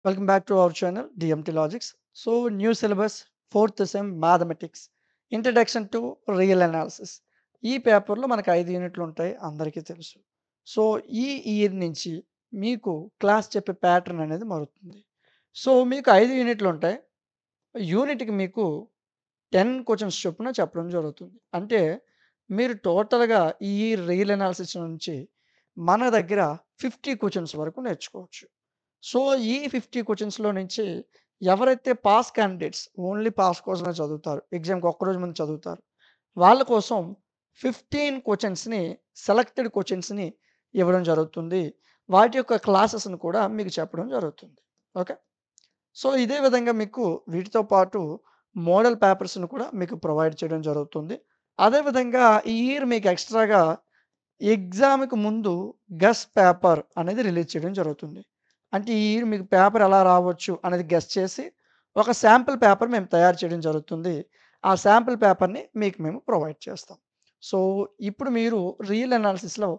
Welcome back to our channel DMT Logics. So, new syllabus, fourth sem mathematics, introduction to real analysis. ఈ పేపర్లో మనకు 5 యూనిట్లు ఉంటాయి అందరికీ తెలుసు. సో, ఈ ఇయర్ నుంచి మీకు క్లాస్ చెప్పే ప్యాటర్న్ అనేది మారుతుంది. సో, మీకు 5 యూనిట్లు ఉంటాయి. యూనిట్‌కి మీకు 10 క్వెషన్స్ చొప్పున చెప్పడం జరుగుతుంది. అంటే మీరు టోటల్‌గా ఈ రియల్ అనాలిసిస్ నుంచి మన దగ్గర 50 క్వెషన్స్ వరకు నేర్చుకోవచ్చు. సో, ఈ 50 క్వెషన్స్‌లో నుంచి ఎవరైతే పాస్ క్యాండిడేట్స్ ఓన్లీ పాస్ కోసమే చదువుతారు. ఎగ్జామ్‌కి ఒక్కరోజు ముందు చదువుతారు. వాళ్ళ కోసం 15 క్వెషన్స్‌ని సెలెక్టెడ్ క్వెషన్స్‌ని ఇవ్వడం జరుగుతుంది. వాటి యొక్క క్లాసెస్‌ని కూడా మీకు చెప్పడం జరుగుతుంది. ఓకే. సో, ఇదే విధంగా మీకు వీటితో పాటు మోడల్ పేపర్స్‌ని కూడా మీకు ప్రొవైడ్ చేయడం జరుగుతుంది. అదే విధంగా ఈ ఇయర్ మీకు ఎక్స్‌ట్రాగా ఎగ్జామ్‌కి ముందు గెస్ పేపర్ అనేది రిలీజ్ చేయడం జరుగుతుంది. అంటే ఈ ఇయర్ మీకు పేపర్ ఎలా రావచ్చు అనేది గెస్ చేసి, ఒక శాంపిల్ పేపర్ మేము తయారు చేయడం జరుగుతుంది. ఆ శాంపిల్ పేపర్‌ని మీకు మేము ప్రొవైడ్ చేస్తాం. సో, ఇప్పుడు మీరు రియల్ అనాలిసిస్‌లో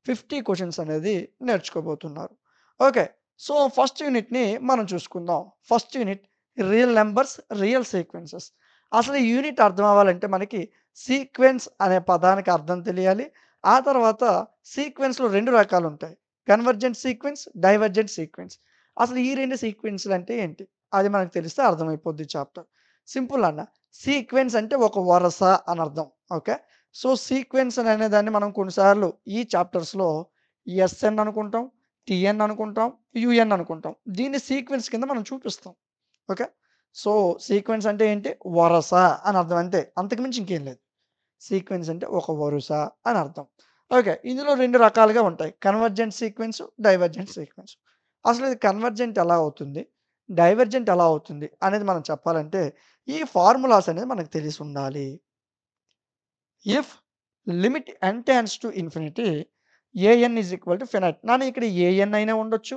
50 క్వెషన్స్ అనేది నేర్చుకోబోతున్నారు. ఓకే. సో, ఫస్ట్ యూనిట్‌ని మనం చూసుకుందాం. First unit real numbers, real sequences. అసలు ఈ యూనిట్ అర్థం అవ్వాలంటే మనకి సీక్వెన్స్ అనే పదానికి అర్థం తెలియాలి. ఆ తర్వాత సీక్వెన్స్‌లో 2 రకాలుంటాయి. Convergent sequence, divergent sequence. అసలు ఈ 2 సీక్వెన్స్‌లు అంటే ఏంటి? అది మనకు తెలిస్తే అర్థమైపోద్ది చాప్టర్. సింపుల్ అన్న. సీక్వెన్స్ అంటే ఒక వరస అని అర్థం. ఓకే. సో, సీక్వెన్స్ అనే దాన్ని మనం కొన్నిసార్లు ఈ చాప్టర్స్‌లో ఎస్ఎన్ అనుకుంటాం, టీఎన్ అనుకుంటాం, యూఎన్ అనుకుంటాం. దీన్ని సీక్వెన్స్ కింద మనం చూపిస్తాం. ఓకే. సో, సీక్వెన్స్ అంటే ఏంటి? వరస అని అర్థం అంతే. అంతకు మించి ఇంకేం లేదు. సీక్వెన్స్ అంటే ఒక వరుస అని అర్థం. ఓకే. ఇందులో 2 రకాలుగా ఉంటాయి. Convergent sequence, divergent sequence. అసలు ఇది కన్వర్జెంట్ ఎలా అవుతుంది? డైవర్జెంట్ ఎలా అవుతుంది? అనేది మనం చెప్పాలంటే ఈ ఫార్ములాస్ అనేది మనకు తెలిసుండాలి. If limit n tends to infinity A N is equal to finite. నాన్న ఇక్కడ ఏఎన్ అయినా ఉండొచ్చు,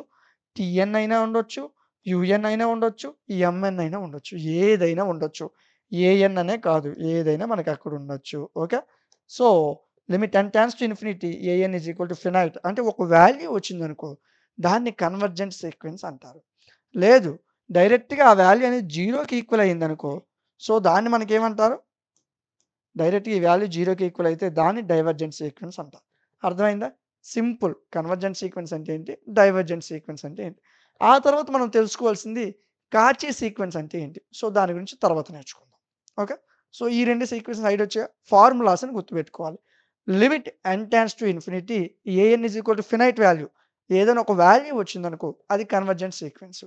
టీఎన్ అయినా ఉండొచ్చు, యూఎన్ అయినా ఉండొచ్చు, ఎంఎన్ అయినా ఉండొచ్చు. ఏదైనా ఉండొచ్చు. ఏఎన్ అనే కాదు. ఏదైనా మనకు అక్కడ ఉండొచ్చు. Okay. So, limit n tends to infinity A N is equal to finite అంటే ఒక వాల్యూ వచ్చిందనుకో, దాన్ని కన్వర్జెంట్ సీక్వెన్స్ అంటారు. లేదు, డైరెక్ట్‌గా ఆ వాల్యూ అనేది 0కి ఈక్వల్ అయిందనుకో, సో, దాన్ని మనకేమంటారు? డైరెక్ట్‌గా ఈ వాల్యూ 0కి ఈక్వల్ అయితే దాన్ని డైవర్జెంట్ సీక్వెన్స్ అంటారు. అర్థమైందా? సింపుల్. కన్వర్జెంట్ సీక్వెన్స్ అంటే ఏంటి? డైవర్జెంట్ సీక్వెన్స్ అంటే ఏంటి? ఆ తర్వాత మనం తెలుసుకోవాల్సింది కాచీ సీక్వెన్స్ అంటే ఏంటి? సో, దాని గురించి తర్వాత నేర్చుకుందాం. ఓకే. సో, ఈ 2 సీక్వెన్స్ ఐడొచ్చే ఫార్ములాస్‌ని గుర్తుపెట్టుకోవాలి. Limit n tends to infinity A N is equal to finite value. ఏదైనా ఒక వాల్యూ వచ్చిందనుకో అది కన్వర్జెంట్ సీక్వెన్స్.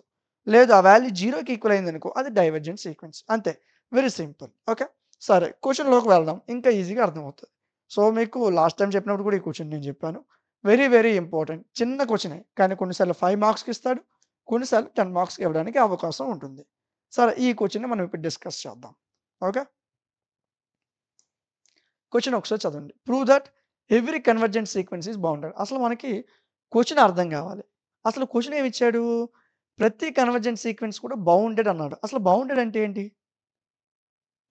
లేదు ఆ వాల్యూ 0కి ఈక్వల్ అయిందనుకో అది డైవర్జెంట్ సీక్వెన్స్. అంతే. Very simple. ఓకే. సరే. క్వెషన్‌లోకి వెళ్దాం. ఇంకా ఈజీగా అర్థమవుతది. సో, మీకు లాస్ట్ టైమ్ చెప్పినప్పుడు కూడా ఈ క్వెషన్ నేను చెప్పాను. Very, very important. చిన్న క్వెషనే. కానీ కొన్నిసార్లు 5 మార్క్స్‌కి ఇస్తాడు. కొన్నిసార్లు 10 మార్క్స్‌కి ఇవ్వడానికి అవకాశం ఉంటుంది. సరే. ఈ క్వెషన్‌ని మనం ఇప్పుడు డిస్కస్ చేద్దాం. ఓకే. క్వెషన్ ఒకసారి చదవండి. Prove that every convergent sequence is bounded. అసలు మనకి క్వెషన్ అర్థం కావాలి. అసలు క్వెషన్ ఏమిచ్చాడు? ప్రతి కన్వర్జెంట్ సీక్వెన్స్ కూడా బౌండెడ్ అన్నాడు. అసలు బౌండెడ్ అంటే ఏంటి?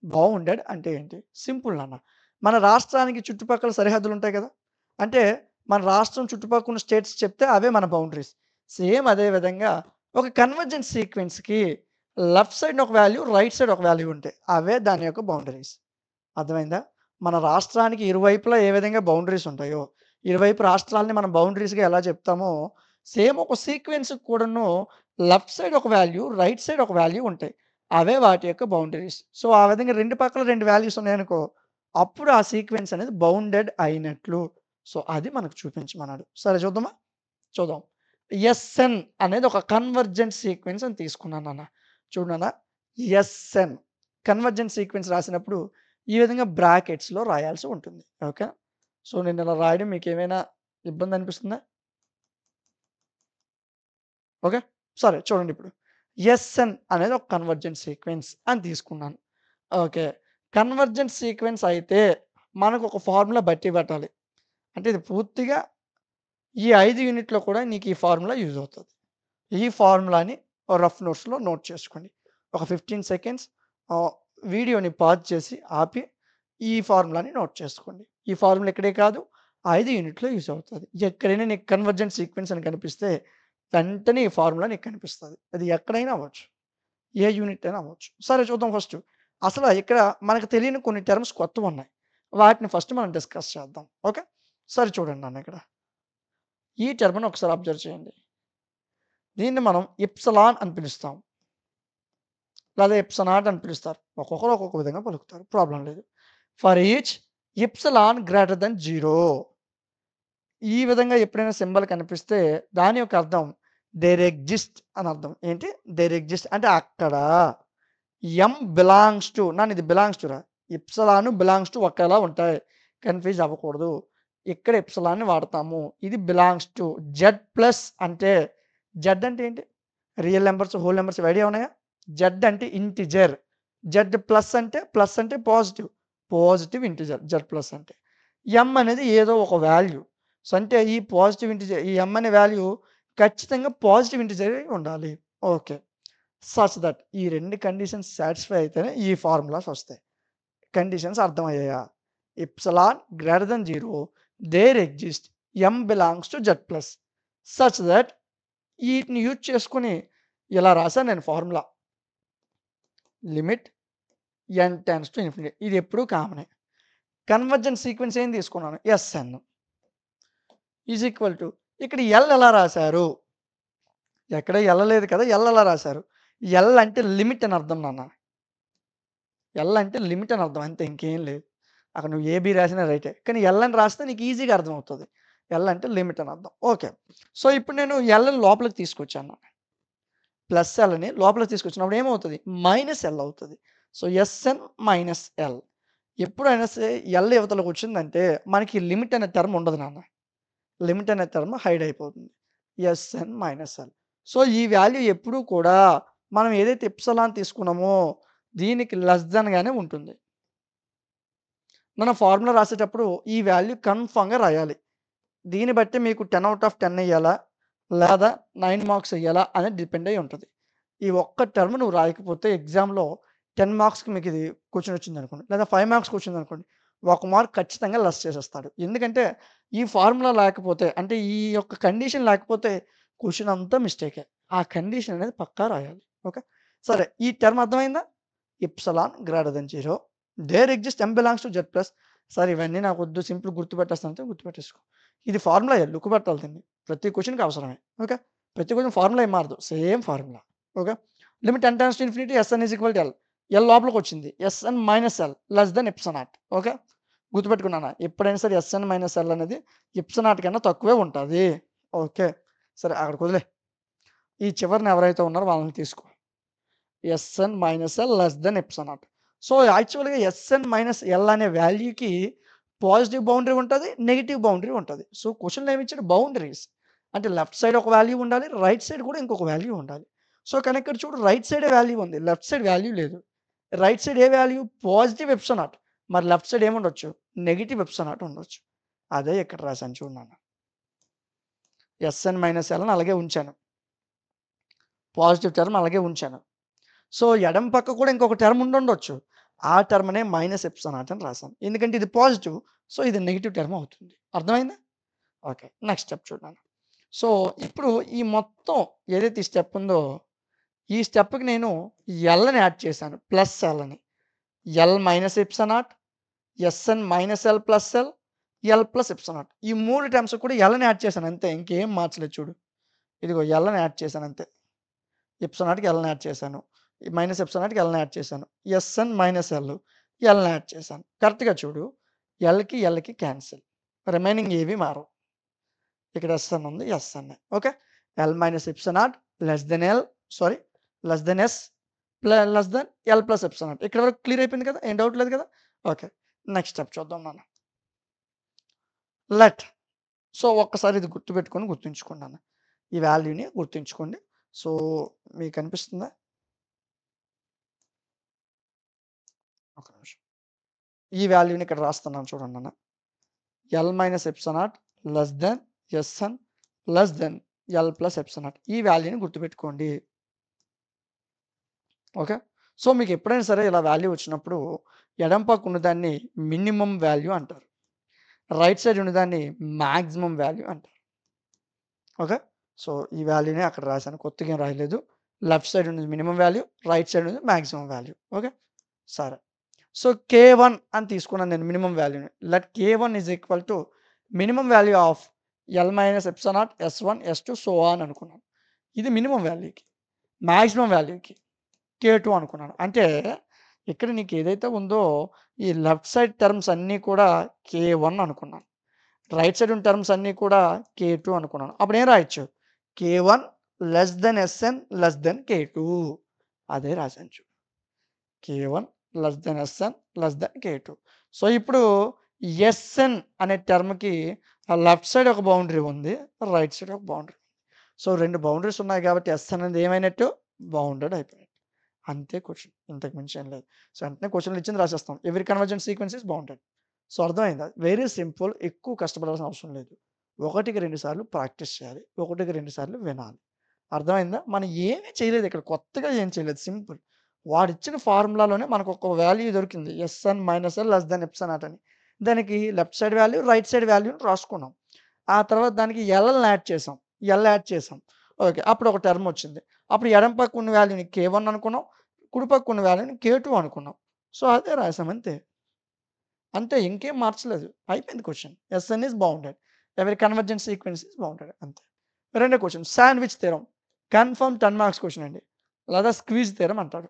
బౌండెడ్ అంటే ఏంటి? సింపుల్ నాన్న. మన రాష్ట్రానికి చుట్టుపక్కల సరిహద్దులుంటాయి కదా! అంటే మన రాష్ట్రం చుట్టుపక్కల ఉన్న స్టేట్స్ చెప్తే అవే మన బౌండరీస్. సేమ్ అదే విధంగా ఒక కన్వర్జెంట్ సీక్వెన్స్‌కి లెఫ్ట్ సైడ్‌న ఒక వాల్యూ, రైట్ సైడ్ ఒక వాల్యూ ఉంటాయి. అవే దాని యొక్క బౌండరీస్. అర్థమైందా? మన రాష్ట్రానికి ఇరువైపులా ఏ విధంగా బౌండరీస్ ఉంటాయో, ఇరువైపు రాష్ట్రాల్ని మనం బౌండరీస్‌గా ఎలా చెప్తామో, సేమ్ ఒక సీక్వెన్స్‌కి కూడాను లెఫ్ట్ సైడ్ ఒక వాల్యూ, రైట్ సైడ్ ఒక వాల్యూ ఉంటాయి. అవే వాటి యొక్క బౌండరీస్. సో, ఆ విధంగా 2 పక్కల 2 వాల్యూస్ ఉన్నాయనుకో, అప్పుడు ఆ సీక్వెన్స్ అనేది బౌండెడ్ అయినట్లు. సో, అది మనకు చూపించమన్నాడు. సరే చూద్దామా? చూద్దాం. ఎస్ఎన్ అనేది ఒక కన్వర్జెంట్ సీక్వెన్స్ అని తీసుకున్నాను నాన్న. చూడు నాన్న, ఎస్ఎన్ కన్వర్జెంట్ సీక్వెన్స్ రాసినప్పుడు ఈ విధంగా బ్రాకెట్స్‌లో రాయాల్సి ఉంటుంది. ఓకే. సో, నేను ఇలా రాయడం మీకేమైనా ఇబ్బంది అనిపిస్తుందా? ఓకే. సరే చూడండి ఇప్పుడు. ఎస్ఎన్ అనేది ఒక కన్వర్జెంట్ సీక్వెన్స్ అని తీసుకున్నాను. ఓకే. కన్వర్జెంట్ సీక్వెన్స్ అయితే మనకు ఒక ఫార్ములా బట్టి పట్టాలి. అంటే ఇది పూర్తిగా ఈ 5 యూనిట్‌లో కూడా నీకు ఈ ఫార్ములా యూజ్ అవుతది. ఈ ఫార్ములాని రఫ్ నోట్స్‌లో నోట్ చేసుకోండి. ఒక 15 సెకండ్స్ ఆహ్, వీడియోని పాజ్ చేసి ఆపి ఈ ఫార్ములాని నోట్ చేసుకోండి. ఈ ఫార్ములా ఇక్కడే కాదు 5 యూనిట్‌లో యూజ్ అవుతది. ఎక్కడైనా నీకు కన్వర్జెంట్ సీక్వెన్స్ అని కనిపిస్తే వెంటనే ఈ ఫార్ములా నీకు కనిపిస్తది. అది ఎక్కడైనా అవ్వచ్చు. ఏ యూనిట్ అయినా అవ్వచ్చు. సరే చూద్దాం ఫస్టు. అసల ఇక్కడ మనకు తెలియని కొన్ని టర్మ్స్ కొత్తవున్నాయి. వాటిని ఫస్ట్ మనం డిస్కస్ చేద్దాం. ఓకే. సరే చూడండి నాన్న ఇక్కడ. ఈ టర్మ్‌ని ఒకసారి అబ్జర్వ్ చేయండి. దీన్ని మనం ఇప్సిలాన్ అని పిలుస్తాం. లేదా ఇప్సిలాన్ అని పిలుస్తారు. ఒక్కొక్కరు ఒక్కొక్క విధంగా పలుకుతారు. ప్రాబ్లమ్ లేదు. For each epsilon greater than 0 ఈ విధంగా ఎప్పుడైనా సింబల్ కనిపిస్తే దాని యొక్క అర్థం దేర్ ఎగ్జిస్ట్ అని అర్థం. ఏంటి? దేర్ ఎగ్జిస్ట్ అంటే అక్కడ బిలాంగ్స్ టు ఇది బిలాంగ్స్ టు రా. ఇప్సిలాన్ బిలాంగ్స్ టు ఒకేలా ఉంటాయి. కన్‌ఫ్యూజ్ అవ్వకూడదు. ఇక్కడ ఇప్సిలాన్‌ని వాడతాము. ఇది బిలాంగ్స్ టు జెడ్ ప్లస్ అంటే జెడ్ అంటే ఏంటి? రియల్ నంబర్స్, హోల్ నంబర్స్ ఇవి ఐడియా ఉన్నాయా? జెడ్ అంటే ఇంటిజర్. జెడ్ ప్లస్ అంటే positive. Positive integer Z plus అంటే. ఎం అనేది ఏదో ఒక వాల్యూ. సో, అంటే ఈ పాజిటివ్ ఇంటిజర్ ఈ ఎం అనే వాల్యూ ఖచ్చితంగా పాజిటివ్ ఇంటిజర్ అయి ఉండాలి. ఓకే. సచ్ దట్ ఈ 2 కండిషన్స్ సాటిస్ఫై అయితేనే ఈ ఫార్ములాస్ వస్తాయి. కండిషన్స్ అర్థమయ్యాయా? Epsilon greater than 0 there exist m belongs to z plus such that వీటిని యూజ్ చేసుకొని ఇలా రాసాను నేను formula. Limit n tends to infinity ఇది ఎప్పుడూ కామనే. కన్వర్జెన్స్ సీక్వెన్స్ ఏం తీసుకున్నాను? ఎస్ఎన్ ఈజ్ ఈక్వల్ టు ఇక్కడ ఎల్ ఎలా రాశారు? ఎక్కడ ఎల్ లేదు కదా! ఎల్ ఎలా రాశారు? ఎల్ అంటే లిమిట్ అని అర్థం నాన్న. ఎల్ అంటే లిమిట్ అని అర్థం అంతే ఇంకేం లేదు. అక్కడ నువ్వు ఏబీ రాసినా రైటే. కానీ ఎల్ అని రాస్తే నీకు ఈజీగా అర్థమవుతది. ఎల్ అంటే లిమిట్ అని అర్థం. ఓకే. సో, ఇప్పుడు నేను ఎల్‌ని లోపలికి తీసుకొచ్చాను. ప్లస్ ఎల్‌ని లోపలికి తీసుకొచ్చినప్పుడు ఏమవుతది? మైనస్ ఎల్ అవుతది. So, S N minus L. ఎప్పుడైనా సరే ఎల్ ఇవతలకి వచ్చిందంటే మనకి లిమిట్ అనే టర్మ్ ఉండదు నాన్న. లిమిట్ అనే టర్మ్ హైడ్ అయిపోతుంది. S N minus L. సో, ఈ వాల్యూ ఎప్పుడూ కూడా మనం ఏదైతే ఇప్సిలాన్ తీసుకున్నామో దీనికి లెస్ థాన్ గానే ఉంటుంది. మనం ఫార్ములా రాసేటప్పుడు ఈ వాల్యూ కన్ఫర్మ్‌గా రాయాలి. దీన్ని బట్టి మీకు 10 ఔట్ ఆఫ్ 10 ఎయ్యాలా? లేదా 9 మార్క్స్ ఎయ్యాలా? అనేది డిపెండ్ అయ్యి ఉంటది. ఈ ఒక్క టర్మ్ నువ్వు రాయకపోతే ఎగ్జామ్‌లో 10 మార్క్స్‌కి మీకు ఇది క్వెషన్ వచ్చిందనుకోండి. లేదా 5 మార్క్స్‌కి వచ్చిందనుకోండి. 1 మార్క్ ఖచ్చితంగా లెస్ చేసేస్తాడు. ఎందుకంటే ఈ ఫార్ములా లేకపోతే అంటే ఈ యొక్క కండిషన్ లేకపోతే క్వెషన్ అంతా మిస్టేకే. ఆ కండిషన్ అనేది పక్కా రాయాలి. ఓకే. సరే ఈ టర్మ్ అర్థమైందా? Epsilon greater than 0 there exist m belongs to z plus. సరే ఇవన్నీ నాకొద్దు సింపుల్ గుర్తుపెట్టేస్తానంటే గుర్తుపెట్టేసుకో. ఇది ఫార్ములా లుక్ పెట్టాలి దీన్ని. ప్రతి క్వెషన్‌కి అవసరమే. ఓకే. ప్రతి క్వెషన్ ఫార్ములా ఏం మారదు. Same formula. Okay. Limit n tends to infinity SN is equal to l. L లోపలికొచ్చింది. S n minus L less than epsilon. Okay. గుర్తుపెట్టుకున్నానా? ఎప్పుడైనా సరే ఎస్ఎన్ మైనస్ ఎల్ అనేది ఇప్సిలాన్ కన్నా తక్కువే ఉంటది. ఓకే. సరే అక్కడికి వదిలేయి. ఈ చివరన ఎవరైతే ఉన్నారో వాళ్ళని తీసుకో. S n minus L less than epsilon. So, యాక్చువల్‌గా ఎస్ఎన్ మైనస్ ఎల్ అనే వాల్యూకి పాజిటివ్ బౌండరీ ఉంటది. నెగెటివ్ బౌండరీ ఉంటది. సో, క్వెషన్‌లో ఏమిచ్చాడు బౌండరీస్. అంటే లెఫ్ట్ సైడ్ ఒక వాల్యూ ఉండాలి. రైట్ సైడ్ కూడా ఇంకొక వాల్యూ ఉండాలి. సో, కానీ ఇక్కడ చూడు రైట్ సైడే వాల్యూ ఉంది. లెఫ్ట్ సైడ్ వాల్యూ లేదు. రైట్ సైడ్ ఏ వాల్యూ? Positive epsilon. మరి లెఫ్ట్ సైడ్ ఏముండొచ్చు? నెగెటివ్ ఇప్సిలాన్ ఉండొచ్చు. అదే ఇక్కడ రాసాను చూడు నాన్న. ఎస్ఎన్ మైనస్ ఎల్‌ని అలాగే ఉంచాను. పాజిటివ్ టర్మ్ అలాగే ఉంచాను. సో, ఎడమ పక్క కూడా ఇంకొక టర్మ్ ఉండుండొచ్చు. ఆ టర్మ్‌నే మైనస్ ఎప్సిలాన్ అని రాసాను. ఎందుకంటే ఇది పాజిటివ్. సో, ఇది నెగెటివ్ టర్మ్ అవుతుంది. అర్థమైందా? ఓకే. నెక్స్ట్ స్టెప్ చూడండి. సో, ఇప్పుడు ఈ మొత్తం ఏదైతే ఈ స్టెప్ ఉందో, ఈ స్టెప్‌కి నేను ఎల్‌ని యాడ్ చేశాను. ప్లస్ ఎల్ అని. L minus epsilon, S N minus L plus L, L plus epsilon. ఈ 3 టర్మ్స్ కూడా ఎల్‌ని యాడ్ చేశాను అంతే. ఇంకేం మార్చలేదు చూడు. ఇదిగో ఎల్‌ని యాడ్ చేశాను అంతే. ఎప్సిలాన్‌కి ఎల్‌ని యాడ్ చేశాను. మైనస్ ఎప్సిలాన్‌కి ఎల్‌ని యాడ్ చేశాను. ఎస్ఎన్ మైనస్ ఎల్, ఎల్‌ని యాడ్ చేశాను. కరెక్ట్‌గా చూడు. ఎల్‌కి క్యాన్సిల్. రిమైనింగ్ ఏవి మారవు. ఇక్కడ ఎస్ఎన్ ఉంది. S N A. Okay. L minus epsilon less than L sorry less than S less than L plus epsilon. ఇక్కడి వరకు క్లియర్ అయిపోయింది కదా! ఏం డౌట్ లేదు కదా! ఓకే. నెక్స్ట్ స్టెప్ చూద్దాం నాన్న. లెట్. సో, ఒక్కసారి ఇది గుర్తుపెట్టుకొని గుర్తుంచుకోండి నాన్న. ఈ వాల్యూని గుర్తుంచుకోండి. సో, మీకు కనిపిస్తుందా? ఒక నిమిషం. ఈ వాల్యూని ఇక్కడ రాస్తున్నాను చూడండి నాన్న. L minus epsilon less than S N less than L plus epsilon. ఈ వాల్యూని గుర్తుపెట్టుకోండి. ఓకే. సో, మీకు ఎప్పుడైనా సరే ఇలా వాల్యూ వచ్చినప్పుడు ఎడమ పక్క ఉన్నదాన్ని మినిమమ్ వాల్యూ అంటారు. రైట్ సైడ్ ఉన్నదాన్ని మాక్సిమం వాల్యూ అంటారు. ఓకే. సో, ఈ వాల్యూనే అక్కడ రాశాను. కొత్తగా ఏం రాయలేదు. లెఫ్ట్ సైడ్ ఉన్నది మినిమమ్ వాల్యూ, రైట్ సైడ్ ఉన్నది మాక్సిమం వాల్యూ. ఓకే. సరే. సో, K1 అని తీసుకున్నాను నేను మినిమమ్ వాల్యూని. Let K1 is equal to minimum value of L minus epsilon not S1, S2 so on అనుకున్నాను. ఇది మినిమమ్ వాల్యూకి. మాక్సిమం వాల్యూకి K2 అనుకున్నాను. అంటే ఇక్కడ నీకు ఏదైతే ఉందో ఈ లెఫ్ట్ సైడ్ టర్మ్స్ అన్నీ కూడా K1 అనుకున్నాను. రైట్ సైడ్ ఉన్న టర్మ్స్ అన్నీ కూడా K2 అనుకున్నాను. అప్పుడు ఏం రాయొచ్చు? K1 less than Sn less than K2 అదే రాశాను చూడు. K1 less than Sn less than K2. So, ఇప్పుడు Sn అనే టర్మ్‌కి లెఫ్ట్ సైడ్ ఒక బౌండరీ ఉంది. రైట్ సైడ్ ఒక బౌండరీ. సో, 2 బౌండరీస్ ఉన్నాయి కాబట్టి Sn అనేది ఏమైనట్టు? బౌండెడ్ అయిపోయినట్టు. అంతే క్వెషన్. ఇంతకు మించి ఏం లేదు. సో, వెంటనే క్వెషన్‌లో ఇచ్చింది రాసేస్తాం. Every convergent sequence is bounded. So, అర్థమైందా? Very simple. ఎక్కువ కష్టపడాల్సిన అవసరం లేదు. ఒకటికి 2 సార్లు ప్రాక్టీస్ చేయాలి. ఒకటికి 2 సార్లు వినాలి. అర్థమైందా? మనం ఏమి చేయలేదు ఇక్కడ. కొత్తగా ఏం చేయలేదు. సింపుల్. వాడిచ్చిన ఫార్ములాలోనే మనకు ఒక వాల్యూ దొరికింది. Sn minus L less than epsilon not అని. దానికి left side value, right side వాల్యూని రాసుకున్నాం. ఆ తర్వాత దానికి ఎల్‌ని యాడ్ చేసాం. యాడ్ చేసాం. ఓకే. అప్పుడు ఒక టర్మ్ వచ్చింది. అప్పుడు ఎడమ పక్క ఉన్న వాల్యూని K1 అనుకున్నాం. కుడి పక్క ఉన్న వాల్యూని K2 అనుకున్నాం. సో, అదే రాసాం అంతే. అంతే ఇంకేం మార్చలేదు. అయిపోయింది క్వెషన్. Sn is bounded. ఎవరి కన్వర్జెంట్ సీక్వెన్స్ ఈస్ బౌండెడ్ అంతే. రెండో question sandwich theorem. Confirm 10 marks question అండి. లేదా స్క్వీజ్ థియరమ్ అంటారు.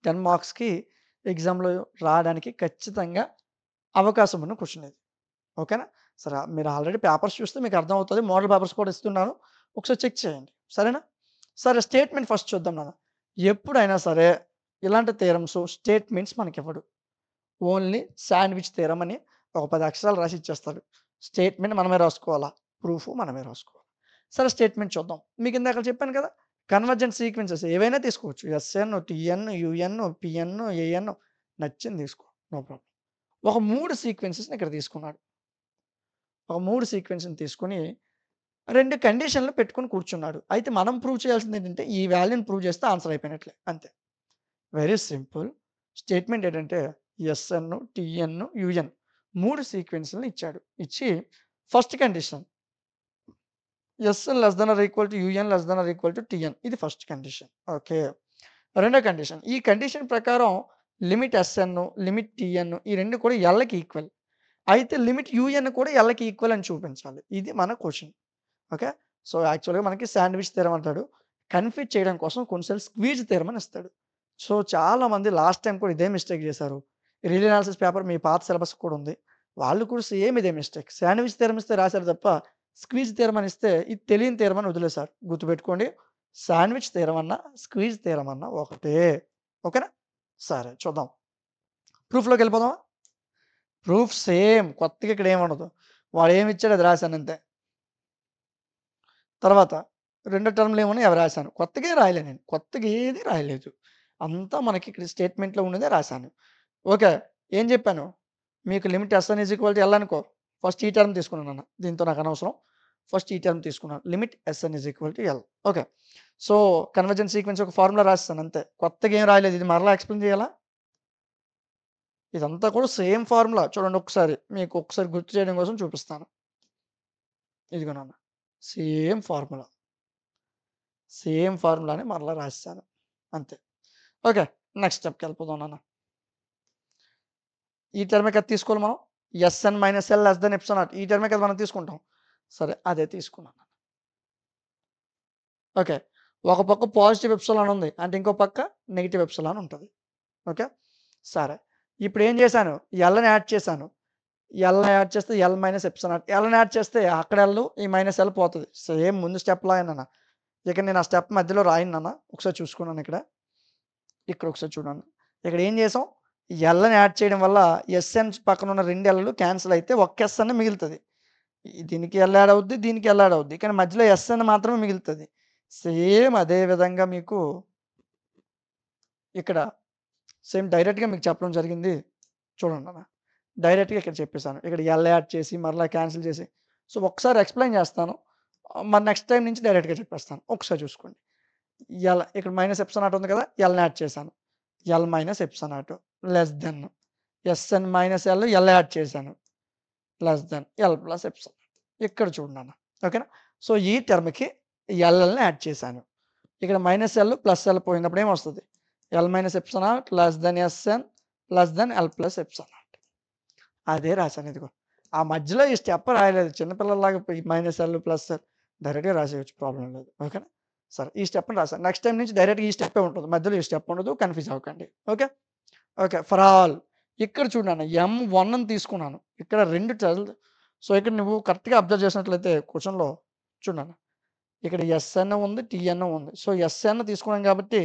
10 మార్క్స్‌కి ఎగ్జామ్‌లో రావడానికి ఖచ్చితంగా అవకాశం ఉన్న క్వెషన్ ఇది. ఓకేనా? సరే మీరు ఆల్రెడీ పేపర్స్ చూస్తే మీకు అర్థమవుతది. మోడల్ పేపర్స్ కూడా ఇస్తున్నాను. ఒకసారి చెక్ చేయండి. సరేనా? సరే స్టేట్మెంట్ ఫస్ట్ చూద్దాం నాన్న. ఎప్పుడైనా సరే ఇలాంటి థియరమ్స్ స్టేట్మెంట్స్ మనకివ్వడు. ఓన్లీ శాండ్‌విచ్ థియరమ్ అని ఒక 10 అక్షరాలు రాసి ఇచ్చేస్తాడు. స్టేట్మెంట్ మనమే రాసుకోవాలా. ప్రూఫ్ మనమే రాసుకోవాలి. సరే స్టేట్మెంట్ చూద్దాం. మీకు ఇందాక చెప్పాను కదా! కన్వర్జెంట్ సీక్వెన్సెస్ ఏవైనా తీసుకోవచ్చు. S N, T N, U N, P N, A N నచ్చింది తీసుకో. No problem. ఒక 3 సీక్వెన్సెస్‌ని ఇక్కడ తీసుకున్నాడు. ఒక 3 సీక్వెన్స్‌ని తీసుకొని 2 కండిషన్‌లు పెట్టుకొని కూర్చున్నాడు. అయితే మనం ప్రూవ్ చేయాల్సింది ఏంటంటే ఈ వాల్యూని ప్రూవ్ చేస్తే ఆన్సర్ అయిపోయినట్లే. అంతే. Very simple. స్టేట్మెంట్ ఏంటంటే ఎస్ఎన్, టీఎన్, యూఎన్ 3 సీక్వెన్స్‌లని ఇచ్చాడు. ఇచ్చి first condition S N less than or equal to UN less than or equal to T N ఇది ఫస్ట్ కండిషన్. ఓకే. రెండో కండిషన్. ఈ కండిషన్ ప్రకారం లిమిట్ ఎస్ఎన్, లిమిట్ టీఎన్ ఈ 2 కూడా ఎల్‌కి ఈక్వల్. అయితే లిమిట్ యూఎన్ కూడా ఎల్‌కి ఈక్వల్ అని చూపించాలి. ఇది మన క్వెషన్. ఓకే. సో, యాక్చువల్‌గా మనకి శాండ్‌విచ్ థియరమ్ అంటాడు. కన్‌ఫ్యూజ్ చేయడం కోసం కొన్నిసార్లు స్క్వీజ్ థియరమ్ అని ఇస్తాడు. సో, చాలామంది లాస్ట్ టైమ్ కూడా ఇదే మిస్టేక్ చేశారు. రీల్ అనాలిసిస్ పేపర్ మీ పాత సిలబస్ కూడా ఉంది. వాళ్ళు కూడా సేమ్ ఇదే మిస్టేక్. శాండ్‌విచ్ థియరమ్ ఇస్తే రాసారు తప్ప స్క్వీజ్ థియరమ్ అని ఇస్తే ఇది తెలియని థియరమ్ అని వదిలేసారు. గుర్తుపెట్టుకోండి. శాండ్‌విచ్ థియరమ్ అన్నా, స్క్వీజ్ థియరమ్ అన్నా ఒకటే. ఓకేనా? సరే చూద్దాం. ప్రూఫ్‌లోకెళ్ళిపోదామా? Proof same. కొత్తగా ఇక్కడ ఏముండదు. వాడు ఏమి ఇచ్చాడో అది రాసాను అంతే. తర్వాత రెండో టర్మ్‌లో ఏమున్నాయి అవి రాసాను. కొత్తగా ఏం రాయలే నేను. కొత్తగా ఏది రాయలేదు. అంతా మనకి ఇక్కడ స్టేట్మెంట్‌లో ఉన్నదే రాసాను. ఓకే. ఏం చెప్పాను? మీకు limit SN is equal to L అనుకో. ఫస్ట్ ఈ టర్మ్ తీసుకున్నాను నాన్న. దీంతో నాకు అనవసరం. ఫస్ట్ ఈ టర్మ్ తీసుకున్నాను. Limit SN is equal to L. Okay. So, convergent sequence ఒక ఫార్ములా రాసేసాను అంతే. కొత్తగా ఏం రాయలేదు. ఇది మరలా ఎక్స్‌ప్లెయిన్ చేయాలా? ఇదంతా కూడా సేమ్ ఫార్ములా. చూడండి ఒకసారి. మీకు ఒకసారి గుర్తు చేయడం కోసం చూపిస్తాను. ఇదిగో నాన్న. Same formula. సేమ్ ఫార్ములాని మరలా రాసేసాను. అంతే. ఓకే. నెక్స్ట్ స్టెప్‌కెళ్ళిపోదాం నాన్న. ఈ టర్మే కదా తీసుకోవాలి మనం. S N minus L less than epsilon not ఈ టర్మే కదా మనం తీసుకుంటాం. సరే అదే తీసుకున్నాను. ఓకే. ఒక పక్క పాజిటివ్ ఎప్సిలాన్ ఉంది. అంటే ఇంకో పక్క నెగెటివ్ ఎప్సిలాన్ ఉంటది. ఓకే. సరే. ఇప్పుడు ఏం చేశాను? ఎల్‌ని యాడ్ చేశాను. ఎల్‌ని యాడ్ చేస్తే ఎల్ మైనస్ ఎప్సిలాన్ నాట్ ఎల్‌ని యాడ్ చేస్తే అక్కడ ఎల్ ఈ మైనస్ ఎల్ పోతది. సేమ్ ముందు స్టెప్ లాగే నాన్న. ఇక నేను ఆ స్టెప్ మధ్యలో రాయను నాన్న. ఒకసారి చూసుకున్నాను ఇక్కడ. ఇక్కడ ఒకసారి చూడండి. ఇక్కడ ఏం చేసాం? ఎల్‌ని యాడ్ చేయడం వల్ల ఎస్ఎన్ పక్కన ఉన్న 2 ఎల్‌లు క్యాన్సిల్ అయితే ఒక్క ఎస్ఎన్ మిగులుతది. దీనికి ఎల్ యాడ్ అవుద్ది. దీనికి ఎల్ యాడ్ అవుద్ది. కానీ మధ్యలో ఎస్ఎన్ మాత్రమే మిగులుతది. సేమ్ అదే విధంగా మీకు ఇక్కడ సేమ్ డైరెక్ట్‌గా మీకు చెప్పడం జరిగింది. చూడండి అన్న. డైరెక్ట్‌గా ఇక్కడ చెప్పేసాను. ఇక్కడ ఎల్ యాడ్ చేసి మరలా క్యాన్సిల్ చేసి సో, ఒకసారి ఎక్స్‌ప్లెయిన్ చేస్తాను. మరి నెక్స్ట్ టైమ్ నుంచి డైరెక్ట్‌గా చెప్పేస్తాను. ఒకసారి చూసుకోండి. ఎల్ ఇక్కడ మైనస్ ఎప్సిలాన్ నాట్ ఉంది కదా! ఎల్‌ని యాడ్ చేశాను. L minus epsilon not less than SN minus l add చేశాను. Less than l plus epsilon. ఇక్కడ చూడండి అన్న. ఓకేనా? సో ఈ టర్మ్‌కి ఎల్ఎల్‌ని యాడ్ చేశాను. ఇక్కడ మైనస్ ఎల్ ప్లస్ ఎల్ పోయినప్పుడు ఏమొస్తది? L minus epsilon not less than s n less than l plus epsilon not. అదే రాశాను ఇదిగో. ఆ మధ్యలో ఈ స్టెప్ రాయలేదు. చిన్న పిల్లల్లాగా మైనస్ ఎల్ ప్లస్ ఎల్ డైరెక్ట్‌గా రాసేయొచ్చు, ప్రాబ్లమ్ లేదు. ఓకేనా? సరే ఈ స్టెప్‌ని రాశాను. నెక్స్ట్ టైమ్ నుంచి డైరెక్ట్‌గా ఈ స్టెప్పే ఉంటుంది. మధ్యలో ఈ స్టెప్ ఉండదు. కన్‌ఫ్యూజ్ అవ్వకండి. ఓకే. ఓకే. ఫర్ ఆల్ ఇక్కడ చూడండి M1ని తీసుకున్నాను. ఇక్కడ 2 సో ఇక్కడ నువ్వు కరెక్ట్‌గా అబ్జర్వ్ చేసినట్లయితే క్వెషన్‌లో చూడండి. ఇక్కడ ఎస్ఎన్ ఉంది, టీఎన్ ఉంది. సో ఎస్ఎన్ తీసుకున్నాం కాబట్టి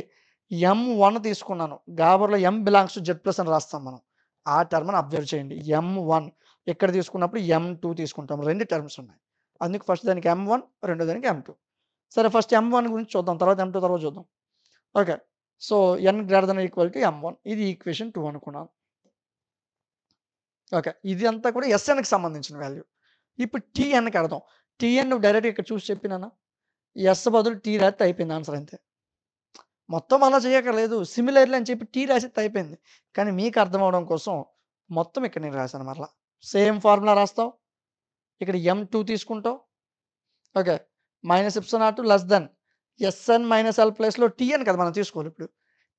M1 తీసుకున్నాను. గాబర్‌లో M belongs to z plus అని రాస్తాం మనం. ఆ టర్మ్‌ని అబ్జర్వ్ చేయండి. M1 ఇక్కడ తీసుకున్నప్పుడు M2 తీసుకుంటాం. 2 టర్మ్స్ ఉన్నాయి. అందుకు ఫస్ట్ దానికి M1, రెండో దానికి M2. సరే ఫస్ట్ M1 గురించి చూద్దాం. తర్వాత M2 తర్వాత చూద్దాం. Okay. So n greater than equal to M1 ఇది ఈక్వేషన్ 2 అనుకున్నాను. ఓకే. ఇది అంతా కూడా ఎస్ఎన్‌కి సంబంధించిన వాల్యూ. ఇప్పుడు టీఎన్‌కి అర్థం. టీఎన్ నువ్వు డైరెక్ట్‌గా ఇక్కడ చూసి చెప్పినానా? ఎస్ బదులు టీ రాస్తే అయిపోయింది ఆన్సర్ అంతే. మొత్తం అలా చేయక్కర్లేదు. సిమిలర్‌లీ అని చెప్పి టీ రాసేస్తే అయిపోయింది. కానీ మీకు అర్థం అవ్వడం కోసం మొత్తం ఇక్కడ నేను రాశాను మరలా. సేమ్ ఫార్ములా రాస్తావు. ఇక్కడ M2 తీసుకుంటావు. Okay. Minus epsilon not less than SN minus l ప్లేస్‌లో టీఎన్ కదా మనం తీసుకోవాలి ఇప్పుడు.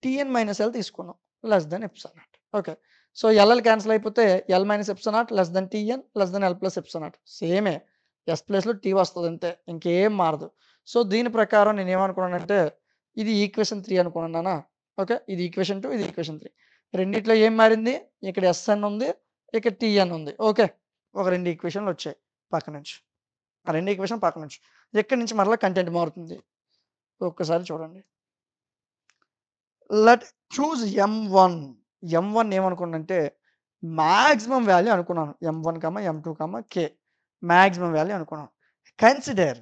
టీఎన్ మైనస్ ఎల్ తీసుకున్నాం. Less than epsilon not. Okay. So l l cancel అయిపోతే l minus epsilon not less than t n less than l plus epsilon not. సేమే. S ప్లేస్‌లో t వస్తది అంతే. ఇంకేం మారదు. సో దీని ప్రకారం నేనేమనుకున్నానంటే ఇది ఈక్వేషన్ 3 అనుకున్నానా? ఓకే. ఇది ఈక్వేషన్ 2, ఇది ఈక్వేషన్ 3. రెండిట్లో ఏం మారింది? ఇక్కడ ఎస్ఎన్ ఉంది. ఇక్కడ టీఎన్ ఉంది. ఓకే. ఒక 2 ఈక్వేషన్‌లు వచ్చాయి పక్క నుంచి. ఆ 2 ఈక్వేషన్ పక్క నుంచి. ఇక్కడి నుంచి మరలా కంటెంట్ మారుతుంది. ఒక్కసారి చూడండి. Let choose M1. M1 ఏమనుకున్నానంటే మాక్సిమం వాల్యూ అనుకున్నాను. M1, M2, K maximum value అనుకున్నాను. Consider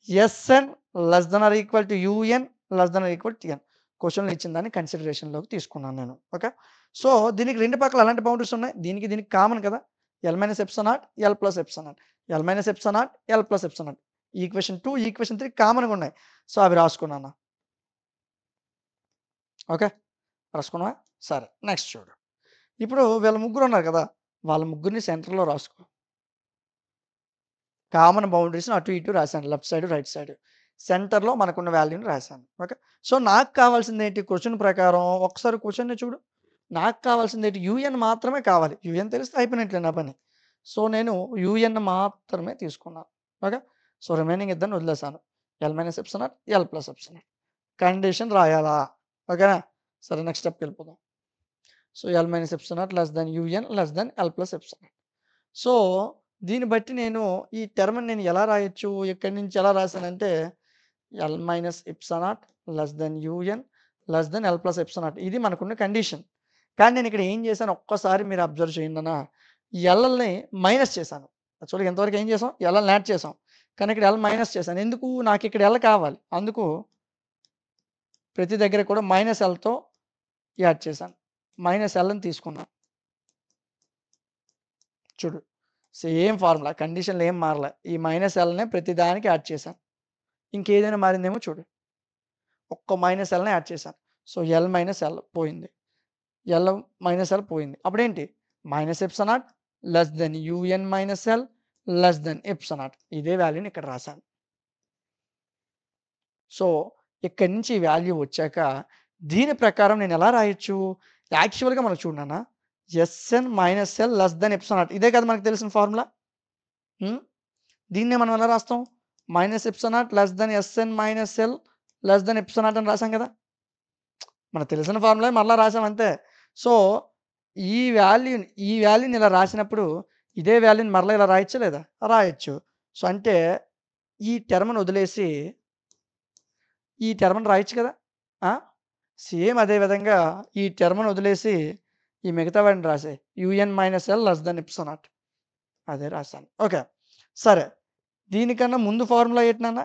s n less than or equal to UN less than or equal to t n. క్వెషన్‌లో ఇచ్చిన దాన్ని కన్సిడరేషన్‌లోకి తీసుకున్నాను నేను. ఓకే. సో దీనికి 2 పక్కల ఎలాంటి బౌండరీస్ ఉన్నాయి? దీనికి కామన్ కదా! L minus epsilon not, L plus epsilon not. L minus epsilon not, L plus epsilon not. Equation 2, equation 3 కామన్‌గా ఉన్నాయి. సో అవి రాసుకున్నాను. ఓకే. రాసుకున్నావా? సరే. నెక్స్ట్ చూడు. ఇప్పుడు వీళ్ళ ముగ్గురు ఉన్నారు కదా! వాళ్ళ ముగ్గురిని సెంటర్‌లో రాసుకో. కామన్ బౌండరీస్‌ని అటు ఇటు రాశాను. Left side, right side. సెంటర్‌లో మనకున్న వాల్యూని రాశాను. ఓకే. సో నాకు కావాల్సిందేంటి క్వెషన్ ప్రకారం ఒకసారి క్వెషన్‌ని చూడు. నాకు కావాల్సిందేంటి యూఎన్ మాత్రమే కావాలి. యూఎన్ తెలిస్తే అయిపోయినట్లే నా పని. సో నేను యూఎన్ మాత్రమే తీసుకున్నాను. ఓకే. సో రిమైనింగ్ ఇద్దరిని వదిలేసాను. L minus epsilon not, L plus epsilon not. Condition రాయాలా? ఓకేనా? సరే నెక్స్ట్ స్టెప్‌కెళ్ళిపోదాం. So L minus epsilon not less than u n less than l plus epsilon not. So దీన్ని బట్టి నేను ఈ టర్మ్‌ని నేను ఎలా రాయొచ్చు? ఇక్కడి నుంచి ఎలా రాసానంటే l minus epsilon not less than u n less than l plus epsilon not. ఇది మనకున్న కండిషన్. కానీ నేను ఇక్కడ ఏం చేశాను ఒక్కసారి మీరు అబ్జర్వ్ చేయండన్నా. ఎల్‌ని మైనస్ చేశాను. యాక్చువల్‌గా ఇంతవరకు ఏం చేసాం? ఎల్‌ని యాడ్ చేసాం. కానీ ఇక్కడ ఎల్ మైనస్ చేశాను. ఎందుకు? నాకు ఇక్కడ ఎల్ కావాలి. అందుకు ప్రతి దగ్గర కూడా మైనస్ ఎల్‌తో యాడ్ చేశాను. మైనస్ ఎల్‌ని తీసుకున్నాను. చూడు. Same formula. కండిషన్‌లో ఏం మారలే. ఈ మైనస్ ఎల్‌నే ప్రతి దానికి యాడ్ చేశాను. ఇంకేదైనా మారిందేమో చూడు. ఒక్క మైనస్ ఎల్‌నే యాడ్ చేశాను. సో ఎల్ మైనస్ ఎల్ పోయింది. ఎల్ మైనస్ ఎల్ పోయింది. అప్పుడేంటి? Minus epsilon not less than u n minus L less than epsilon not. ఇదే వాల్యూని ఇక్కడ రాశాను. సో ఇక్కడి నుంచి ఈ వాల్యూ వచ్చాక దీని ప్రకారం నేను ఎలా రాయొచ్చు? యాక్చువల్‌గా మనకు చూడు నాన్న. SN minus L less than epsilon not. ఇదే కదా మనకు తెలిసిన ఫార్ములా. దీన్నే మనం ఎలా రాస్తాం? Minus epsilon not less than SN minus L less than epsilon not అని రాసాం కదా! మనకు తెలిసిన ఫార్ములా మరలా రాసాం అంతే. సో ఈ వాల్యూని ఇలా రాసినప్పుడు ఇదే వాల్యూని మరలా ఇలా రాయొచ్చా లేదా? రాయొచ్చు. సో అంటే ఈ టర్మ్‌ని వదిలేసి ఈ టర్మ్‌ని రాయొచ్చు కదా! ఆ! సేమ్ అదే విధంగా ఈ టర్మ్‌ని వదిలేసి ఈ మిగతా వాటిని రాసేయి. U n minus L less than epsilon not. అదే రాసాను. ఓకే. సరే. దీనికన్నా ముందు ఫార్ములా ఏంటి నాన్న?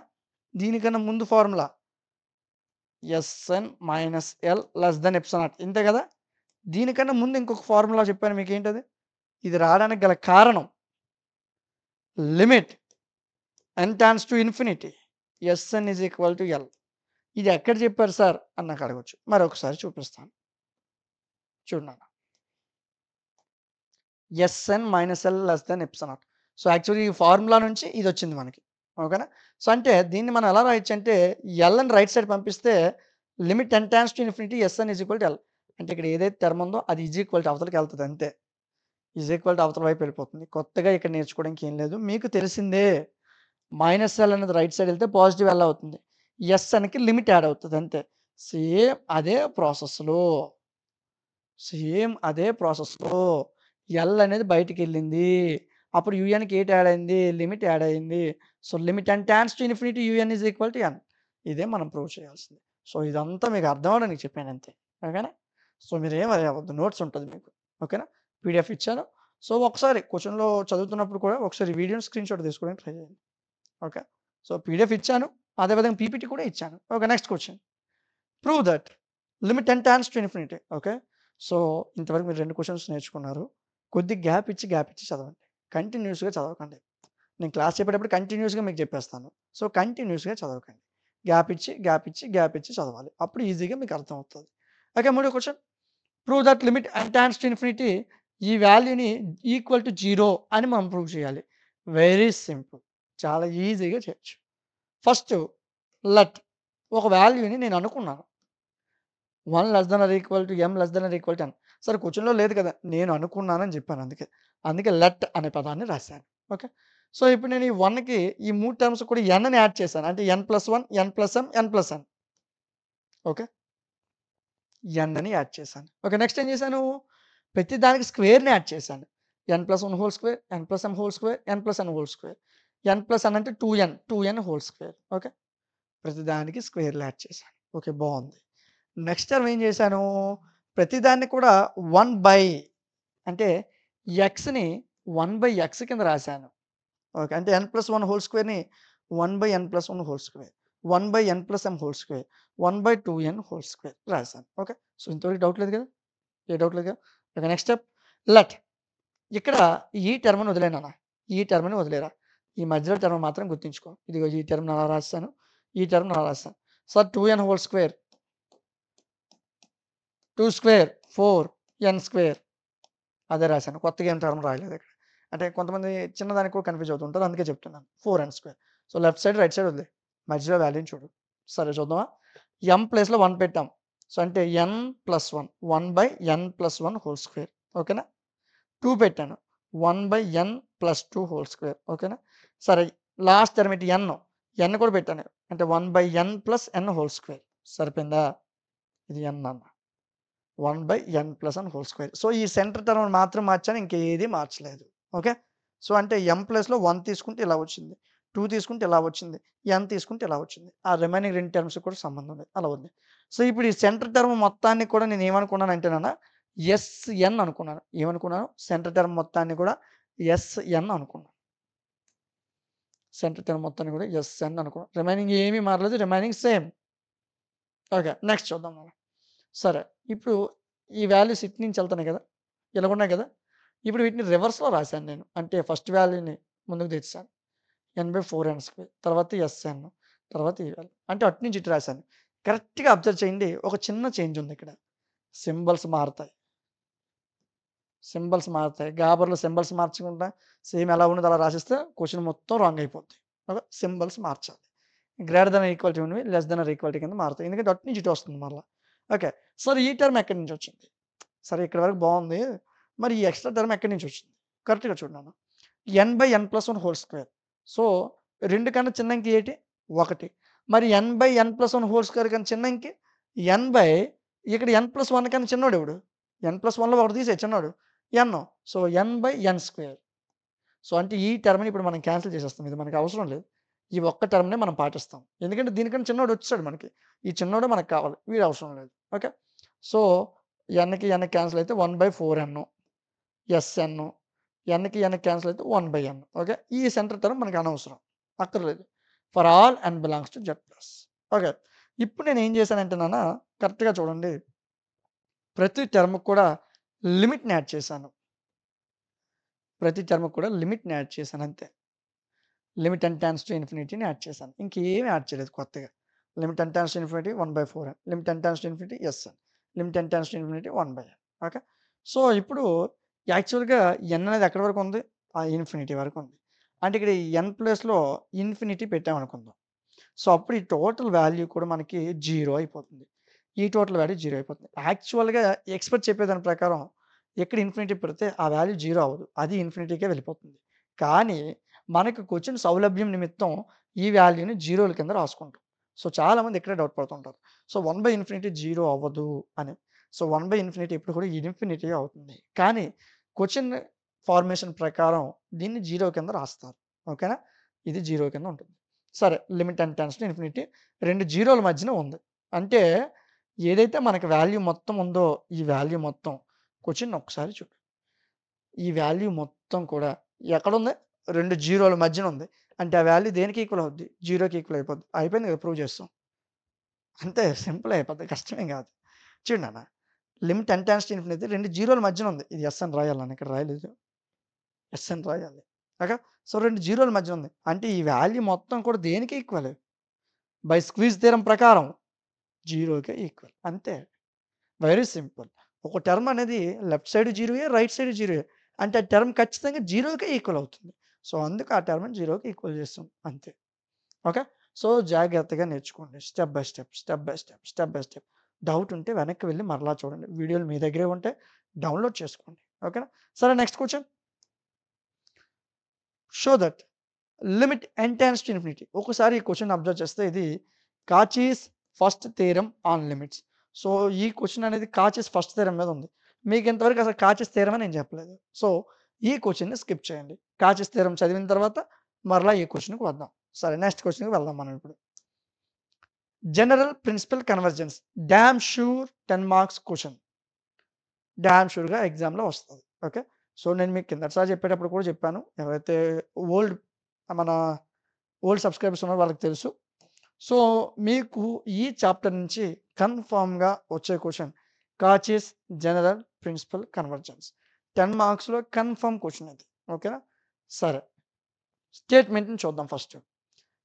దీనికన్నా ముందు formula S N minus L less than epsilon not. ఇంతే కదా! దీనికన్నా ముందు ఇంకొక ఫార్ములా చెప్పాను మీకేంటది? ఇది రావడానికి గల కారణం limit n tends to infinity SN is equal to l. ఇది ఎక్కడ చెప్పారు సార్ అని నాకు అడగొచ్చు. మరొకసారి చూపిస్తాను. చూడు నాన్న. SN minus L less than epsilon not. So actually ఈ ఫార్ములా నుంచి ఇదొచ్చింది మనకి. ఓకేనా? సో, అంటే దీన్ని మనం ఎలా రాయొచ్చంటే ఎల్‌ని రైట్ సైడ్ పంపిస్తే limit n tends to infinity s n is equal to l. అంటే ఇక్కడ ఏదైతే టర్మ్ ఉందో అది ఈజ్ ఈక్వల్ టు అవతలకెళ్తది అంతే. ఈజ్ ఈక్వల్ టు అవతల వైపు వెళ్ళిపోతుంది. కొత్తగా ఇక్కడ నేర్చుకోవడానికి ఏం లేదు. మీకు తెలిసిందే. మైనస్ ఎల్ అనేది రైట్ సైడ్ ఎళ్తే పాజిటివ్ ఎల్ అవుతుంది. ఎస్‌ఎన్‌కి లిమిట్ యాడ్ అవుతది అంతే. సేమ్ అదే ప్రాసెస్‌లో, సేమ్ అదే ప్రాసెస్‌లో ఎల్ అనేది బయటికెళ్ళింది. అప్పుడు యూఎన్‌కి ఏటి యాడ్ అయింది? లిమిట్ యాడ్ అయింది. So, limit n tends to infinity UN is equal to N. ఇదే మనం ప్రూవ్ చేయాల్సింది. సో, ఇదంతా మీకు అర్థం అవ్వడానికి చెప్పానంతే. ఓకేనా? సో, మీరేం వరి అవ్వద్దు. నోట్స్ ఉంటది మీకు. ఓకేనా? పీడీఎఫ్ ఇచ్చాను. సో, ఒకసారి క్వెషన్‌లో చదువుతున్నప్పుడు కూడా ఒకసారి వీడియోని స్క్రీన్‌షాట్ తీసుకోవడానికి ట్రై చేయండి. ఓకే. సో, పీడీఎఫ్ ఇచ్చాను. అదే విధంగా పీపీటీ కూడా ఇచ్చాను. Okay. Next question. Prove that limit n tends to infinity. Okay. So, ఇంతవరకు మీరు 2 క్వెషన్స్ నేర్చుకున్నారు. కొద్దిగా గ్యాప్ ఇచ్చి చదవండి. కంటిన్యూయస్‌గా చదవకండి. నేను క్లాస్ చెప్పేటప్పుడు కంటిన్యూయస్‌గా మీకు చెప్పేస్తాను. సో, కంటిన్యూయస్‌గా చదవకండి. గ్యాప్ ఇచ్చి చదవాలి. అప్పుడు ఈజీగా మీకు అర్థమవుతది. ఓకే. మూడో question. Prove that limit n tends to infinity ఈ వాల్యూని ఈక్వల్ టు 0 అని మనం ప్రూవ్ చేయాలి. Very simple. చాలా ఈజీగా చేయొచ్చు. ఫస్ట్ లెట్ ఒక వాల్యూని నేను అనుకున్నాను. 1 less than or equal to m less than or equal to n. సరే క్వెషన్‌లో లేదు కదా! నేను అనుకున్నానని చెప్పాను అందుకే. అందుకే లెట్ అనే పదాన్ని రాశాను. ఓకే. సో, ఇప్పుడు నేను ఈ 1కి ఈ 3 టర్మ్స్ కూడా nని యాడ్ చేశాను. అంటే n+1, n+m, n+n. Okay. n అని యాడ్ చేశాను. ఓకే. నెక్స్ట్ ఏం చేశాను? ప్రతి దానికి స్క్వేర్‌ని యాడ్ చేశాను. n+1 whole square, n+m whole square, n+n whole square. n+n అంటే 2n హోల్ స్క్వేర్. ఓకే. ప్రతి దానికి స్క్వేర్‌లు యాడ్ చేశాను. ఓకే. బావుంది. నెక్స్ట్ టర్మ్ ఏం చేశాను? ప్రతిదాన్ని కూడా 1 అంటే xని 1/x కింద రాశాను. ఓకే. అంటే n+1 హోల్ స్క్వేర్‌ని 1/n+1 whole square, 1/n+m whole square, 1/2n whole square రాశాను. ఓకే. సో, ఇంతవరకు డౌట్ లేదు కదా! ఏ డౌట్ లేదు కదా! ఓకే. నెక్స్ట్ స్టెప్ లెట్ ఇక్కడ ఈ టర్మ్‌ని వదిలేయి నాన్న. ఈ టర్మ్‌ని వదిలేయరా. ఈ మధ్యలో టర్మ్ మాత్రం గుర్తుంచుకో. ఇదిగో ఈ టర్మ్‌ని అలా రాసేసాను. ఈ టర్మ్‌ని అలా రాసాను. So, 2n whole square 2 square 4n square అదే రాశాను. కొత్తగా ఏం టర్మ్ రాయలేదిక్కడ. అంటే కొంతమంది చిన్నదానికి కూడా కన్‌ఫ్యూజ్ అవుతుంటారు. అందుకే చెప్తున్నాను. 4n square. So, left side, right side వదిలేయి. మధ్యలో వాల్యూని చూడు. సరే చూద్దామా? m ప్లేస్‌లో 1 పెట్టాం. సో, అంటే n+1 1/n+1 హోల్ స్క్వేర్. ఓకేనా? 2 పెట్టాను. 1/n+2 whole square. ఓకేనా? సరే లాస్ట్ టర్మ్ ఏంటి n కూడా పెట్టాను. అంటే 1/n+n హోల్ స్క్వేర్. సరిపోయిందా? ఇది n అన్న. 1/n+1 whole square. సో, ఈ సెంటర్ టర్మ్ మాత్రం మార్చాను. ఇంకేది మార్చలేదు. ఓకే. సో, అంటే m ప్లేస్‌లో 1 తీసుకుంటే ఇలా వచ్చింది. 2 తీసుకుంటే ఇలా వచ్చింది. n తీసుకుంటే ఇలా వచ్చింది. ఆ రిమైనింగ్ 2 టర్మ్స్‌కి కూడా సంబంధం లేదు. అలా ఉంది. సో, ఇప్పుడు ఈ సెంటర్ టర్మ్ మొత్తాన్ని కూడా నేను ఏమనుకున్నానంటే నాన్న Sn అనుకున్నాను. ఏమనుకున్నాను? సెంటర్ టర్మ్ మొత్తాన్ని కూడా Sn అనుకున్నాను. సెంటర్ టర్మ్ మొత్తాన్ని కూడా Sn అనుకున్నాను. రిమైనింగ్ ఏమీ మారలేదు. Remaining same. ఓకే. నెక్స్ట్ చూద్దాం మనం. సరే. ఇప్పుడు ఈ వాల్యూస్ ఇటు నుంచి ఎళ్తున్నాయి కదా! ఇలాగున్నాయి కదా! ఇప్పుడు వీటిని రివర్స్‌లో రాశాను నేను. అంటే ఫస్ట్ వాల్యూని ముందుకు తెచ్చేసాను. n/4n². తర్వాత Sn. తర్వాత ఈ వాల్యూ. అంటే అటు నుంచి ఇటు రాశాను. కరెక్ట్‌గా అబ్జర్వ్ చేయండి. ఒక చిన్న చేంజ్ ఉంది ఇక్కడ. సింబల్స్ మారతాయి. సింబల్స్ మారతాయి. గాబర్‌లో సింబల్స్ మార్చకుండా సేమ్ ఎలా ఉన్నదో అలా రాసేస్తే క్వెషన్ మొత్తం రాంగ్ అయిపోద్ది. ఓకే. సింబల్స్ మార్చాలి. Greater than or equal to ఉన్నవి less than or equal to కింద మారుతాయి. ఎందుకంటే అటు నుంచి ఇటు వస్తుంది మరలా. ఓకే. సరే ఈ టర్మ్ ఎక్కడి నుంచి వచ్చింది? సరే ఇక్కడి వరకు బావుంది. మరి ఈ ఎక్స్‌ట్రా టర్మ్ ఎక్కడి నుంచి వచ్చింది? కరెక్ట్‌గా చూడు నాన్న. n/n+1 whole square. సో, 2 కన్నా చిన్న అంకె ఏటి? 1. మరి n/n+1 హోల్ స్క్వేర్ కన్నా చిన్న అంకె n బై ఇక్కడ n+1 కన్నా చిన్నోడెవడు? n+1లో ఒకటి తీసేయి చిన్నోడు. n. So, n/n². సో, అంటే ఈ టర్మ్‌ని ఇప్పుడు మనం క్యాన్సెల్ చేసేస్తాం. ఇది మనకు అవసరం లేదు. ఈ ఒక్క టర్మ్‌నే మనం పాటిస్తాం. ఎందుకంటే దీనికన్నా చిన్నోడు వచ్చేసాడు మనకి. ఈ చిన్నోడే మనకు కావాలి. వీడు అవసరం లేదు. ఓకే. సో, nకి n క్యాన్సెల్ అయితే 1/4n Sn nకి n క్యాన్సెల్ అయితే 1/n. ఓకే. ఈ సెంటర్ టర్మ్ మనకు అనవసరం. అక్కర్లేదు. For all n belongs to z+. Okay. ఇప్పుడు నేను ఏం చేశానంటే నాన్న కరెక్ట్‌గా చూడండి. ప్రతి టర్మ్‌కి కూడా లిమిట్‌ని యాడ్ చేశాను. ప్రతి టర్మ్‌కి కూడా లిమిట్‌ని యాడ్ చేశాను అంతే. లిమిట్ n టాన్స్ టు ఇన్ఫినిటీని యాడ్ చేశాను. ఇంకేమి యాడ్ చేయలేదు కొత్తగా. Limit n tends to infinity 1/4n. Limit n tends to infinity Sn. Limit n tends to infinity 1/n. Okay. So, ఇప్పుడు యాక్చువల్‌గా n అనేది ఎక్కడి వరకు ఉంది? ఆ ఇన్ఫినిటీ వరకు ఉంది. అంటే ఇక్కడ ఎన్ ప్లేస్‌లో ఇన్ఫినిటీ పెట్టామనుకుందాం. సో, అప్పుడు ఈ టోటల్ వాల్యూ కూడా మనకి 0 అయిపోతుంది. ఈ టోటల్ వాల్యూ 0 అయిపోతుంది. యాక్చువల్‌గా ఎక్స్‌పర్ట్ చెప్పేదాని ప్రకారం ఎక్కడ ఇన్ఫినిటీ పెడితే ఆ వాల్యూ 0 అవ్వదు. అది ఇన్ఫినిటీకే వెళ్ళిపోతుంది. కానీ మనకు క్వెషన్ సౌలభ్యం నిమిత్తం ఈ వాల్యూని జీరోల కింద రాసుకుంటాం. సో, చాలామంది ఇక్కడే డౌట్ పడుతుంటారు. సో, 1/ఇన్ఫినిటీ 0 అవ్వదు అని. సో, 1/ఇన్ఫినిటీ ఎప్పుడు కూడా ఇన్ఫినిటీయే అవుతుంది. కానీ క్వెషన్ ఫార్మేషన్ ప్రకారం దీన్ని 0 కింద రాస్తారు. ఓకేనా? ఇది 0 కింద ఉంటుంది. సరే limit n tends to infinity 2 జీరోల మధ్యన ఉంది. అంటే ఏదైతే మనకి వాల్యూ మొత్తం ఉందో ఈ వాల్యూ మొత్తం క్వెషన్ ఒకసారి చూడు. ఈ వాల్యూ మొత్తం కూడా ఎక్కడుంది? 2 జీరోల మధ్యన ఉంది. అంటే ఆ వాల్యూ దేనికి ఈక్వల్ అవుద్ది? 0కి ఈక్వల్ అయిపోద్ది. అయిపోయింది కదా! ప్రూవ్ చేసేసాం. అంతే సింపుల్ అయిపోద్ది. కష్టమేం కాదు. చూడు నాన్న limit n tends to infinity 2 జీరోల మధ్యన ఉంది. ఇది ఎస్ అని రాయాలి నాన్న ఇక్కడ రాయలేదు. ఎస్ అని రాయాలి. ఓకే. సో 2 జీరోల మధ్యన ఉంది. అంటే ఈ వాల్యూ మొత్తం కూడా దేనికి ఈక్వల్? బై స్క్వీజ్ థియరమ్ ప్రకారం 0కే ఈక్వల్. అంతే. Very simple. ఒక టర్మ్ అనేది లెఫ్ట్ సైడ్ జీరోయే, రైట్ సైడ్ జీరోయే. అంటే ఆ టర్మ్ ఖచ్చితంగా 0కే ఈక్వల్ అవుతుంది. సో, అందుకు ఆ టర్మ్‌ని 0కి ఈక్వల్ చేస్తాం. అంతే. ఓకే. సో, జాగ్రత్తగా నేర్చుకోండి. Step by step, step by step, step by step. Doubt ఉంటే వెనక్కి వెళ్లి మరలా చూడండి. వీడియోలు మీ దగ్గరే ఉంటే డౌన్‌లోడ్ చేసుకోండి. ఓకేనా? సరే next question. Show that limit n tends to infinity. ఒకసారి ఈ క్వెషన్ అబ్జర్వ్ చేస్తే ఇది Cauchy's first theorem on limits. So, ఈ క్వెషన్ అనేది కాచీస్ ఫస్ట్ థియరమ్ మీద ఉంది. మీకు ఇంతవరకు అసలు కాచీస్ థియరమ్ అని నేను చెప్పలేదు. సో, ఈ క్వెషన్‌ని స్కిప్ చేయండి. కాచీస్ థియరమ్ చదివిన తర్వాత మరలా ఈ క్వెషన్‌కి వద్దాం. సరే నెక్స్ట్ క్వెషన్‌కి వెళ్దాం మనం ఇప్పుడు. General principle convergence damn sure 10 marks question. Damn షూర్‌గా ఎగ్జామ్‌లో వస్తది. ఓకే. సో, నేను మీకు కిందటిసారి చెప్పేటప్పుడు కూడా చెప్పాను. ఎవరైతే ఓల్డ్ మన ఓల్డ్ సబ్‌స్క్రైబర్స్ ఉన్నారో వాళ్ళకి తెలుసు. సో, మీకు ఈ చాప్టర్ నుంచి కన్ఫర్మ్‌గా వచ్చే question Cauchy's general principle convergence. 10 మార్క్స్‌లో కన్ఫర్మ్ క్వెషన్ ఇది. ఓకేనా? సరే. స్టేట్మెంట్‌ని చూద్దాం first.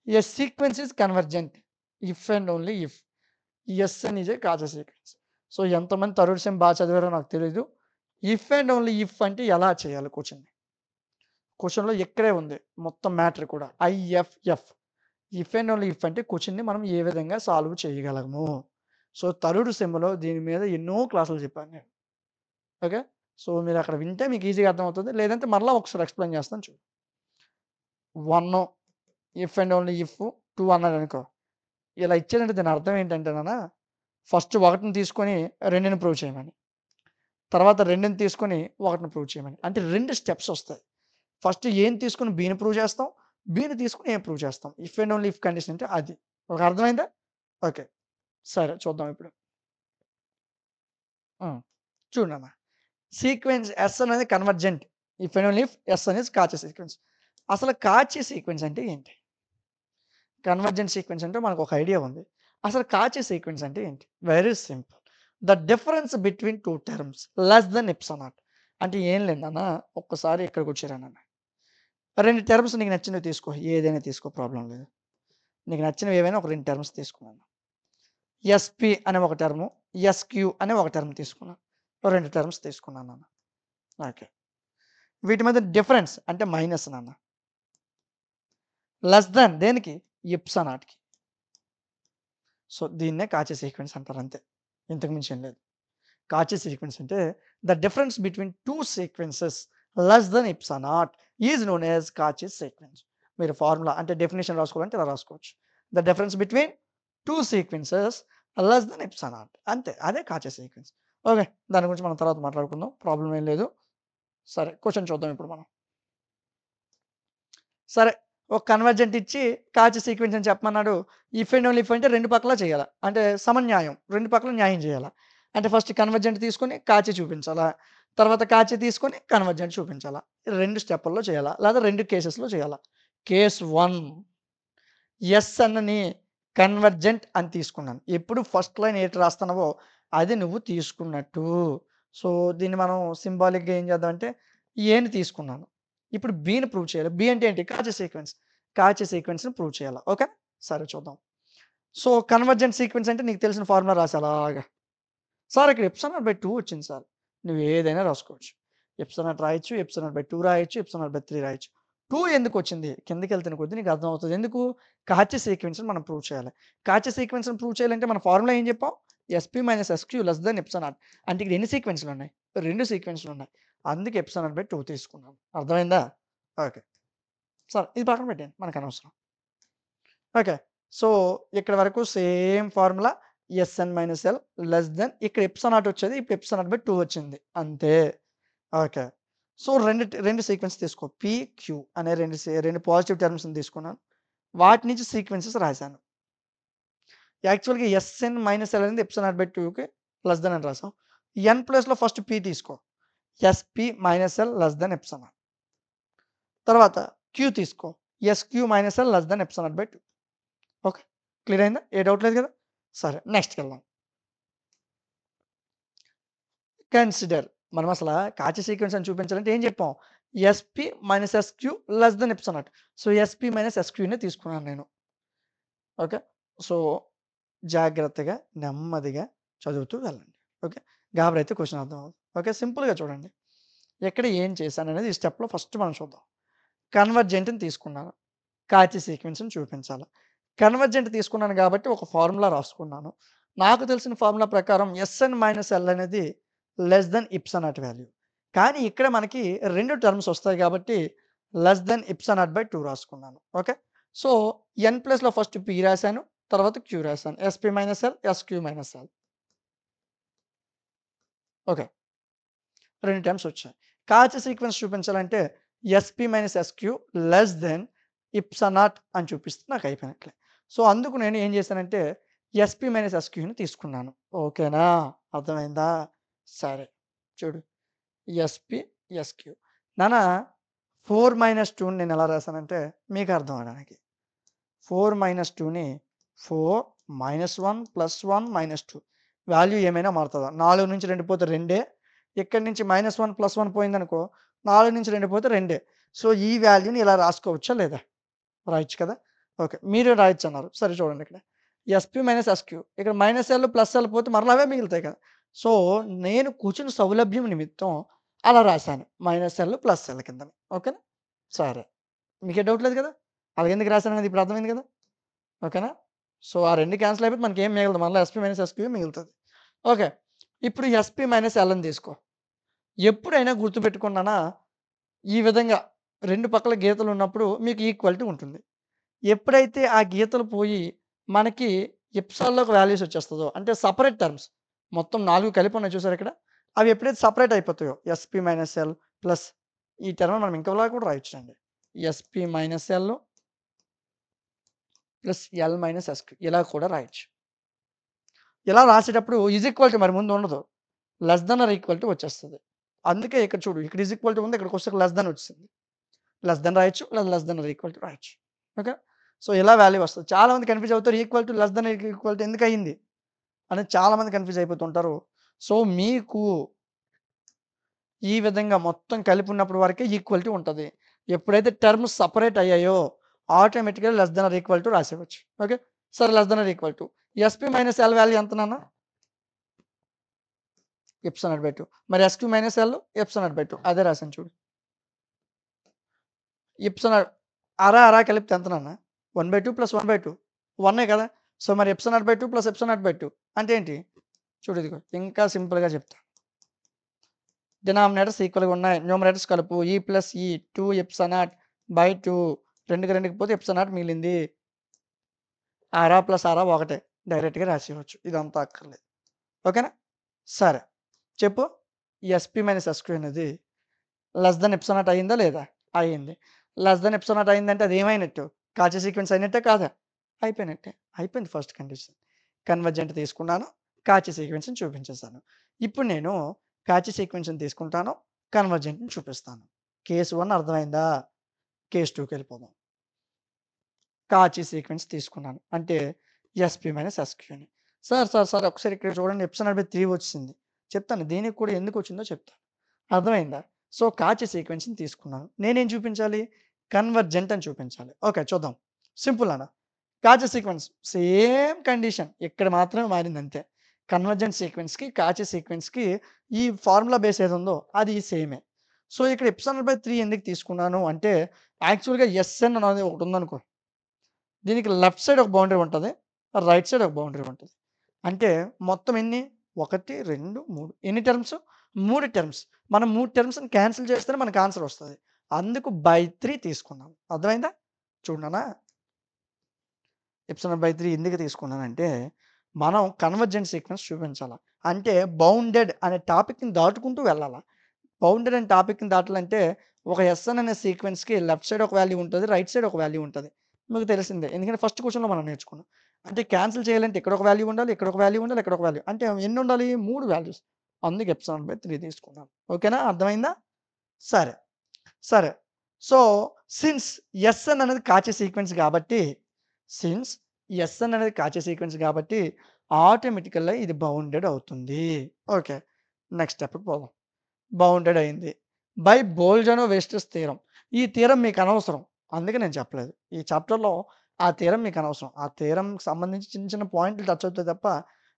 A sequence is convergent if and only if S and is a Cauchy sequence. So, ఎంతమంది థర్డ్ సెమ్ బాగా చదివారో నాకు తెలీదు. ఇఫ్ అండ్ ఓన్లీ ఇఫ్ అంటే ఎలా చేయాలి క్వెషన్‌ని? క్వెషన్‌లో ఇక్కడే ఉంది మొత్తం మ్యాటర్ కూడా. IFF. If and only if అంటే క్వెషన్‌ని మనం ఏ విధంగా సాల్వ్ చేయగలము. సో, థర్డ్ సెమ్‌లో దీని మీద ఎన్నో క్లాసులు చెప్పాను నేను. ఓకే. సో, మీరక్కడ వింటే మీకు ఈజీగా అర్థమవుతది. లేదంటే మరలా ఒకసారి ఎక్స్‌ప్లెయిన్ చేస్తాను చూడు. 1 ఇఫ్ అండ్ ఓన్లీ ఇఫ్ 2 అన్నాడనుకో. ఇలా ఇచ్చాడంటే దీని అర్థం ఏంటంటే నాన్న ఫస్ట్ 1ని తీసుకొని 2ని ప్రూవ్ చేయమని. తర్వాత 2ని తీసుకొని 1ని ప్రూవ్ చేయమని. అంటే 2 స్టెప్స్ వస్తాయి. ఫస్ట్ ఏని తీసుకొని బిని ప్రూవ్ చేస్తాం. బిని తీసుకొని ఏని ప్రూవ్ చేస్తాం. If and only if condition అంటే అది. ఓకే. అర్థమైందా? ఓకే. సరే చూద్దాం ఇప్పుడు. హ్మ్. చూడు నాన్న. సీక్వెన్స్ ఎస్ అనేది convergent. If and only if S అనేది కాచీ సీక్వెన్స్. అసలు కాచీ సీక్వెన్స్ అంటే ఏంటి? కన్వర్జెంట్ సీక్వెన్స్ అంటే మనకు ఒక ఐడియా ఉంది. అసలు కాచీ సీక్వెన్స్ అంటే ఏంటి? Very simple. The difference between 2 terms less than epsilon. అంటే ఏం లేదు నాన్న. ఒక్కసారి ఇక్కడికొచ్చిరా నాన్న. 2 టర్మ్స్ నీకు నచ్చినవి తీసుకో. ఏదైనా తీసుకో ప్రాబ్లమ్ లేదు. నీకు నచ్చినవి ఏవైనా ఒక 2 టర్మ్స్ తీసుకున్నాను. ఎస్‌పి అనే ఒక టర్ము, ఎస్‌క్యూ అనే ఒక టర్మ్ తీసుకున్నాను. 2 టర్మ్స్ తీసుకున్నాను నాన్న. ఓకే. వీటి మధ్య డిఫరెన్స్ అంటే మైనస్ నాన్న. లెస్ థాన్ దేనికి? ఇప్సిలాన్‌కి. సో, దీన్నే కాచీ సీక్వెన్స్ అంటారు అంతే. ఇంతకు మించి ఏం లేదు. కాచీ సీక్వెన్స్ అంటే the difference between 2 sequences less than epsilon is known as Cauchy sequence. మీరు ఫార్ములా అంటే డెఫినిషన్ రాసుకోవాలంటే ఇలా రాసుకోవచ్చు. The difference between 2 sequences less than epsilon అంతే. అదే కాచీ సీక్వెన్స్. ఓకే. దాని గురించి మనం తర్వాత మాట్లాడుకుందాం. ప్రాబ్లమ్ ఏం లేదు. సరే క్వెషన్ చూద్దాం ఇప్పుడు మనం. సరే. ఒక కన్వర్జెంట్ ఇచ్చి కాచీ సీక్వెన్స్ అని చెప్పమన్నాడు. ఇఫ్ అండ్ ఓన్లీ ఇఫ్ అంటే 2 పక్కల చేయాల. అంటే సమన్యాయం. 2 పక్కల న్యాయం చేయాల. అంటే ఫస్ట్ కన్వర్జెంట్ తీసుకొని కాచీ చూపించాలా. తర్వాత కాచీ తీసుకొని కన్వర్జెంట్ చూపించాలా. 2 స్టెప్పుల్లో చేయాలా. లేదా 2 కేసెస్‌లో చేయాలా. కేస్ 1 యెస్ అన్నని కన్వర్జెంట్ అని తీసుకున్నాను. ఎప్పుడు ఫస్ట్ లైన్ ఏటి రాస్తున్నావో అది నువ్వు తీసుకున్నట్టు. సో, దీన్ని మనం సింబాలిక్‌గా ఏం చేద్దామంటే ఏని తీసుకున్నాను. ఇప్పుడు బిని ప్రూవ్ చేయాలి. బి అంటే ఏంటి? కాచీ సీక్వెన్స్. కాచీ సీక్వెన్స్‌ని ప్రూవ్ చేయాలా. ఓకే. సరే చూద్దాం. సో, కన్వర్జెంట్ సీక్వెన్స్ అంటే నీకు తెలిసిన ఫార్ములా రాసి అలాగా. సార్ ఇక్కడ ఎప్సిలాన్ నాట్ బై 2 వచ్చింది సార్. నువ్వు ఏదైనా రాసుకోవచ్చు. ఎప్సిలాన్ నాట్ రాయొచ్చు, ఎప్సిలాన్ నాట్ బై 2 రాయొచ్చు, ఎప్సిలాన్ నాట్ బై 3 రాయొచ్చు. 2 ఎందుకొచ్చింది? కిందకెళ్తున్న కొద్దీ నీకు అర్థమవుతది. ఎందుకు? కాచి సీక్వెన్స్‌ని మనం ప్రూవ్ చేయాలి. కాచి సీక్వెన్స్‌ని ప్రూవ్ చేయాలంటే మన ఫార్ములా ఏం చెప్పాం? SP minus SQ less than epsilon not. అంటే ఇక్కడ ఎన్ని సీక్వెన్స్‌లున్నాయి? 2 సీక్వెన్స్‌లున్నాయి. అందుకే ఎప్సిలాన్ నాట్ బై 2 తీసుకున్నాను. అర్థమైందా? ఓకే. సరే ఇది పక్కన పెట్టేయండి. మనకనవసరం. ఓకే. సో, ఇక్కడి వరకు same formula S N minus L less than ఇక్కడ ఎప్సిలాన్ నాట్ వచ్చేది. ఇప్పుడు ఎప్సిలాన్ నాట్ బై 2 వచ్చింది. అంతే. ఓకే. సో, రెండు సీక్వెన్స్ తీసుకో. పి, క్యూ అనే రెండు పాజిటివ్ టర్మ్స్‌ని తీసుకున్నాను. వాటి నుంచి సీక్వెన్సెస్ రాశాను. యాక్చువల్‌గా ఎస్ఎన్ మైనస్ ఎల్ అనేది ఎప్సిలాన్ నాట్ బై 2కి లెస్ థాన్ అని రాసాం. ఎన్ ప్లేస్‌లో ఫస్ట్ పి తీసుకో. SP minus L less than epsilon not. తర్వాత క్యూ తీసుకో. SQ minus L less than epsilon not by 2. Okay. Clear అయిందా? ఏ డౌట్ లేదు కదా? సరే నెక్స్ట్‌కెళ్దాం. కన్సిడర్ మనం అసల కాచి సీక్వెన్స్ అని చూపించాలంటే ఏం చెప్పాం? SP minus SQ less than epsilon not. So, SP minus ఎస్‌క్యూనే తీసుకున్నాను నేను. ఓకే. సో, జాగ్రత్తగా, నెమ్మదిగా చదువుతూ వెళ్ళండి. ఓకే. గాబరైతే క్వెషన్ అర్థం అవ్వదు. ఓకే. సింపుల్‌గా చూడండి. ఎక్కడ ఏం చేశాననేది ఈ స్టెప్‌లో ఫస్ట్ మనం చూద్దాం. కన్వర్జెంట్‌ని తీసుకున్నాను. కాచి సీక్వెన్స్‌ని చూపించాల. కన్వర్జెంట్ తీసుకున్నాను గాబట్టి ఒక ఫార్ములా రాసుకున్నాను. నాకు తెలిసిన ఫార్ములా ప్రకారం ఎస్ఎన్ మైనస్ ఎల్ అనేది less than epsilon not value. కానీ ఇక్కడ మనకి 2 టర్మ్స్ వస్తాయి గాబట్టి less than epsilon not by 2 రాసుకున్నాను. ఓకే. సో, ఎన్ ప్లస్‌లో ఫస్ట్ పి రాసాను. తర్వాత క్యూ రాసాను. SP minus L, SQ minus L. Okay. 2 terms వచ్చాయి. కాచి సీక్వెన్స్ చూపించాలంటే SP minus SQ less than epsilon not అని చూపిస్తే నాకు అయిపోయినట్లే. సో, అందుకు నేను ఏం చేశానంటే ఎస్‌పి మైనస్ ఎస్‌క్యూని తీసుకున్నాను. ఓకేనా? అర్థమైందా? సరే. చూడు ఎస్‌పి, ఎస్‌క్యూ. నాన్న 4 - 2ని నేను ఎలా రాసానంటే మీకు అర్థం అవ్వడానికి. 4 - 2ని 4 -1 +1 -2 వాల్యూ ఏమైనా మారుతదా? 4 నుంచి 2 పోతే 2 ఇక్కడి నుంచి -1 +1 పోయిందనుకో 4 నుంచి 2 పోతే 2 సో, ఈ వాల్యూని ఇలా రాసుకోవచ్చా లేదా? రాయొచ్చు కదా! ఓకే. మీరే రాయొచ్చన్నారు. సరే చూడండి ఇక్కడ. ఎస్‌పి మైనస్ ఎస్‌క్యూ ఇక్కడ -L +L పోతే మరలా అవే మిగులుతాయి కదా! సో, నేను కూర్చున్న సౌలభ్యం నిమిత్తం అలా రాశాను. -L +L కిందని. ఓకేనా? సరే. మీకే డౌట్ లేదు కదా! అలాగెందుకు రాశాననేది ఇప్పుడు అర్థమైంది కదా! ఓకేనా? సో, ఆ 2 క్యాన్సెల్ అయిపోతే మనకేం మిగలదు. మళ్ళా ఎస్‌పి మైనస్ ఎస్‌క్యూ మిగులుతది. ఓకే. ఇప్పుడు ఎస్‌పి మైనస్ ఎల్‌ని తీసుకో. ఎప్పుడైనా గుర్తుపెట్టుకున్నానా ఈ విధంగా 2 పక్కల గీతలున్నప్పుడు మీకు ఈక్వాలిటీ ఉంటుంది. ఎప్పుడైతే ఆ గీతలు పోయి మనకి ఇప్సాల్లోకి వాల్యూస్ వచ్చేస్తదో అంటే సెపరేట్ టర్మ్స్ మొత్తం 4 కలిపి ఉన్నాయి చూసారా ఇక్కడ? అవి ఎప్పుడైతే సెపరేట్ అయిపోతాయో ఎస్‌పి మైనస్ ఎల్ ప్లస్ ఈ టర్మ్ మనం ఇంకోలా కూడా రాయొచ్చండి. SP minus L plus L minus SQ ఇలా కూడా రాయొచ్చు. ఇలా రాసేటప్పుడు ఈజ్ ఈక్వల్ టు మరి ముందు ఉండదు. Less than or equal to వచ్చేస్తది. అందుకే ఇక్కడ చూడు ఇక్కడ ఈజ్ ఈక్వల్ టు ఉంది ఇక్కడికొస్తే లెస్ థాన్ వచ్చింది. లెస్ థాన్ రాయొచ్చు లేదా less than or equal to రాయొచ్చు. ఓకే. సో, ఇలా వాల్యూ వస్తది. చాలామంది కన్‌ఫ్యూజ్ అవుతారు. Equal to less than equal to ఎందుకయింది? అని చాలామంది కన్‌ఫ్యూజ్ అయిపోతుంటారు. సో, మీకు ఈ విధంగా మొత్తం కలిపి ఉన్నప్పుడు వరకే ఈక్వాలిటీ ఉంటది. ఎప్పుడైతే టర్మ్స్ సెపరేట్ అయ్యాయో ఆటోమేటిక్‌గా less than or equal to రాసేయవచ్చు. ఓకే. సరే less than or equal to SP minus L value ఎంత నాన్న? ఎప్సిలాన్ నాట్ బై 2 మరి SQ minus L epsilon not by 2 అదే రాసాను చూడు. ఎప్సిలాన్ నాట్ అరా కలిపితే ఎంత నాన్న? 1/2 + 1/2 1 కదా! సో, మరి epsilon not by 2 plus epsilon not by 2 అంటే ఏంటి? చూడు ఇదిగో ఇంకా సింపుల్‌గా చెప్తా. డినామినేటర్స్ ఈక్వల్‌గా ఉన్నాయి. న్యూమరేటర్స్ కలుపు. ఈ ప్లస్ ఈ 2 ఎప్సిలాన్ నాట్ బై 2 2కి 2కి పోతే ఎప్సిలాన్ నాట్ మిగిలింది. ఆరా ప్లస్ ఆరా ఒకటే. డైరెక్ట్‌గా రాసేయవచ్చు. ఇదంతా అక్కర్లేదు. ఓకేనా? సరే. చెప్పు. ఎస్‌పి మైనస్ ఎస్‌క్యూ అనేది లెస్ థాన్ ఎప్సిలాన్ నాట్ అయిందా లేదా? అయింది. లెస్ థాన్ ఎప్సిలాన్ నాట్ అయిందంటే అది ఏమైనట్టు? కాచి సీక్వెన్స్ అయినట్టే కాదా? అయిపోయినట్టే. అయిపోయింది ఫస్ట్ కండిషన్. కన్వర్జెంట్ తీసుకున్నాను. కాచి సీక్వెన్స్‌ని చూపించేసాను. ఇప్పుడు నేను కాచి సీక్వెన్స్‌ని తీసుకుంటాను. కన్వర్జెంట్‌ని చూపిస్తాను. కేస్ 1 అర్థమైందా? కేస్ 2కెళ్ళిపోదాం. కాచి సీక్వెన్స్ తీసుకున్నాను. అంటే ఎస్‌పి మైనస్ ఎస్‌క్యూ అని. సార్ ఒకసారి ఇక్కడ చూడండి ఎప్సిలాన్ నాట్ బై 3 వచ్చింది. చెప్తాను. దీనికి కూడా ఎందుకొచ్చిందో చెప్తాను. అర్థమైందా? సో, కాచి సీక్వెన్స్‌ని తీసుకున్నాను. నేనేం చూపించాలి? కన్వర్జెంట్ అని చూపించాలి. ఓకే. చూద్దాం. సింపుల్ నాన్న. కాచి సీక్వెన్స్ సేమ్ కండిషన్. ఇక్కడ మాత్రమే మారిందంతే. కన్వర్జెంట్ సీక్వెన్స్‌కి, కాచి సీక్వెన్స్‌కి ఈ ఫార్ములా బేస్ ఏదుందో అది సేమే. సో, ఇక్కడ ε/3 ఎందుకు తీసుకున్నాను అంటే, యాక్చువల్‌గా ఎస్ఎన్ అనేది ఒకటుందనుకో. దీనికి లెఫ్ట్ సైడ్ ఒక బౌండరీ ఉంటది. రైట్ సైడ్ ఒక బౌండరీ ఉంటది. అంటే మొత్తం ఎన్ని? 1, 2, 3 ఎన్ని టర్మ్స్? 3 టర్మ్స్. మనం 3 టర్మ్స్‌ని క్యాన్సిల్ చేస్తేనే మనకు ఆన్సర్ వస్తది. అందుకు బై 3 తీసుకున్నాను. అర్థమైందా? చూడు నాన్న ε/3 ఎందుకు తీసుకున్నానంటే, మనం కన్వర్జెంట్ సీక్వెన్స్ చూపించాల. అంటే బౌండెడ్ అనే టాపిక్‌ని దాటుకుంటూ వెళ్ళాల. బౌండెడ్ అనే టాపిక్‌ని దాటాలంటే, ఒక ఎస్ఎన్ అనే సీక్వెన్స్‌కి లెఫ్ట్ సైడ్ ఒక వాల్యూ ఉంటది. రైట్ సైడ్ ఒక వాల్యూ ఉంటది. మీకు తెలిసిందే. ఎందుకంటే ఫస్ట్ క్వెషన్‌లో మనం నేర్చుకున్నాం. అంటే క్యాన్సిల్ చేయాలంటే ఇక్కడ ఒక వాల్యూ ఉండాలి. ఇక్కడ ఒక వాల్యూ ఉండాలి. ఇక్కడ ఒక వాల్యూ. అంటే ఎన్ని ఉండాలి? 3 వాల్యూస్. అందుకే ε/3 తీసుకున్నాను. ఓకేనా? అర్థమైందా? సరే. సరే. సో, సిన్స్ ఎస్ఎన్ అనేది కాచే సీక్వెన్స్ గాబట్టి, సిన్స్ ఎస్ఎన్ అనేది కాచే సీక్వెన్స్ గాబట్టి, ఆటోమేటికల్‌గా ఇది బౌండెడ్ అవుతుంది. ఓకే. నెక్స్ట్ స్టెప్‌కి పోదాం. బౌండెడ్ అయింది. By Bolzano Weierstrass theorem. ఈ థీరమ్ మీకు అనవసరం. అందుకే నేను చెప్పలేదు. ఈ చాప్టర్‌లో ఆ థీరమ్ మీకు అనవసరం. ఆ థీరమ్‌కి సంబంధించి చిన్న చిన్న పాయింట్లు టచ్ అవుతాయి తప్ప,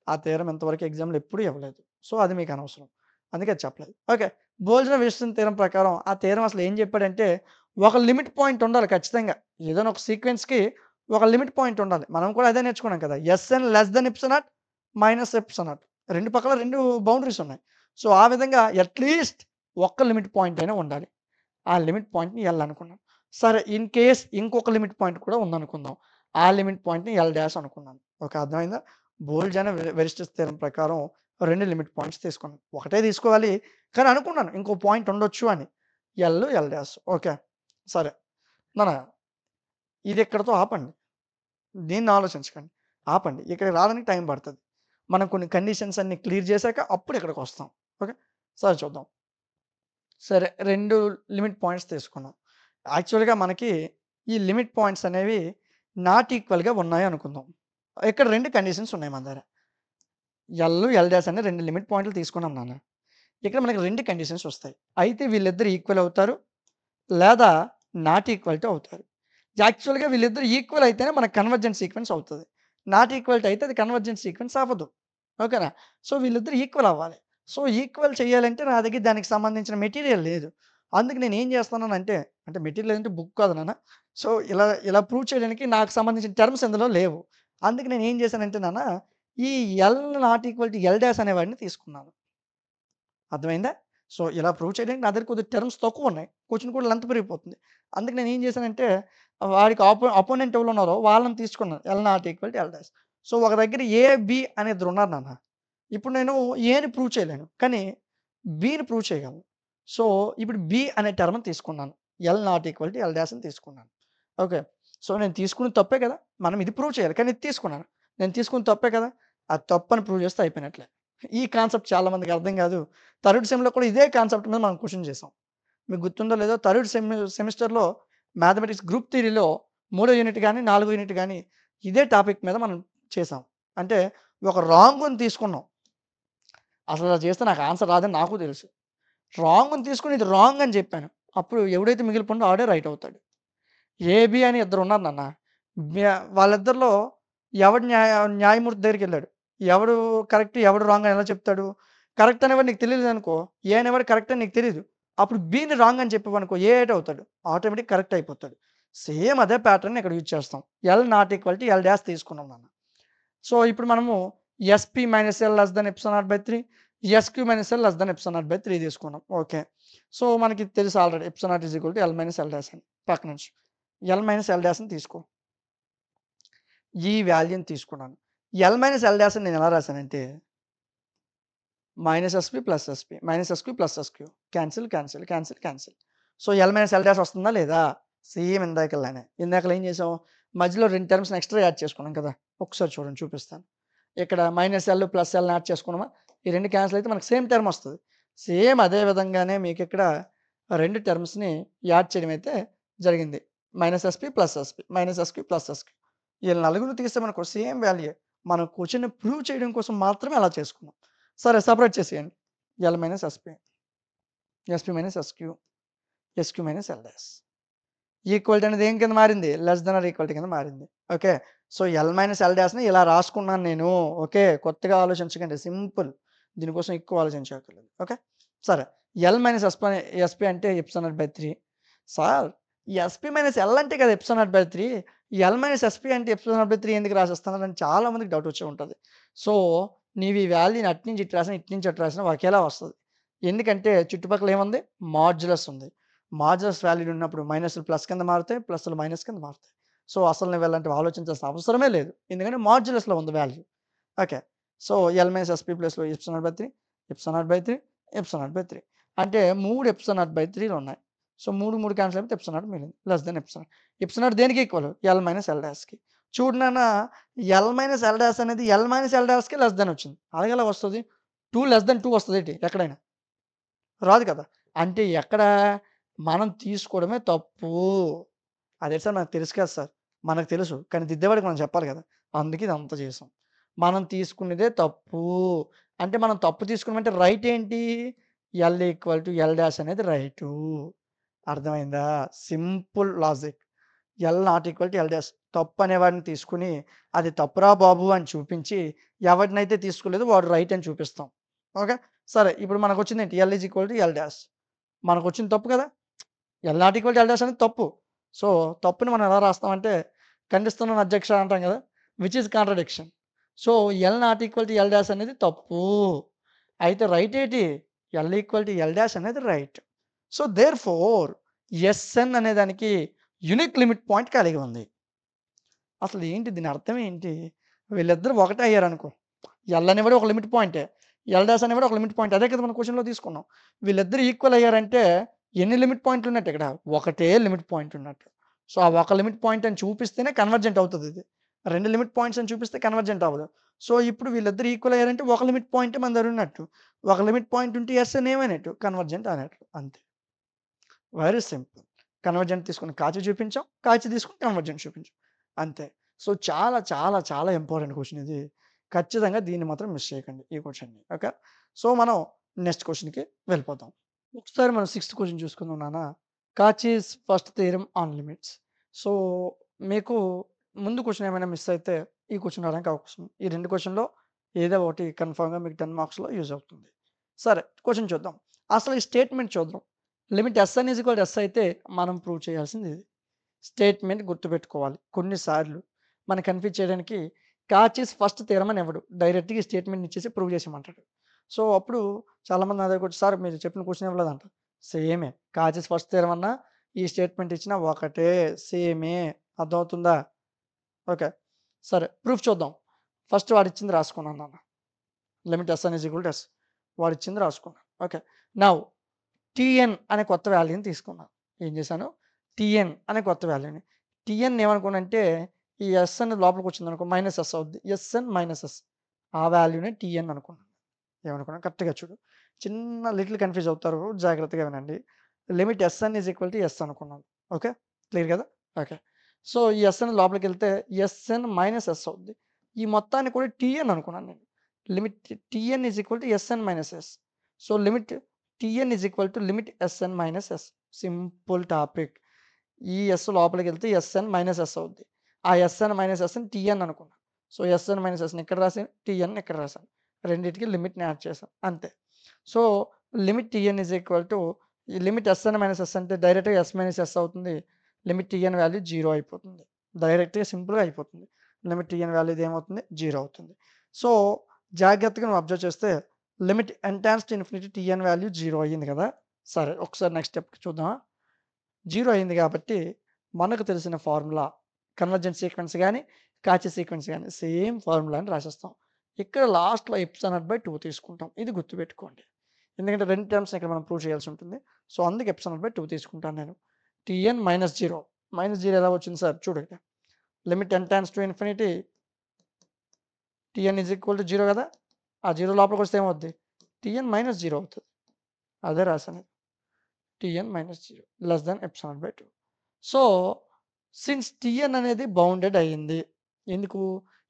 ఆ థీరమ్ ఇంతవరకు ఎగ్జామ్‌లో ఎప్పుడూ ఇవ్వలేదు. సో, అది మీకు అనవసరం. అందుకే అది చెప్పలేదు. ఓకే. బోల్జనో-వెస్టర్స్ థీరమ్ ప్రకారం ఆ థీరమ్ అసలు ఏం చెప్పాడంటే, ఒక లిమిట్ పాయింట్ ఉండాలి ఖచ్చితంగా. ఏదైనా ఒక సీక్వెన్స్‌కి ఒక లిమిట్ పాయింట్ ఉండాలి. మనం కూడా అదే నేర్చుకున్నాం కదా! S N less than epsilon minus epsilon. 2 పక్కల 2 బౌండరీస్ ఉన్నాయి. సో, ఆ విధంగా అట్‌లీస్ట్ ఒక్క లిమిట్ పాయింట్ అయినా ఉండాలి. ఆ లిమిట్ పాయింట్‌ని ఎల్ అనుకున్నాం. సరే ఇన్ కేస్ ఇంకొక లిమిట్ పాయింట్ కూడా ఉందనుకుందాం. ఆ లిమిట్ పాయింట్‌ని ఎల్ డాష్ అనుకున్నాను. ఓకే. అర్థమైందా? బోల్జాన్ వెరిస్టిస్ థీరమ్ ప్రకారం 2 లిమిట్ పాయింట్స్ తీసుకున్నాను. ఒకటే తీసుకోవాలి. కానీ అనుకున్నాను ఇంకో పాయింట్ ఉండొచ్చు అని. L, L dash. ఓకే. సరే. నాన్న ఇది ఇక్కడితో ఆపండి. దీన్ని ఆలోచించకండి. ఆపండి. ఇక్కడికి రావడానికి టైం పడతది. మనం కొన్ని కండిషన్స్ అన్నీ క్లియర్ చేశాక అప్పుడు ఇక్కడికొస్తాం. ఓకే. సరే చూద్దాం. సరే 2 లిమిట్ పాయింట్స్ తీసుకున్నాం. యాక్చువల్‌గా మనకి ఈ లిమిట్ పాయింట్స్ అనేవి నాట్ ఈక్వల్‌గా ఉన్నాయి అనుకుందాం. ఇక్కడ 2 కండిషన్స్ ఉన్నాయి మన దగ్గర. ఎల్, ఎల్ డాష్ అనే 2 లిమిట్ పాయింట్లు తీసుకున్నాం నాన్న. ఇక్కడ మనకి 2 కండిషన్స్ వస్తాయి. అయితే వీళ్ళిద్దరూ ఈక్వల్ అవుతారు. లేదా నాట్ ఈక్వాలిటీ అవుతారు. యాక్చువల్‌గా వీళ్ళిద్దరూ ఈక్వల్ అయితేనే మనకు కన్వర్జెంట్ సీక్వెన్స్ అవుతది. నాట్ ఈక్వాలిటీ అయితే అది కన్వర్జెంట్ సీక్వెన్స్ అవ్వదు. ఓకేనా? సో, వీళ్ళిద్దరూ ఈక్వల్ అవ్వాలి. సో, ఈక్వల్ చేయాలంటే నా దగ్గర దానికి సంబంధించిన మెటీరియల్ లేదు. అందుకు నేనేం చేస్తున్నానంటే, అంటే మెటీరియల్ అంటే బుక్ కాదు నాన్న. సో, ఇలా ఇలా ప్రూవ్ చేయడానికి నాకు సంబంధించిన టర్మ్స్ ఇందులో లేవు. అందుకు నేనేం చేశానంటే నాన్న, ఈ L not equal to L dash అనేవాడిని తీసుకున్నాను. అర్థమైందా? సో, ఇలా ప్రూవ్ చేయడానికి నా దగ్గర కొద్దిగా టర్మ్స్ తక్కువున్నాయి. క్వెషన్ కూడా లెంత్ పెరిగిపోతుంది. అందుకు నేనేం చేశానంటే, వాడికి అపోనెంట్ ఎవరున్నారో వాళ్ళని తీసుకున్నాను. L not equal to L dash. So, ఒక దగ్గర ఏ, బి అనే ఇద్దరున్నారు నాన్న. ఇప్పుడు నేను ఏని ప్రూవ్ చేయలేను. కానీ బిని ప్రూవ్ చేయగలను. సో, ఇప్పుడు బి అనే టర్మ్‌ని తీసుకున్నాను. L not equal to L dash అని తీసుకున్నాను. ఓకే. సో, నేను తీసుకున్నది తప్పే కదా! మనం ఇది ప్రూవ్ చేయాలి. కానీ ఇది తీసుకున్నాను. నేను తీసుకుంది తప్పే కదా! అది తప్పని ప్రూవ్ చేస్తే అయిపోయినట్లే. ఈ కాన్సెప్ట్ చాలా మందికి అర్థం కాదు. థర్డ్ సెమ్‌లో కూడా ఇదే కాన్సెప్ట్ మీద మనం క్వెషన్ చేసాం. మీకు గుర్తుందో లేదో థర్డ్ సెమిస్టర్‌లో మ్యాథమెటిక్స్ గ్రూప్ థియరీలో మూడో యూనిట్ గాని, నాలుగో యూనిట్ గాని ఇదే టాపిక్ మీద మనం చేసాం. అంటే ఒక రాంగ్‌ని తీసుకున్నాం. అసలు అలా చేస్తే నాకు ఆన్సర్ రాదని నాకు తెలుసు. రాంగ్‌ని తీసుకొని ఇది రాంగ్ అని చెప్పాను. అప్పుడు ఎవడైతే మిగిలిపోయిండో ఆడే రైట్ అవుతాడు. ఏ, బి అని ఇద్దరున్నారు నాన్న. వాళ్ళిద్దరిలో ఎవడు న్యాయమూర్తి దగ్గరికెళ్ళాడు. ఎవడు కరెక్ట్, ఎవడు రాంగ్ అని ఎలా చెప్తాడు? కరెక్ట్ అనేవాడు నీకు తెలియలేదనుకో, ఏ అనేవాడు కరెక్ట్ అని నీకు తెలీదు. అప్పుడు బిని రాంగ్ అని చెప్పావనుకో, ఏ రైట్ అవుతాడు. ఆటోమేటిక్ కరెక్ట్ అయిపోతాడు. సేమ్ అదే ప్యాటర్న్ ఇక్కడ యూజ్ చేస్తాం. L not equal to L dash తీసుకున్నాం నాన్న. సో, ఇప్పుడు మనము SP minus L less than epsilon not by 3, SQ minus L less than epsilon not by 3 తీసుకున్నాం. ఓకే. సో, మనకి తెలుసు already epsilon naught is equal to L minus L dash అని. పక్క నుంచి. ఎల్ మైనస్ ఎల్ డాష్‌ని తీసుకో. ఈ వాల్యూని తీసుకున్నాను. ఎల్ మైనస్ ఎల్ డాష్ అని నేను ఎలా రాసానంటే minus SP plus SP, minus SQ plus SQ. Cancel, cancel, cancel, cancel. So, L minus L dash వస్తుందా లేదా? సేమ్ ఇందాకలానే. ఇందాకల ఏం చేసాం? మధ్యలో 2 టర్మ్స్‌ని ఎక్స్‌ట్రా యాడ్ చేసుకున్నాం కదా! ఒకసారి చూడండి చూపిస్తాను. ఇక్కడ మైనస్ ఎల్ ప్లస్ ఎల్‌ని యాడ్ చేసుకున్నామా? ఈ 2 క్యాన్సిల్ అయితే మనకు సేమ్ టర్మ్ వస్తది. సేమ్ అదే విధంగానే మీకిక్కడ 2 టర్మ్స్‌ని యాడ్ చేయడం అయితే జరిగింది. Minus SP plus SP, minus SQ plus SQ. ఈళ్ళ నలుగురిని తీస్తే మనకు సేమ్ వాల్యూయే. మనం క్వెషన్‌ని ప్రూవ్ చేయడం కోసం మాత్రమే అలా చేసుకున్నాం. సరే సెపరేట్ చేసేయండి. L minus SP, SP minus SQ, SQ minus L dash. Equality అనేది ఏం కింద మారింది? లెస్ థాన్ ఆర్ ఈక్వాలిటీ కింద మారింది. Okay. So, L minus L డాష్‌ని ఇలా రాసుకున్నాను నేను. ఓకే. కొత్తగా ఆలోచించకండి. సింపుల్. దీనికోసం ఎక్కువ ఆలోచించక్కర్లేదు. ఓకే. సరే. ఎల్ మైనస్ ఎస్పీ అంటే epsilon not by 3. Sir SP minus L అంటే కదా epsilon not by 3. L minus SP అంటే ఎప్సిలాన్ నాట్ బై 3 ఎందుకు రాసేస్తున్నారని చాలా మందికి డౌట్ వచ్చే ఉంటది. సో, నీవు ఈ వాల్యూని అటు నుంచి ఇటు రాసినా, ఇటు నుంచి అటు రాసినా ఒకేలా వస్తది. ఎందుకంటే చుట్టుపక్కల ఏముంది? మాడ్యులస్ ఉంది. మాడ్యులస్ వాల్యూలు ఉన్నప్పుడు మైనస్‌లు ప్లస్ కింద మారుతాయి. ప్లస్‌లు మైనస్ కింద మారుతాయి. సో, అసలు నువ్వు ఇలాంటివి ఆలోచించాల్సిన అవసరమే లేదు. ఎందుకంటే మాడ్యులస్‌లో ఉంది value. Okay. So, L minus SP ప్లస్‌లో epsilon not by 3, epsilon not by 3, epsilon not by 3. అంటే 3 ఎప్సిలాన్ నాట్ బై 3 ఉన్నాయి. సో, 3 క్యాన్సెల్ అయిపోతే ఎప్సిలాన్ నాట్ మిగిలింది. Less than epsilon. Epsilon not దేనికి ఈక్వల్? ఎల్ మైనస్ ఎల్ డాష్‌కి. చూడు నాన్న, ఎల్ మైనస్ ఎల్ డాష్ అనేది ఎల్ మైనస్ ఎల్ డాష్‌కి లెస్ థాన్ వచ్చింది. అలాగెలా వస్తది? 2 లెస్ థాన్ 2 వస్తదేటి ఎక్కడైనా? రాదు కదా! అంటే ఎక్కడ? మనం తీసుకోవడమే తప్పు. అదే సార్ మనకు తెలుసు కదా సార్. మనకు తెలుసు. కానీ దిద్దేవాడికి మనం చెప్పాలి కదా! అందుకే ఇదంతా చేసాం. మనం తీసుకున్నదే తప్పు. అంటే మనం తప్పు తీసుకున్నామంటే రైట్ ఏంటి? L equal to L dash అనేది రైటు. అర్థమైందా? Simple logic. L not equal to L dash. తప్పు అనేవాడిని తీసుకొని, అది తప్పురా బాబు అని చూపించి, ఎవడినైతే తీసుకోలేదో వాడు రైట్ అని చూపిస్తాం. ఓకే. సరే ఇప్పుడు మనకొచ్చిందేంటి? L is equal to L dash. మనకొచ్చింది తప్పు కదా! L not equal to L dash అనేది తప్పు. సో, తప్పుని మనం ఎలా రాస్తామంటే, ఖండిస్తున్నాను అధ్యక్ష అంటాం కదా! Which is contradiction. So, L not equal to L dash అనేది తప్పు. అయితే రైట్ ఏటి? L equal to L dash అనేది రైట్. సో, దేర్‌ఫోర్ ఎస్ఎన్ అనే దానికి యూనిక్ లిమిట్ పాయింట్ కలిగి ఉంది. అసలు ఏంటి దీని అర్థం ఏంటి? వీళ్ళిద్దరూ ఒకటే అయ్యారనుకో. ఎల్ అనేవాడు ఒక లిమిట్ పాయింటే. ఎల్ డాష్ అనేవాడు ఒక లిమిట్ పాయింట్. అదే కదా మనం క్వెషన్‌లో తీసుకున్నాం. వీళ్ళిద్దరూ ఈక్వల్ అయ్యారంటే ఎన్ని లిమిట్ పాయింట్లు ఉన్నట్టు ఇక్కడ? ఒకటే లిమిట్ పాయింట్ ఉన్నట్టు. సో, ఆ ఒక లిమిట్ పాయింట్ అని చూపిస్తేనే కన్వర్జెంట్ అవుతదిది. 2 లిమిట్ పాయింట్స్ అని చూపిస్తే కన్వర్జెంట్ అవ్వదు. సో, ఇప్పుడు వీళ్ళిద్దరూ ఈక్వల్ అయ్యారంటే ఒక లిమిట్ పాయింటే మన దగ్గర ఉన్నట్టు. ఒక లిమిట్ పాయింట్ ఉంటే యెస్ అని ఏమైనట్టు? కన్వర్జెంట్ అనేట్టు. అంతే. Very simple. కన్వర్జెంట్ తీసుకొని కాచి చూపించాం. కాచి తీసుకొని కన్వర్జెంట్ చూపించాం. అంతే. సో, చాలా చాలా చాలా ఇంపార్టెంట్ క్వెషన్ ఇది. ఖచ్చితంగా దీన్ని మాత్రం మిస్ చేయకండి ఈ క్వెషన్‌ని. ఓకే. సో, మనం నెక్స్ట్ క్వెషన్‌కి వెళ్ళిపోదాం. ఒకసారి మనం సిక్స్త్ క్వెషన్ చూసుకుందాం నాన్న. Cauchy's first theorem on limits. So, మీకు ముందు క్వెషన్ ఏమైనా మిస్ అయితే ఈ క్వెషన్ రావడానికి అవకాశం ఉంది. ఈ 2 క్వెషన్‌లో ఏదో ఒకటి కన్ఫర్మ్‌గా మీకు 10 మార్క్స్‌లో యూజ్ అవుతుంది. సరే క్వెషన్ చూద్దాం. అసలు ఈ స్టేట్మెంట్ చూద్దాం. Limit SN is equal to S అయితే మనం ప్రూవ్ చేయాల్సింది ఇది. స్టేట్మెంట్ గుర్తుపెట్టుకోవాలి. కొన్ని సార్లు మనకు కన్‌ఫ్యూజ్ చేయడానికి కాచీస్ ఫస్ట్ థియరమ్ అని ఇవ్వడు. డైరెక్ట్‌గా ఈ స్టేట్మెంట్‌ని ఇచ్చేసి ప్రూవ్ చేసేయమంటాడు. సో, అప్పుడు చాలామంది నా దగ్గరకొచ్చి సార్ మీరు చెప్పిన క్వెషన్ ఇవ్వలేదంట. సేమే. కాచీస్ ఫస్ట్ థియరమ్ అన్నా, ఈ స్టేట్మెంట్ ఇచ్చినా ఒకటే. సేమే. అర్థమవుతుందా? ఓకే. సరే ప్రూఫ్ చూద్దాం. ఫస్ట్ వాడిచ్చింది రాసుకున్నాను నాన్న. Limit SN is equal to S. వాడిచ్చింది రాసుకున్నాను. ఓకే. నౌ టీఎన్ అనే కొత్త వాల్యూని తీసుకున్నాను. ఏం చేశాను? టీఎన్ అనే కొత్త వాల్యూని. టీఎన్ ఏమనుకున్నానంటే, ఈ ఎస్ అనేది లోపలికొచ్చిందనుకో మైనస్ ఎస్ అవుద్ది. S N minus S. ఆ వాల్యూనే టీఎన్ అనుకున్నాను. ఏమనుకున్నాను? కరెక్ట్‌గా చూడు. చిన్న లిటిల్ కన్‌ఫ్యూజ్ అవుతారు. జాగ్రత్తగా వినండి. Limit SN is equal to S అనుకున్నాను. ఓకే. క్లియర్ కదా? ఓకే. సో, ఈ ఎస్ఎన్ లోపలికెళ్తే ఎస్ఎన్ మైనస్ ఎస్ అవుద్ది. ఈ మొత్తాన్ని కూడా టీఎన్ అనుకున్నాను నేను. Limit T N is equal to S N minus S. So, limit T N is equal to limit S N minus S. Simple topic. ఈ ఎస్ లోపలికెళ్తే ఎస్ఎన్ మైనస్ ఎస్ అవుద్ది. ఆ ఎస్ఎన్ మైనస్ ఎస్‌ని టీఎన్ అనుకున్నా. సో, ఎస్ఎన్ మైనస్ ఎస్‌ని ఇక్కడ రాసాను. టీఎన్ ఇక్కడ రాసాను. రెండిటికి లిమిట్‌ని యాడ్ చేశాను. అంతే. So, limit T N is equal to ఈ లిమిట్ ఎస్ఎన్ మైనస్ ఎస్ అంటే డైరెక్ట్‌గా ఎస్ మైనస్ ఎస్ అవుతుంది. లిమిట్ టీఎన్ వాల్యూ 0 అయిపోతుంది. డైరెక్ట్‌గా సింపుల్‌గా అయిపోతుంది. లిమిట్ టీఎన్ వాల్యూ ఏమవుతుంది? 0 అవుతుంది. సో, జాగ్రత్తగా నువ్వు అబ్జర్వ్ చేస్తే limit N tends to infinity TN value 0 అయ్యింది కదా! సరే ఒకసారి నెక్స్ట్ స్టెప్ చూద్దామా? 0 అయింది కాబట్టి మనకు తెలిసిన ఫార్ములా కన్వర్జెంట్ సీక్వెన్స్ గాని, కాచి సీక్వెన్స్ గాని సేమ్ ఫార్ములాని రాసేస్తాం. ఇక్కడ లాస్ట్‌లో ఎప్సిలాన్ నాట్ బై 2 తీసుకుంటాం. ఇది గుర్తుపెట్టుకోండి. ఎందుకంటే 2 టర్మ్స్‌ని ఇక్కడ మనం ప్రూవ్ చేయాల్సి ఉంటుంది. సో, అందుకే ఎప్సిలాన్ నాట్ బై 2 తీసుకుంటాను నేను. TN minus 0. మైనస్ 0 ఎలా వచ్చింది సార్? చూడు ఇక్కడ. Limit N tends to infinity TN is equal to 0 కదా! ఆ 0 లోపలికొస్తే ఏమవుద్ది? టీఎన్ మైనస్ 0 అవుతది. అదే రాసాను. TN minus 0 less than epsilon by 2. So, since TN అనేది బౌండెడ్ అయింది. ఎందుకు?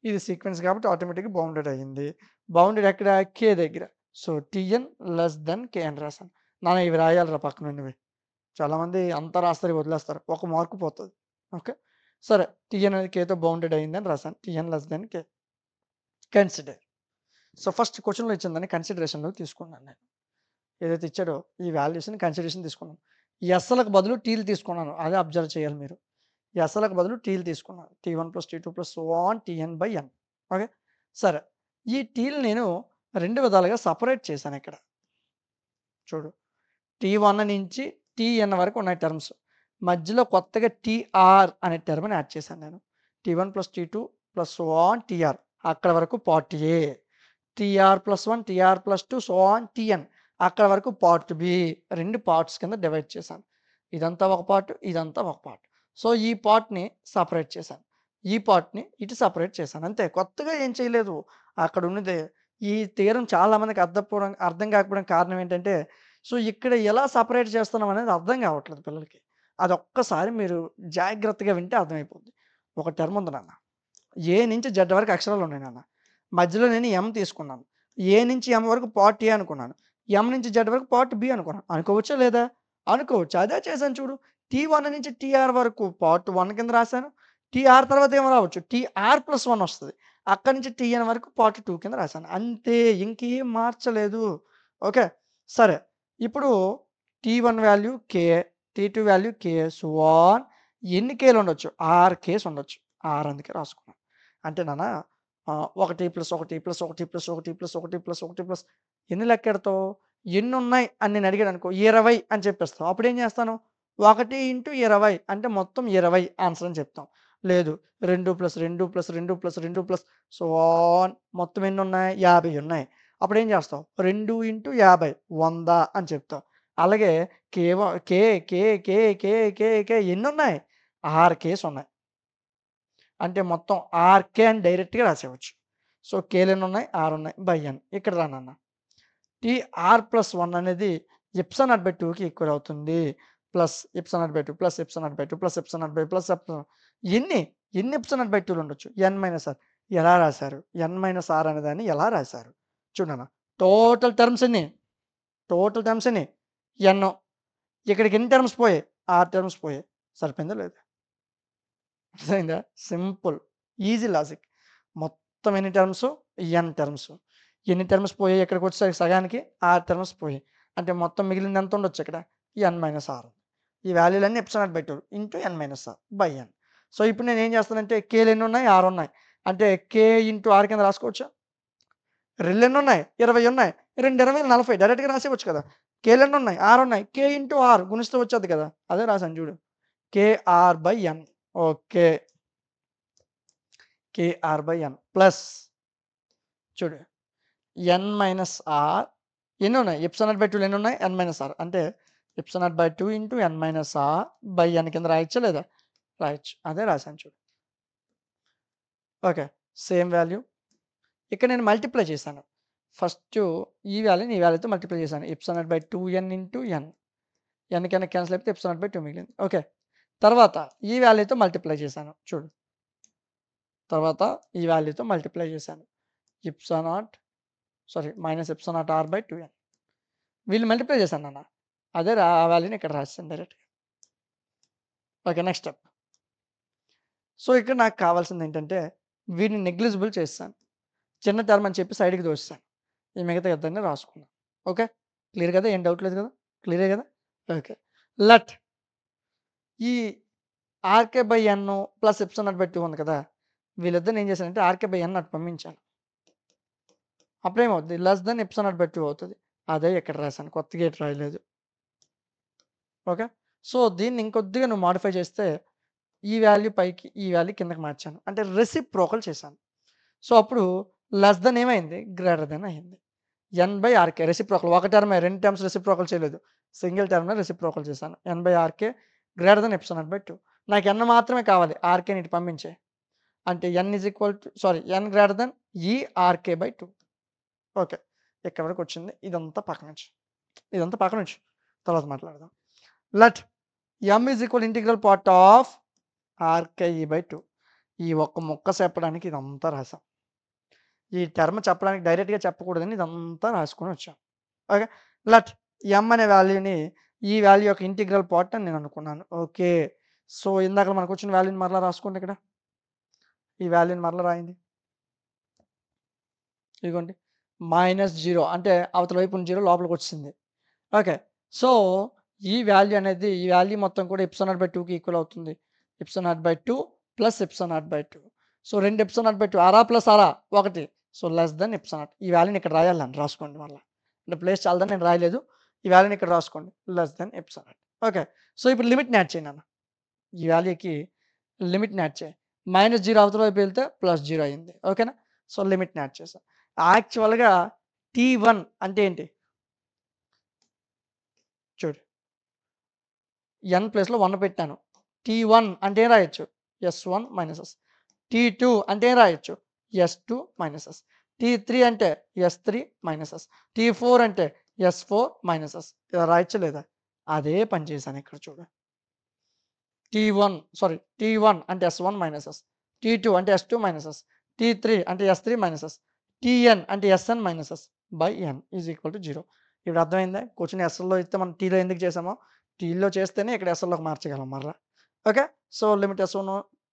ఇది సీక్వెన్స్ కాబట్టి ఆటోమేటిక్‌గా బౌండెడ్ అయింది. బౌండెడ్ ఎక్కడ? కే దగ్గర. సో, టీఎన్ లెస్ థాన్ కే అని రాసాను. నాన్న ఇవి రాయాలిరా పక్కనున్నవి. చాలామంది అంతా రాస్తారు, ఇవి వదిలేస్తారు. ఒక మార్క్ పోతది. ఓకే. సరే టీఎన్ అనేది కేతో బౌండెడ్ అయిందని రాసాను. టీఎన్ లెస్ థాన్ కే. కన్సిడర్. సో, ఫస్ట్ క్వెషన్‌లో ఇచ్చిన దాన్ని కన్సిడరేషన్‌లోకి తీసుకున్నాను నేను. ఏదైతే ఇచ్చాడో ఈ వాల్యూస్‌ని కన్సిడరేషన్ తీసుకున్నాను. ఎస్‌లకు బదులు టీలు తీసుకున్నాను. అదే అబ్జర్వ్ చేయాలి మీరు. ఎస్‌లకు బదులు టీలు తీసుకున్నాను. టీ1 + టీ2 + సో ఆన్ టీఎన్/ఎన్. ఓకే. సరే. ఈ టీలు నేను 2 విధాలుగా సెపరేట్ చేశానిక్కడ. చూడు. టీ1 నుంచి టీఎన్ వరకు ఉన్నాయి టర్మ్స్. మధ్యలో కొత్తగా టీఆర్ అనే టర్మ్‌ని యాడ్ చేశాను నేను. T one + T two + so on TR. అక్కడ వరకు పార్ట్ ఏ. టీఆర్+1, టీఆర్+2 సో ఆన్ టీఎన్. అక్కడ వరకు పార్ట్ బి. 2 పార్ట్స్ కింద డివైడ్ చేశాను. ఇదంతా ఒక పార్ట్, ఇదంతా ఒక పార్ట్. సో, ఈ పార్ట్‌ని సెపరేట్ చేశాను. ఈ పార్ట్‌ని ఇటు సెపరేట్ చేశాను. అంతే. కొత్తగా ఏం చేయలేదు. అక్కడ ఉన్నదే. ఈ థియరమ్ చాలా మందికి అర్థం కాకపోవడానికి కారణం ఏంటంటే, సో, ఇక్కడ ఎలా సెపరేట్ చేస్తున్నాం అనేది అర్థం కావట్లేదు పిల్లలకి. అదొక్కసారి మీరు జాగ్రత్తగా వింటే అర్థమైపోద్ది. ఒక టర్మ్ ఉంది నాన్న. ఏ నుంచి జెడ్ వరకు అక్షరాలు ఉన్నాయి నాన్న. మధ్యలో నేను ఎం తీసుకున్నాను. ఏ నుంచి ఎం వరకు పార్ట్ ఏ అనుకున్నాను. ఎం నుంచి జెడ్ వరకు పార్ట్ బి అనుకున్నాను. అనుకోవచ్చా లేదా? అనుకోవచ్చు. అదే చేశాను చూడు. టీ1 నుంచి టీఆర్ వరకు పార్ట్ 1 కింద రాశాను. టీఆర్ తర్వాత ఏమో రావచ్చు. టీఆర్+1 వస్తది. అక్కడి నుంచి టీఎన్ వరకు పార్ట్ 2 కింద రాశాను. అంతే. ఇంకేం మార్చలేదు. ఓకే. సరే. ఇప్పుడు T one value K, T two value K, so on ఎన్ని కేలు ఉండొచ్చు? 6 కేస్ ఉండొచ్చు. 6 అందుకే రాసుకున్నాను. అంటే నాన్న 1+1+1+1+1+1+1 ఎన్ని లెక్కెడతావు? ఎన్నున్నాయి అని నేను అడిగాననుకో 20 అని చెప్పేస్తాం. అప్పుడేం చేస్తాను? 1/20 అంటే మొత్తం 20 ఆన్సర్ అని చెప్తాం. లేదు 2+2+2+2+ సో ఆన్ మొత్తం ఎన్నున్నాయి? 50 ఉన్నాయి. అప్పుడేం చేస్తావు? 2 × 50 100 అని చెప్తావు. అలాగే కేవ కే కే కే కే కే కే ఎన్నున్నాయి? 6 కేస్ ఉన్నాయి. అంటే మొత్తం ఆర్‌కే అని డైరెక్ట్‌గా రాసేయవచ్చు. సో, కేలెన్నున్నాయి? 6 ఉన్నాయి. బై ఎన్. ఇక్కడ రా నాన్న. టీఆర్+1 అనేది ఎప్సిలాన్ నాట్ బై 2కి ఈక్వల్ అవుతుంది. Plus epsilon not by 2 plus epsilon not by 2 plus epsilon not by plus ఎన్ని? ఎన్ని ఎప్సిలాన్ నాట్ బై 2లు ఉండొచ్చు? n-r. ఎలా రాశారు? n-r అనేదాన్ని ఎలా రాశారు? చూడు నాన్న. టోటల్ టర్మ్స్ ఎన్ని? టోటల్ టర్మ్స్ ఎన్ని? n. ఇక్కడికి ఎన్ని టర్మ్స్ పోయాయి? 6 టర్మ్స్ పోయాయి. సరిపోయిందా లేదా? అర్థమైందా? సింపుల్. Easy logic. మొత్తం ఎన్ని టర్మ్స్? n terms. ఎన్ని టర్మ్స్ పోయాయి ఇక్కడికొచ్చేసరికి సగానికి? 6 టర్మ్స్ పోయాయి. అంటే మొత్తం మిగిలింది ఎంత ఉండొచ్చు ఇక్కడ? n-r. ఈ వాల్యూలన్నీ epsilon not by 2 into n-r by n. సో, ఇప్పుడు నేనేం చేస్తానంటే కేలు ఎన్నున్నాయి? 6 ఉన్నాయి. అంటే కే ఇంటూ r కింద రాసుకోవచ్చా? రెళ్ళెన్నున్నాయి? 20 ఉన్నాయి. 2 20 40 డైరెక్ట్‌గా రాసేయవచ్చు కదా! కేలెన్నున్నాయి? 6 ఉన్నాయి. కే ఇంటూ r గుణిస్తే వచ్చేద్ది కదా! అదే రాసాను చూడు. KR/n. ఓకే. KR/n ప్లస్ చూడు n-r ఎన్నున్నాయి? ఎప్సిలాన్ నాట్ బై 2 ఎన్నున్నాయి? n-r అంటే epsilon not by 2 into n-r by n కింద రాయొచ్చా లేదా? రాయొచ్చు. అదే రాసాను చూడు. ఓకే. Same value. ఇక్కడ నేను మల్టిప్లై చేశాను. ఫస్టు ఈ వాల్యూని ఈ వాల్యూతో మల్టిప్లై చేశాను. Epsilon not by 2n into n. n cancel అయిపోతే ఎప్సిలాన్ నాట్ బై 2 మిగిలింది. ఓకే. తర్వాత ఈ వాల్యూతో మల్టిప్లై చేశాను. చూడు. తర్వాత ఈ వాల్యూతో మల్టిప్లై చేశాను. Epsilon naught minus epsilon not r by 2n. వీళ్ళు మల్టిప్లై చేశాను నాన్న. అదే ఆ వాల్యూని ఇక్కడ రాసేసాను డైరెక్ట్‌గా. ఓకే. Next step. సో, ఇక్కడ నాకు కావాల్సిందేంటంటే వీటిని నెగ్లిజిబుల్ చేసేసాను. చిన్న టర్మ్ అని చెప్పి సైడ్‌కి దోసేసాను. ఈ మిగతా ఇద్దరిని రాసుకున్నాను. ఓకే. క్లియర్ కదా? ఏం డౌట్ లేదు కదా? క్లియరే కదా? ఓకే. లెట్ ఈ ఆర్‌కే/n ప్లస్ ఎప్సిలాన్ నాట్ బై 2 ఉంది కదా! వీళ్ళిద్దరిని ఏం చేశానంటే ఆర్‌కే/n అటు పంపించాను. అప్పుడేమవుద్ది? Less than epsilon not by 2 అవుతది. అదే ఇక్కడ రాసాను. కొత్తగా ఏటి రాయలేదు. ఓకే. సో, దీన్ని ఇంకొద్దిగా నువ్వు మోడిఫై చేస్తే ఈ వాల్యూ పైకి, ఈ వాల్యూ కిందకి మార్చాను. అంటే రెసిప్రోకల్ చేశాను. సో, అప్పుడు లెస్ థాన్ ఏమైంది? గ్రేటర్ థాన్ అయింది. n/rk reciprocal. ఒక టర్మే 2 టర్మ్స్ రెసిప్రోకల్ చేయలేదు. సింగిల్ టర్మ్‌నే రెసిప్రోకల్ చేశాను. n/rk greater than epsilon not by 2. నాకు n మాత్రమే కావాలి. rkని ఇటు పంపించేయి. అంటే n గ్రేటర్ థాన్ ఈ rk/2. ఓకే. ఇక్కడి వరకు వచ్చింది. ఇదంతా పక్కనుంచు. ఇదంతా పక్కనుంచు. తర్వాత మాట్లాడదాం. Let m is equal integral part of rke/2. ఈ ఒక్క ముక్క చెప్పడానికి ఇదంతా రాసాం. ఈ టర్మ్ చెప్పడానికి డైరెక్ట్‌గా చెప్పకూడదని ఇదంతా రాసుకొని వచ్చాం. ఓకే. లెట్ m అనే వాల్యూని ఈ వాల్యూ యొక్క ఇంటిగ్రల్ పార్ట్ అని నేను అనుకున్నాను. ఓకే. సో, ఇందాక మనకొచ్చిన వాల్యూని మరలా రాసుకోండి ఇక్కడ. ఈ వాల్యూని మరలా రాయండి. ఇదిగోండి. -0 అంటే అవతల వైపు ఉన్న 0 లోపలికొచ్చేసింది. ఓకే. సో, ఈ వాల్యూ మొత్తం కూడా ఎప్సిలాన్ నాట్ బై 2కి ఈక్వల్ అవుతుంది. Epsilon not by 2 plus epsilon not by 2. So, 2 epsilon not by 2 aura plus aura 1. So, less than epsilon not. ఈ వాల్యూని ఇక్కడ రాయాలండి. రాసుకోండి మళ్ళా. అంటే ప్లేస్ చాలదని నేను రాయలేదు. ఈ వాల్యూని ఇక్కడ రాసుకోండి. Less than epsilon not. Okay. So, ఇప్పుడు లిమిట్‌ని యాడ్ చేయండి అన్న. ఈ వాల్యూకి లిమిట్‌ని యాడ్ చేయి. -0 అవతల వైపు వెళ్తే +0 అయింది. ఓకేనా? సో, లిమిట్‌ని యాడ్ చేశా. యాక్చువల్‌గా T1 అంటే ఏంటి? చూడు. n ప్లేస్‌లో 1 పెట్టాను. T1 అంటే ఏం రాయొచ్చు? S1 minus yes. T2 అంటే ఏం రాయొచ్చు? S2 minus yes. T3 అంటే S3 మైనస్ ఎస్. T4 అంటే S4 మైనస్ ఎస్. ఇలా రాయొచ్చా లేదా? అదే పని చేశాను ఇక్కడ చూడు. T1 అంటే S1 మైనస్ ఎస్. T2 అంటే S2 మైనస్ ఎస్. T3 అంటే S3 మైనస్ ఎస్. Tn అంటే Sn minus yes by n is equal to 0. ఇప్పుడు అర్థమైందా? క్వెషన్ ఎస్ఎల్‌లో ఇస్తే మనం టీలో ఎందుకు చేసామో, టీలో చేస్తేనే ఇక్కడ ఎస్ఎల్‌లోకి మార్చగలం మర్రా. Okay. So, limit S1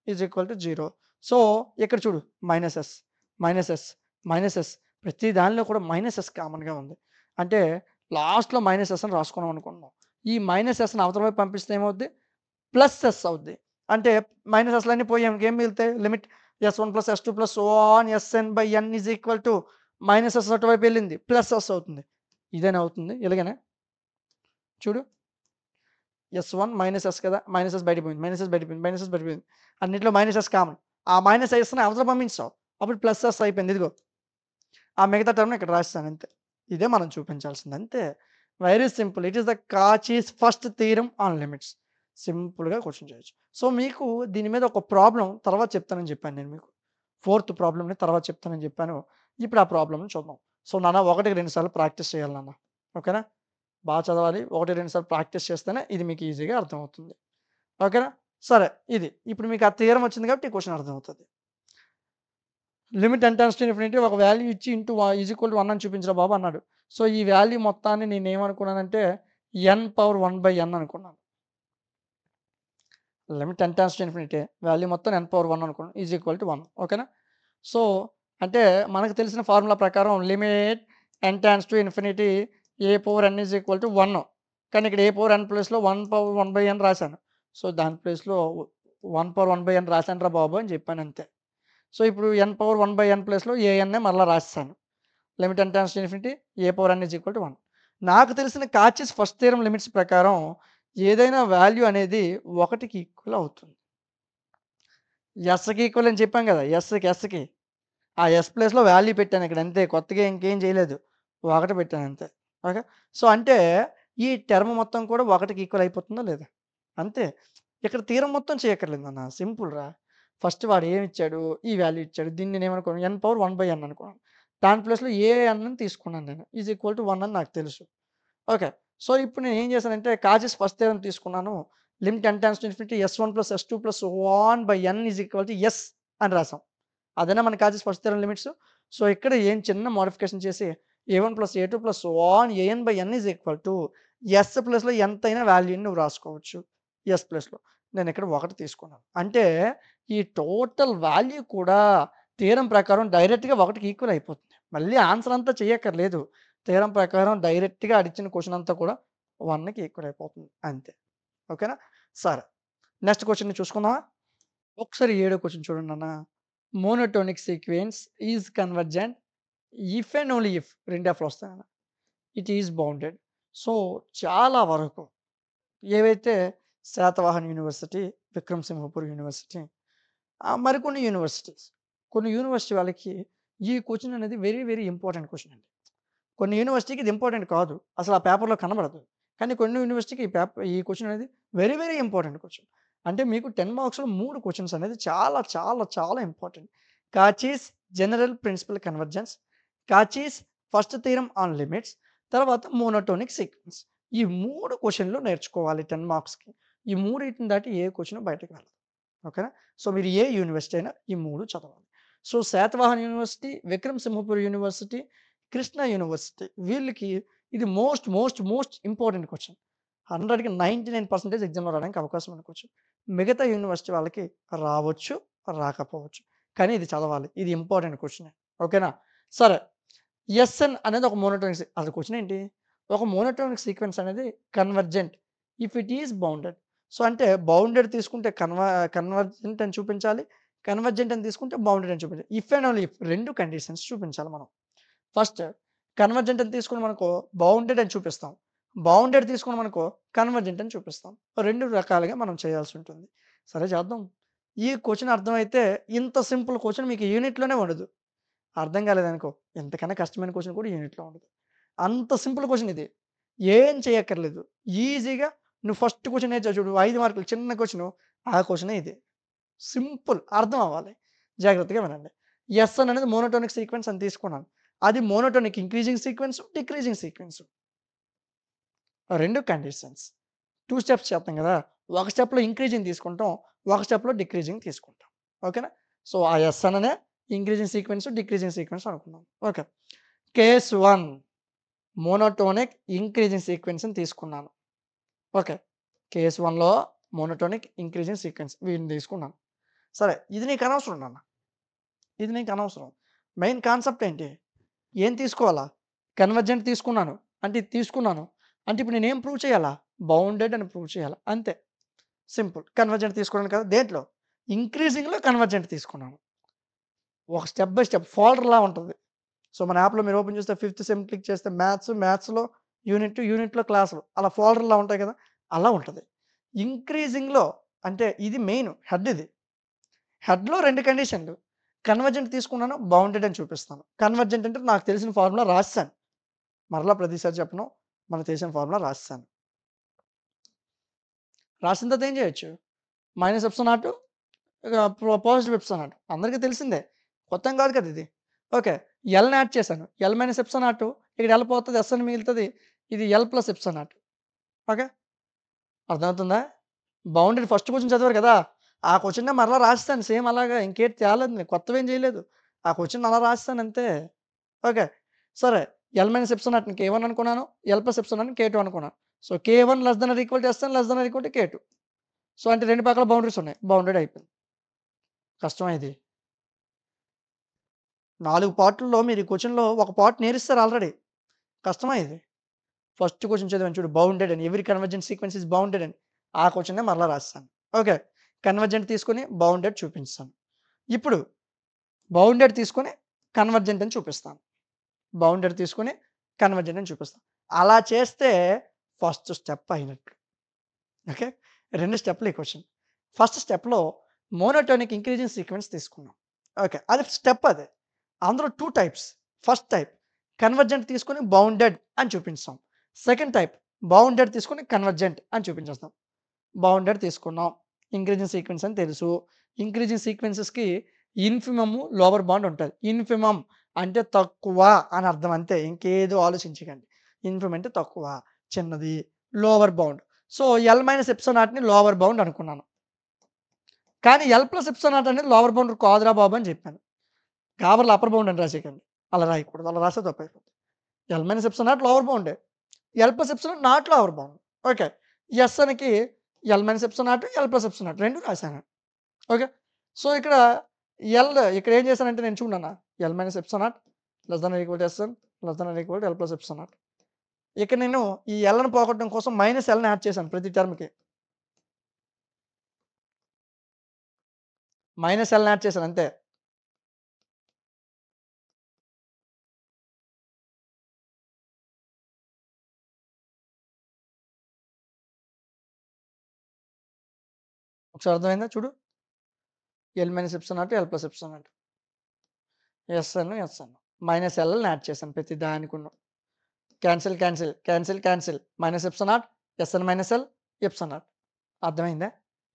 is equal to 0. సో, ఇక్కడ చూడు minus S, minus S, minus S ప్రతి దానిలో కూడా మైనస్ ఎస్ కామన్‌గా ఉంది. అంటే లాస్ట్‌లో మైనస్ ఎస్ అని రాసుకున్నాం అనుకుంటున్నాం. ఈ మైనస్ ఎస్‌ని అవతల వైపు పంపిస్తే ఏమవుద్ది? ప్లస్ ఎస్ అవుద్ది. అంటే మైనస్ ఎస్‌లన్నీ పోయి ఇంకేం మిగులుతాయి? Limit S1 plus S2 plus so on Sn by n is equal to minus yes అటువైపు వెళ్ళింది. ప్లస్ ఎస్ అవుతుంది. ఇదేనా అవుతుంది? ఇలాగేనా? చూడు. S1 మైనస్ ఎస్ కదా! మైనస్ ఎస్ బయటికి పోయింది. మైనస్ ఎస్ బయటికి పోయింది. మైనస్ ఎస్ బయటికి పోయింది. అన్నిట్లో మైనస్ ఎస్ కామన్. ఆ మైనస్ ఎస్‌ని అవతల పంపించావు. అప్పుడు ప్లస్ ఎస్ అయిపోయింది. ఇదిగో. ఆ మిగతా టర్మ్‌ని ఇక్కడ రాసేసాను అంతే. ఇదే మనం చూపించాల్సింది అంతే. Very simple. It is the Cauchy's first theorem on limits. సింపుల్‌గా క్వెషన్ చేయొచ్చు. సో, మీకు దీని మీద ఒక ప్రాబ్లమ్ తర్వాత చెప్తానని చెప్పాను నేను మీకు. ఫోర్త్ ప్రాబ్లమ్‌ని తర్వాత చెప్తానని చెప్పాను. ఇప్పుడు ఆ ప్రాబ్లమ్‌ని చూద్దాం. సో, నాన్న 1కి 2 సార్లు ప్రాక్టీస్ చేయాలి నాన్న. ఓకేనా? చదవాలి. 1, 2 సార్లు ప్రాక్టీస్ చేస్తేనే ఇది మీకు ఈజీగా అర్థమవుతుంది. ఓకేనా? సరే ఇది. ఇప్పుడు మీకు ఆ థియరమ్ వచ్చింది కాబట్టి ఈ క్వెషన్ అర్థమవుతది. Limit n tends to infinity ఒక వాల్యూ ఇచ్చి ఇంటూ ఈజ్ ఈక్వల్ టు 1 అని చూపించురా బాబు అన్నాడు. సో, ఈ వాల్యూ మొత్తాన్ని నేనేమనుకున్నానంటే n పవర్ 1/n అనుకున్నాను. Limit n tends to infinity value మొత్తం n పవర్ 1 అనుకున్నాను. ఈజ్ ఈక్వల్ టు 1 ఓకేనా? సో, అంటే మనకు తెలిసిన ఫార్ములా ప్రకారం limit n tends to infinity A power n is equal to 1. కానీ ఇక్కడ ఏ పవర్ n ప్లేస్‌లో 1 పవర్ 1/n రాశాను. సో, దాని ప్లేస్‌లో 1 పవర్ 1/n రాశానురా బాబు అని చెప్పాను అంతే. సో, ఇప్పుడు n పవర్ 1/n ప్లేస్‌లో ఏఎన్‌నే మరలా రాసేసాను. Limit n tends to infinity A power n is equal to 1. నాకు తెలిసిన కాచీస్ ఫస్ట్ థియరమ్ లిమిట్స్ ప్రకారం ఏదైనా వాల్యూ అనేది 1కి ఈక్వల్ అవుతుంది. ఎస్‌కి ఈక్వల్ అని చెప్పాం కదా! ఎస్‌కి. ఆ ఎస్ ప్లేస్‌లో వాల్యూ పెట్టాను ఇక్కడ అంతే. కొత్తగా ఇంకేం చేయలేదు. 1 పెట్టాను అంతే. ఓకే. సో, అంటే ఈ టర్మ్ మొత్తం కూడా 1కి ఈక్వల్ అయిపోతుందా లేదా? అంతే. ఇక్కడ థీరమ్ మొత్తం చేయక్కర్లేదు నాన్న. సింపుల్ రా. ఫస్ట్ వాడు ఏమిచ్చాడు? ఈ వాల్యూ ఇచ్చాడు. దీన్ని నేనేమనుకున్నాను? n పవర్ 1/n అనుకున్నాను. దాని ప్లేస్‌లో ఏఎన్ అని తీసుకున్నాను నేను. ఈజ్ ఈక్వల్ టు 1 అని నాకు తెలుసు. ఓకే. సో, ఇప్పుడు నేనేం చేశానంటే కాచెస్ ఫస్ట్ థియరమ్ తీసుకున్నాను. Limit n tends to infinity S1 plus S2 plus on by n is equal to S అని రాసాం. అదేనా మన Cauchy's first theorem limits. So, ఇక్కడ ఏం చిన్న మోడిఫికేషన్ చేసి A1 plus A2 plus on AN by n is equal to S ప్లేస్‌లో ఎంతైనా వాల్యూని నువ్వు రాసుకోవచ్చు. ఎస్ ప్లేస్‌లో. నేనిక్కడ 1 తీసుకున్నాను. అంటే ఈ టోటల్ వాల్యూ కూడా థియరమ్ ప్రకారం డైరెక్ట్‌గా 1కి ఈక్వల్ అయిపోతుంది. మళ్ళీ ఆన్సర్ అంతా చేయక్కర్లేదు. థియరమ్ ప్రకారం డైరెక్ట్‌గా ఆడిచ్చిన క్వెషన్ అంతా కూడా 1కి ఈక్వల్ అయిపోతుంది. అంతే. ఓకేనా? సరే. నెక్స్ట్ క్వెషన్‌ని చూసుకుందామా? ఒకసారి ఏడో క్వెషన్ చూడండి నాన్న. Monotonic sequence is convergent if and only if 2 ఎఫ్‌లు వస్తాయన్న. It is bounded. సో, చాలా వరకు ఏవైతే శాతవాహన్ యూనివర్సిటీ, విక్రమ్ సింహపూర్ యూనివర్సిటీ, మరికొన్ని యూనివర్సిటీస్. కొన్ని యూనివర్సిటీ వాళ్ళకి ఈ క్వెషన్ అనేది వెరీ, వెరీ ఇంపార్టెంట్ క్వెషన్ అండి. కొన్ని యూనివర్సిటీకి ఇది ఇంపార్టెంట్ కాదు. అసలు ఆ పేపర్‌లో కనబడదు. కానీ కొన్ని యూనివర్సిటీకి ఈ క్వెషన్ అనేది వెరీ, వెరీ ఇంపార్టెంట్ క్వెషన్. అంటే మీకు 10 మార్క్స్‌లో 3 క్వెషన్స్ అనేది చాలా, చాలా, చాలా important. Cauchy's general principle convergence, Cauchy's first theorem on limits, తర్వాత మోనోటోనిక్ సీక్వెన్స్. ఈ 3 క్వెషన్‌లు నేర్చుకోవాలి 10 మార్క్స్‌కి. ఈ మూడిటిని దాటి ఏ క్వెషన్ బయటకి వెళ్ళదు. ఓకేనా? సో, మీరు ఏ యూనివర్సిటీ అయినా ఈ 3 చదవాలి. So, Satavahan university, Vikram Simhapur university, Krishna university వీళ్ళకి ఇది most, most, most important question. 100కి 99% ఎగ్జామ్‌లో రావడానికి అవకాశం ఉన్న క్వెషన్. మిగతా యూనివర్సిటీ వాళ్ళకి రావచ్చు, రాకపోవచ్చు. కానీ ఇది చదవాలి. ఇది ఇంపార్టెంట్ క్వెషనే. ఓకేనా? సరే. ఎస్ఎన్ అనేది ఒక మోనోటోనిక్ అది క్వెషన్ ఏంటి? ఒక మోనోటోనిక్ సీక్వెన్స్ అనేది convergent if it is bounded. So, అంటే బౌండెడ్ తీసుకుంటే కన్వర్జెంట్ అని చూపించాలి. కన్వర్జెంట్ అని తీసుకుంటే బౌండెడ్ అని చూపించాలి. If and only if 2 conditions చూపించాలి మనం. ఫస్ట్ కన్వర్జెంట్ అని తీసుకున్నామనుకో బౌండెడ్ అని చూపిస్తాం. బౌండెడ్ తీసుకున్నామనుకో కన్వర్జెంట్ అని చూపిస్తాం. 2 రకాలుగా మనం చేయాల్సి ఉంటుంది. సరే చేద్దాం. ఈ క్వెషన్ అర్థమైతే ఇంత సింపుల్ క్వెషన్ మీకు యూనిట్‌లోనే ఉండదు. అర్థం కాలేదనుకో ఇంతకన్నా కష్టమైన క్వెషన్ కూడా యూనిట్‌లో ఉండదు. అంత సింపుల్ క్వెషన్ ఇది. ఏం చేయక్కర్లేదు. ఈజీగా నువ్వు ఫస్ట్ క్వెషన్ ఏదో చూడు 5 మార్కులు చిన్న క్వెషను. ఆ క్వెషనే ఇది. సింపుల్ అర్థం అవ్వాలి. జాగ్రత్తగా వినండి. ఎస్ఎన్ అనేది మోనోటోనిక్ సీక్వెన్స్ అని తీసుకున్నాను. అది monotonic increasing sequence, decreasing sequence. 2 conditions. 2 steps చేస్తాం గదా! ఒక స్టెప్‌లో ఇంక్రీజింగ్ తీసుకుంటాం. ఒక స్టెప్‌లో డిక్రీజింగ్ తీసుకుంటాం. ఓకేనా? సో, ఆ ఎస్ఎన్ అనే ఇంక్రీజింగ్ సీక్వెన్స్, డిక్రీజింగ్ సీక్వెన్స్ అనుకున్నాం. ఓకే. కేస్ 1 మోనోటోనిక్ ఇంక్రీజింగ్ సీక్వెన్స్‌ని తీసుకున్నాను. ఓకే. కేస్ 1లో మోనోటోనిక్ ఇంక్రీజింగ్ సీక్వెన్స్ వీటిని తీసుకున్నాను. సరే ఇది నీకు అనవసరం నాన్న. ఇది నీకు అనవసరం. మెయిన్ కాన్సెప్ట్ ఏంటి? ఏం తీసుకోవాలా? కన్వర్జెంట్ తీసుకున్నాను. అంటే ఇది తీసుకున్నాను. అంటే ఇప్పుడు నేనేం ప్రూవ్ చేయాలా? బౌండెడ్ అని ప్రూవ్ చేయాలా. అంతే. సింపుల్. కన్వర్జెంట్ తీసుకున్నాను కదా! దేంట్లో? ఇంక్రీజింగ్‌లో కన్వర్జెంట్ తీసుకున్నాను. ఒక స్టెప్ బై స్టెప్ ఫోల్డర్‌లా ఉంటది. సో, మన యాప్‌లో మీరు ఓపెన్ చేస్తే ఫిఫ్త్ సెమ్ క్లిక్ చేస్తే మ్యాథ్స్‌లో యూనిట్‌లో క్లాసులు అలా ఫోల్డర్‌లా ఉంటాయి కదా! అలా ఉంటది. ఇంక్రీజింగ్‌లో అంటే ఇది మెయిన్ హెడ్ ఇది. హెడ్‌లో 2 కండిషన్‌లు. కన్వర్జెంట్ తీసుకున్నాను, బౌండెడ్ అని చూపిస్తాను. కన్వర్జెంట్ అంటే నాకు తెలిసిన ఫార్ములా రాసేసాను. మరలా ప్రతిసారి చెప్పను. మనకు తెలిసిన ఫార్ములా రాసేసాను. రాసిన తర్వాత ఏం చేయొచ్చు? Minus epsilon not positive epsilon naught అందరికీ తెలిసిందే. కొత్తేం కాదు కదా ఇది. ఓకే. ఎల్‌ని యాడ్ చేశాను. ఎల్ మైనస్ ఎప్సిలాన్ నాట్ ఇక్కడ ఎల్ పోతది. ఎస్ అని మిగులుతది. ఇది L plus epsilon not. Okay. అర్థమవుతుందా? బౌండరీ ఫస్ట్ క్వెషన్ చదివారు కదా! ఆ క్వెషన్‌నే మరలా రాసేసాను సేమ్ అలాగా. ఇంకేటి తేలేదు నేను. కొత్తవేం చేయలేదు. ఆ క్వెషన్ అలా రాసేసాను అంతే. ఓకే. సరే. ఎల్ మైనస్ ఎప్సిలాన్ నాట్‌ని కే1 అనుకున్నాను. ఎల్ ప్లస్ ఎప్సిలాన్ నాట్‌ని కే2 అనుకున్నాను. So, K one less than or equal to SN less than or equal to K two. So, అంటే 2 పక్కల బౌండరీస్ ఉన్నాయి. బౌండెడ్ అయిపోయింది. కష్టమా ఇది? 4 పార్టుల్లో మీరు ఈ క్వెషన్‌లో ఒక పార్ట్ నేరిస్తారు ఆల్రెడీ. కష్టమా ఇది? ఫస్ట్ క్వెషన్ చదివాను చూడు బౌండెడ్ అని. Every convergent sequence is bounded అని. ఆ క్వెషన్‌నే మరలా రాసేసాను. ఓకే. కన్వర్జెంట్ తీసుకొని బౌండెడ్ చూపించేసాను. ఇప్పుడు బౌండెడ్ తీసుకొని కన్వర్జెంట్ అని చూపిస్తాను. బౌండెడ్ తీసుకొని కన్వర్జెంట్ అని చూపిస్తాను. అలా చేస్తే ఫస్ట్ స్టెప్ అయినట్లు. ఓకే. 2 స్టెప్‌లు ఈ క్వెషన్. ఫస్ట్ స్టెప్‌లో మోనోటోనిక్ ఇంక్రీజింగ్ సీక్వెన్స్ తీసుకున్నాం. ఓకే. అది స్టెప్ అది. అందులో 2 టైప్స్. ఫస్ట్ టైప్ కన్వర్జెంట్ తీసుకొని బౌండెడ్ అని చూపించాం. సెకండ్ టైప్ బౌండెడ్ తీసుకొని కన్వర్జెంట్ అని చూపించేస్తాం. బౌండెడ్ తీసుకున్నాం. ఇంక్రీజింగ్ సీక్వెన్స్ అని తెలుసు. ఇంక్రీజింగ్ సీక్వెన్సెస్‌కి ఇన్ఫిమమ్, లోవర్ బౌండ్ ఉంటది. ఇన్ఫిమమ్ అంటే తక్కువ అని అర్థం అంతే. ఇంకేదో ఆలోచించకండి. ఇన్ఫిమమ్ అంటే తక్కువ, చిన్నది, lower bound. So, L minus epsilon నాట్‌ని లోవర్ బౌండ్ అనుకున్నాను. కానీ ఎల్ ప్లస్ ఎప్సిలాన్ నాట్ అనేది లోవర్ బౌండ్ కాదురా బాబు అని చెప్పాను. గాబర్‌లో అప్పర్ బౌండ్ అని రాసేయకండి. అలా రాయకూడదు. అలా రాస్తే తప్పయిపోద్ది. L minus epsilon not lower బౌండే. L plus epsilon not lower bound. Okay. ఎస్ఎన్‌కి L minus epsilon not, L plus epsilon not 2 రాసాను. ఓకే. సో, ఇక్కడ ఇక్కడ ఏం చేశానంటే నేను చూడు నాన్న L minus epsilon not less than or equal to SN less than or equal to L plus epsilon naught. ఇక్కడ నేను ఈ ఎల్‌ని పోగొట్టడం కోసం మైనస్ ఎల్‌ని యాడ్ చేశాను ప్రతి టర్మ్‌కి. మైనస్ ఎల్‌ని యాడ్ చేశాను అంతే. ఒకసారి అర్థమైందా చూడు. L minus epsilon not, L plus epsilon not. SN. Minus ఎల్‌ని యాడ్ చేశాను ప్రతి దానికును. Cancel. Minus epsilon not, SN minus L, epsilon not. అర్థమైందా?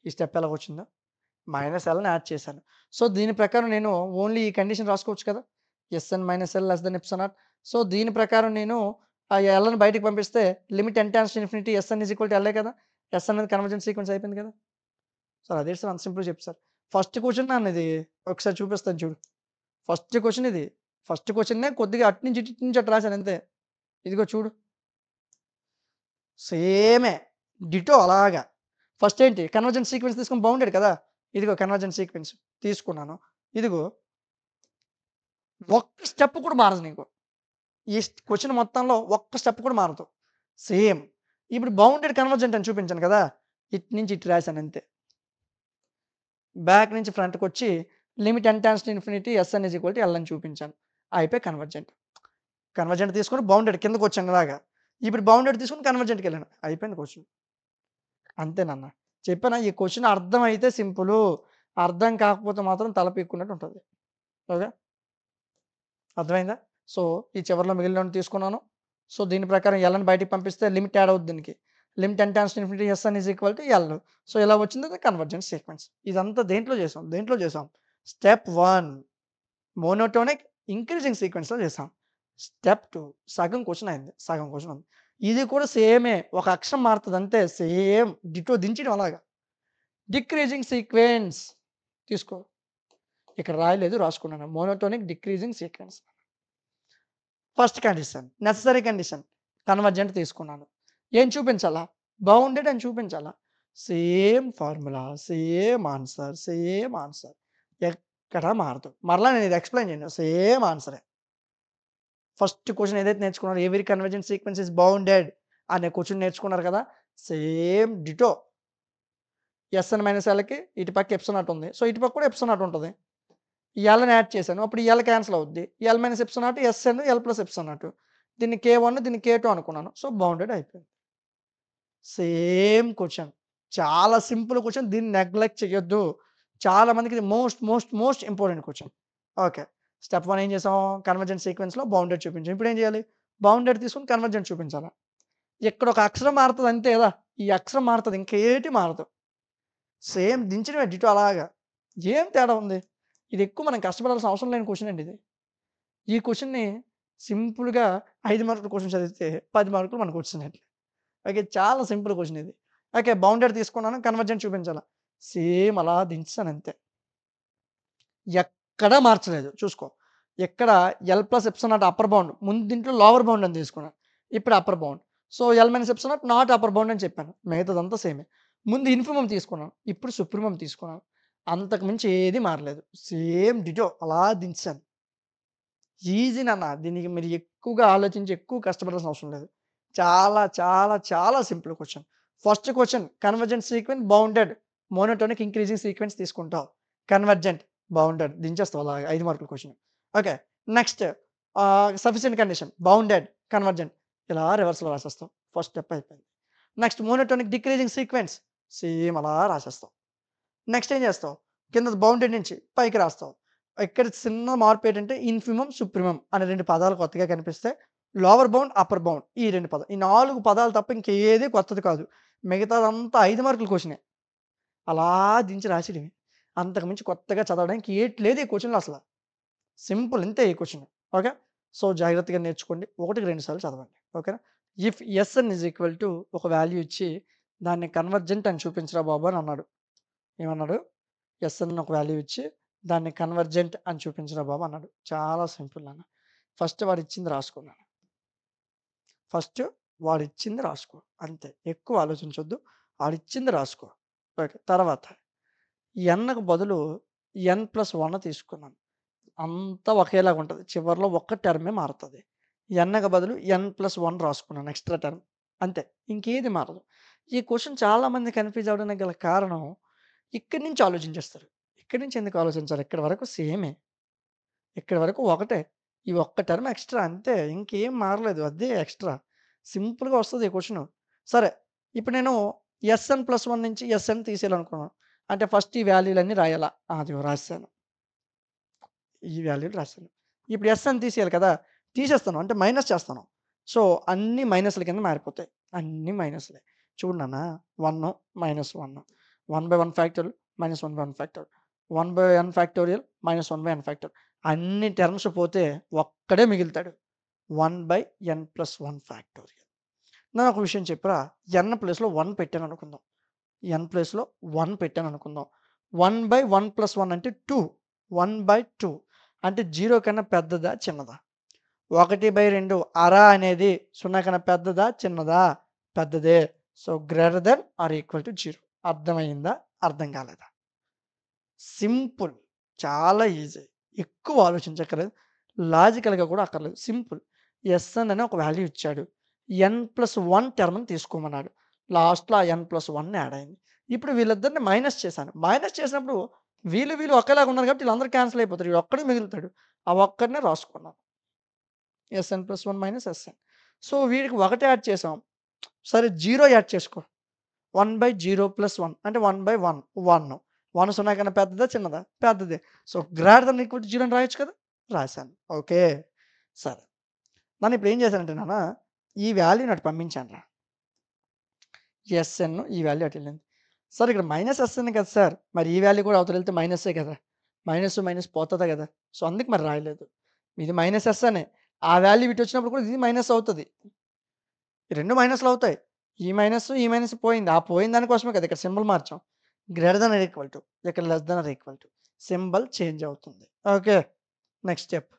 ఈ స్టెప్ ఎలాగొచ్చిందో? మైనస్ ఎల్‌ని యాడ్ చేశాను. సో, దీని ప్రకారం నేను ఓన్లీ ఈ కండిషన్ రాసుకోవచ్చు కదా! SN minus L less than epsilon not. So, దీని ప్రకారం నేను ఆ ఎల్‌ని బయటికి పంపిస్తే limit n tends to infinity SN is equal to LA కదా! ఎస్ అనేది కన్వర్జెంట్ సీక్వెన్స్ అయిపోయింది కదా! సో, అదే సార్ అంత సింపుల్‌గా చెప్పారు. ఫస్ట్ క్వెషన్ నాన్న ఇది. ఒకసారి చూపిస్తాను చూడు. ఫస్ట్ క్వెషన్ ఇది. ఫస్ట్ క్వెషన్‌నే కొద్దిగా అటు నుంచి ఇటు నుంచి అటు రాసాను అంతే. ఇదిగో చూడు. సేమే. డిటో అలాగా. ఫస్ట్ ఏంటి కన్వర్జెంట్ సీక్వెన్స్ తీసుకొని బౌండెడ్ కదా! ఇదిగో కన్వర్జెంట్ సీక్వెన్స్ తీసుకున్నాను. ఇదిగో ఒక్క స్టెప్ కూడా మారదు నీకు. ఈ క్వెషన్ మొత్తంలో ఒక్క స్టెప్ కూడా మారదు. సేమ్. ఇప్పుడు బౌండెడ్ కన్వర్జెంట్ అని చూపించాను కదా! ఇటు నుంచి ఇటు రాశాను అంతే. బ్యాక్ నుంచి ఫ్రంట్‌కొచ్చి limit n tends to infinity SN is equal to L అని చూపించాను. అయిపోయి కన్వర్జెంట్. కన్వర్జెంట్ తీసుకొని బౌండెడ్ కిందకొచ్చాను ఇలాగా. ఇప్పుడు బౌండెడ్ తీసుకొని కన్వర్జెంట్‌కెళ్ళాను. అయిపోయింది క్వెషన్. అంతేనన్న. చెప్పానా ఈ క్వెషన్ అర్థమైతే సింపులు. అర్థం కాకపోతే మాత్రం తల పీక్కున్నట్టు ఉంటది. ఓకే. అర్థమైందా? సో, ఈ చివర్లో మిగిలినోడిని తీసుకున్నాను. సో, దీని ప్రకారం ఎల్‌ని బయటికి పంపిస్తే లిమిట్ యాడ్ అవుద్ది దీనికి. Limit n tends to infinity SN is equal to L. So, ఇలా వచ్చింది కన్వర్జెంట్ సీక్వెన్స్. ఇదంతా దేంట్లో చేసాం? స్టెప్ 1 మోనోటోనిక్ ఇంక్రీజింగ్ సీక్వెన్స్‌లో చేసాం. స్టెప్ 2 సగం క్వెషన్ అయింది. సగం క్వెషన్ ఉంది. ఇది కూడా సేమే. ఒక అక్షరం మారుతది అంతే. సేమ్ డిటో దించడం అలాగా. డిక్రీజింగ్ సీక్వెన్స్ తీసుకో. ఇక్కడ రాయలేదు రాసుకున్నాను. Monotonic decreasing sequence. First condition necessary condition convergent తీసుకున్నాను. ఏం చూపించాలా? బౌండెడ్ అని చూపించాలా? Same formula, same answer. ఎక్కడ మారదు. మరలా నేను ఇది ఎక్స్‌ప్లెయిన్ చేయను. సేమ్ ఆన్సరే. ఫస్ట్ క్వెషన్ ఏదైతే నేర్చుకున్నారో every convergent sequence is bounded అనే క్వెషన్ నేర్చుకున్నారు కదా! Same ditto. ఎస్ఎన్ మైనస్ ఎల్‌కి ఇటు పక్క ఎప్సిలాన్ నాట్ ఉంది. సో, ఇటు పక్క కూడా ఎప్సిలాన్ నాట్ ఉంటది. ఈ ఎల్‌ని యాడ్ చేశాను. అప్పుడు ఈ ఎల్ క్యాన్సిల్ అవుద్ది. L minus epsilon not SN L plus epsilon naught. దీన్ని K1 దీన్ని K2 అనుకున్నాను. సో, బౌండెడ్ అయిపోయింది. Same question. చాలా సింపుల్ క్వెషన్. దీన్ని నెగ్లెక్ట్ చేయొద్దు. చాలా మందికి ఇది most important question. Okay. Step 1 ఏం చేసాం? కన్వర్జెంట్ సీక్వెన్స్‌లో బౌండెడ్ చూపించాం. ఇప్పుడేం చేయాలి? బౌండెడ్ తీసుకొని కన్వర్జెంట్ చూపించాలా? ఇక్కడ ఒక అక్షరం మారుతది అంతే కదా! ఈ అక్షరం మారుతది. ఇంకేటి మారదు. సేమ్ దించడమే డిటో అలాగా. ఏం తేడా ఉంది? ఇది ఎక్కువ మనం కష్టపడాల్సిన అవసరం లేని క్వెషన్ అండి ఇది. ఈ క్వెషన్‌ని సింపుల్‌గా 5 మార్కుల క్వెషన్ చదివితే 10 మార్కులు మనకొచ్చినట్లే. ఓకే. చాలా సింపుల్ క్వెషన్ ఇది. ఓకే. బౌండెడ్ తీసుకున్నాను. కన్వర్జెంట్ చూపించాలా? సేమ్ అలా దించేసాను అంతే. ఎక్కడా మార్చలేదు. చూసుకో. ఎక్కడ L plus epsilon not upper bound. ముందు దీంట్లో లోవర్ బౌండ్ అని తీసుకున్నాను. ఇప్పుడు upper bound. So, L minus epsilon not not upper bound అని చెప్పాను. మిగతాదంతా సేమే. ముందు ఇన్ఫిమమ్ తీసుకున్నాను. ఇప్పుడు సుప్రీమమ్ తీసుకున్నాను. అంతకు మించి ఏది మారలేదు. సేమ్ డిటో అలా దించేసాను. ఈజీ నాన్న. దీనికి మీరు ఎక్కువగా ఆలోచించి ఎక్కువ కష్టపడాల్సిన అవసరం లేదు. చాలా simple question. First question convergent sequence bounded monotonic increasing sequence తీసుకుంటావు. కన్వర్జెంట్ బౌండెడ్ దించేస్తావు అలాగా 5 మార్కుల question. Okay. Next sufficient condition bounded convergent ఇలా రివర్స్‌లో రాసేస్తావు. ఫస్ట్ స్టెప్ అయిపోయింది. Next monotonic decreasing sequence same అలా రాసేస్తావు. నెక్స్ట్ ఏం చేస్తావు? కింద బౌండెడ్ నుంచి పైకి రాస్తావు. ఇక్కడ చిన్న మార్పు ఏంటంటే ఇన్ఫిమమ్, సుప్రీమమ్ అనే 2 పదాలు కొత్తగా కనిపిస్తాయి. లోవర్ బౌండ్, అప్పర్ బౌండ్ ఈ 2 పదాలు. ఈ 4 పదాలు తప్ప ఇంకేది కొత్తది కాదు. మిగతాదంతా 5 మార్కుల క్వెషనే. అలా దించి రాసేయడమే. అంతకు మించి కొత్తగా చదవడానికి ఏటి లేదు ఈ క్వెషన్‌లో అసల. సింపుల్ ఇంతే ఈ క్వెషన్. ఓకే. సో, జాగ్రత్తగా నేర్చుకోండి. ఒకటికి 2 సార్లు చదవండి. ఓకేనా? If SN is equal to ఒక వాల్యూ ఇచ్చి దాన్ని కన్వర్జెంట్ అని చూపించరా బాబు అని అన్నాడు. ఏమన్నాడు? ఎస్ఎన్ ఒక వాల్యూ ఇచ్చి దాన్ని కన్వర్జెంట్ అని చూపించరా బాబు అన్నాడు. చాలా సింపుల్ నాన్న. ఫస్ట్ వాడిచ్చింది రాసుకో నాన్న. ఫస్ట్ వాడిచ్చింది రాసుకో. అంతే. ఎక్కువ ఆలోచించొద్దు. ఆడిచ్చింది రాసుకో. ఓకే. తర్వాత ఎన్‌కు బదులు n+1 తీసుకున్నాను. అంతా ఒకేలాగా ఉంటది. చివర్లో ఒక్క టర్మే మారతది. ఎన్‌కు బదులు n+1 రాసుకున్నాను ఎక్స్‌ట్రా టర్మ్. అంతే. ఇంకేది మారదు. ఈ క్వెషన్ చాలామంది కన్‌ఫ్యూజ్ అవ్వడానికి గల కారణం ఇక్కడి నుంచి ఆలోచించేస్తారు. ఇక్కడి నుంచి ఎందుకు ఆలోచించాలి? ఇక్కడి వరకు సేమే. ఇక్కడి వరకు ఒకటే. ఈ ఒక్క టర్మ్ ఎక్స్‌ట్రా అంతే. ఇంకేం మారలేదు. అదే ఎక్స్‌ట్రా. సింపుల్‌గా వస్తది ఈ క్వెషను. సరే. ఇప్పుడు నేను ఎస్ఎన్+1 నుంచి ఎస్ఎన్ తీసేయాలనుకున్నాను. అంటే ఫస్ట్ ఈ వాల్యూలన్నీ రాయాలా? అదిగో రాసేసాను. ఈ వాల్యూలు రాసాను. ఇప్పుడు ఎస్ఎన్ తీసేయాలి కదా! తీసేస్తాను. అంటే మైనస్ చేస్తాను. సో, అన్నీ మైనస్‌ల కింద మారిపోతాయి. అన్నీ మైనస్‌లే. చూడు నాన్న 1 -1 1/1 factorial -1/1 factorial 1/n factorial -1/n factorial అన్ని టర్మ్స్ పోతే ఒక్కడే మిగులుతాడు. 1/n+1 factorial. నేను ఒక విషయం చెప్పురా n ప్లేస్‌లో 1 పెట్టాననుకుందాం. n ప్లేస్‌లో 1 పెట్టాననుకుందాం. 1/1+1 అంటే 2. 1/2 అంటే 0 కన్నా పెద్దదా? చిన్నదా? 1/2 అర అనేది 0 కన్నా పెద్దదా? చిన్నదా? పెద్దదే. So, greater than or equal to 0. అర్థమయిందా? అర్థం కాలేదా? సింపుల్. చాలా ఈజీ. ఎక్కువ ఆలోచించక్కర్లేదు. లాజికల్‌గా కూడా అక్కర్లేదు. సింపుల్. ఎస్ఎన్ అని ఒక వాల్యూ ఇచ్చాడు. n+1 టర్మ్‌ని తీసుకోమన్నాడు. లాస్ట్‌లో ఆ n+1 యాడ్ అయింది. ఇప్పుడు వీళ్ళిద్దరిని మైనస్ చేశాను. మైనస్ చేసినప్పుడు వీళ్ళు ఒకేలాగా ఉన్నారు కాబట్టి వీళ్ళందరూ క్యాన్సెల్ అయిపోతారు. ఈడొక్కడే మిగులుతాడు. ఆ ఒక్కడినే రాసుకున్నాను. Sn+1 minus Sn. సో, వీడికి 1 యాడ్ చేసాం. సరే 0 యాడ్ చేసుకో. 1/0+1 అంటే 1/1 1. 1 0 కన్నా పెద్దదా? చిన్నదా? పెద్దదే. So, greater than equal to 0 అని రాయొచ్చు కదా! రాశాను. ఓకే. సరే. ఇప్పుడు ఏం చేశానంటే ఈ వాల్యూని అటు పంపించానురా. Sn ఈ వాల్యూ అటెళ్ళింది. సార్ ఇక్కడ మైనస్ Sn కదా సార్! మరి ఈ వాల్యూ కూడా అవతలెళ్తే మైనస్సే కదా! మైనస్, మైనస్ పోతదా కదా! సో, అందుకు మరి రాయలేదు. ఇది మైనస్ Sనే. ఆ వాల్యూ ఇటొచ్చినప్పుడు కూడా ఇది మైనస్ అవుతది. ఈ 2 మైనస్‌లవుతాయి. ఈ మైనస్ పోయింది. ఆ పోయిన దాని కోసమే కదా ఇక్కడ సింబల్ మార్చాం. Greater than or equal to ఇక్కడ less than or equal to symbol change అవుతుంది. ఓకే. Next step.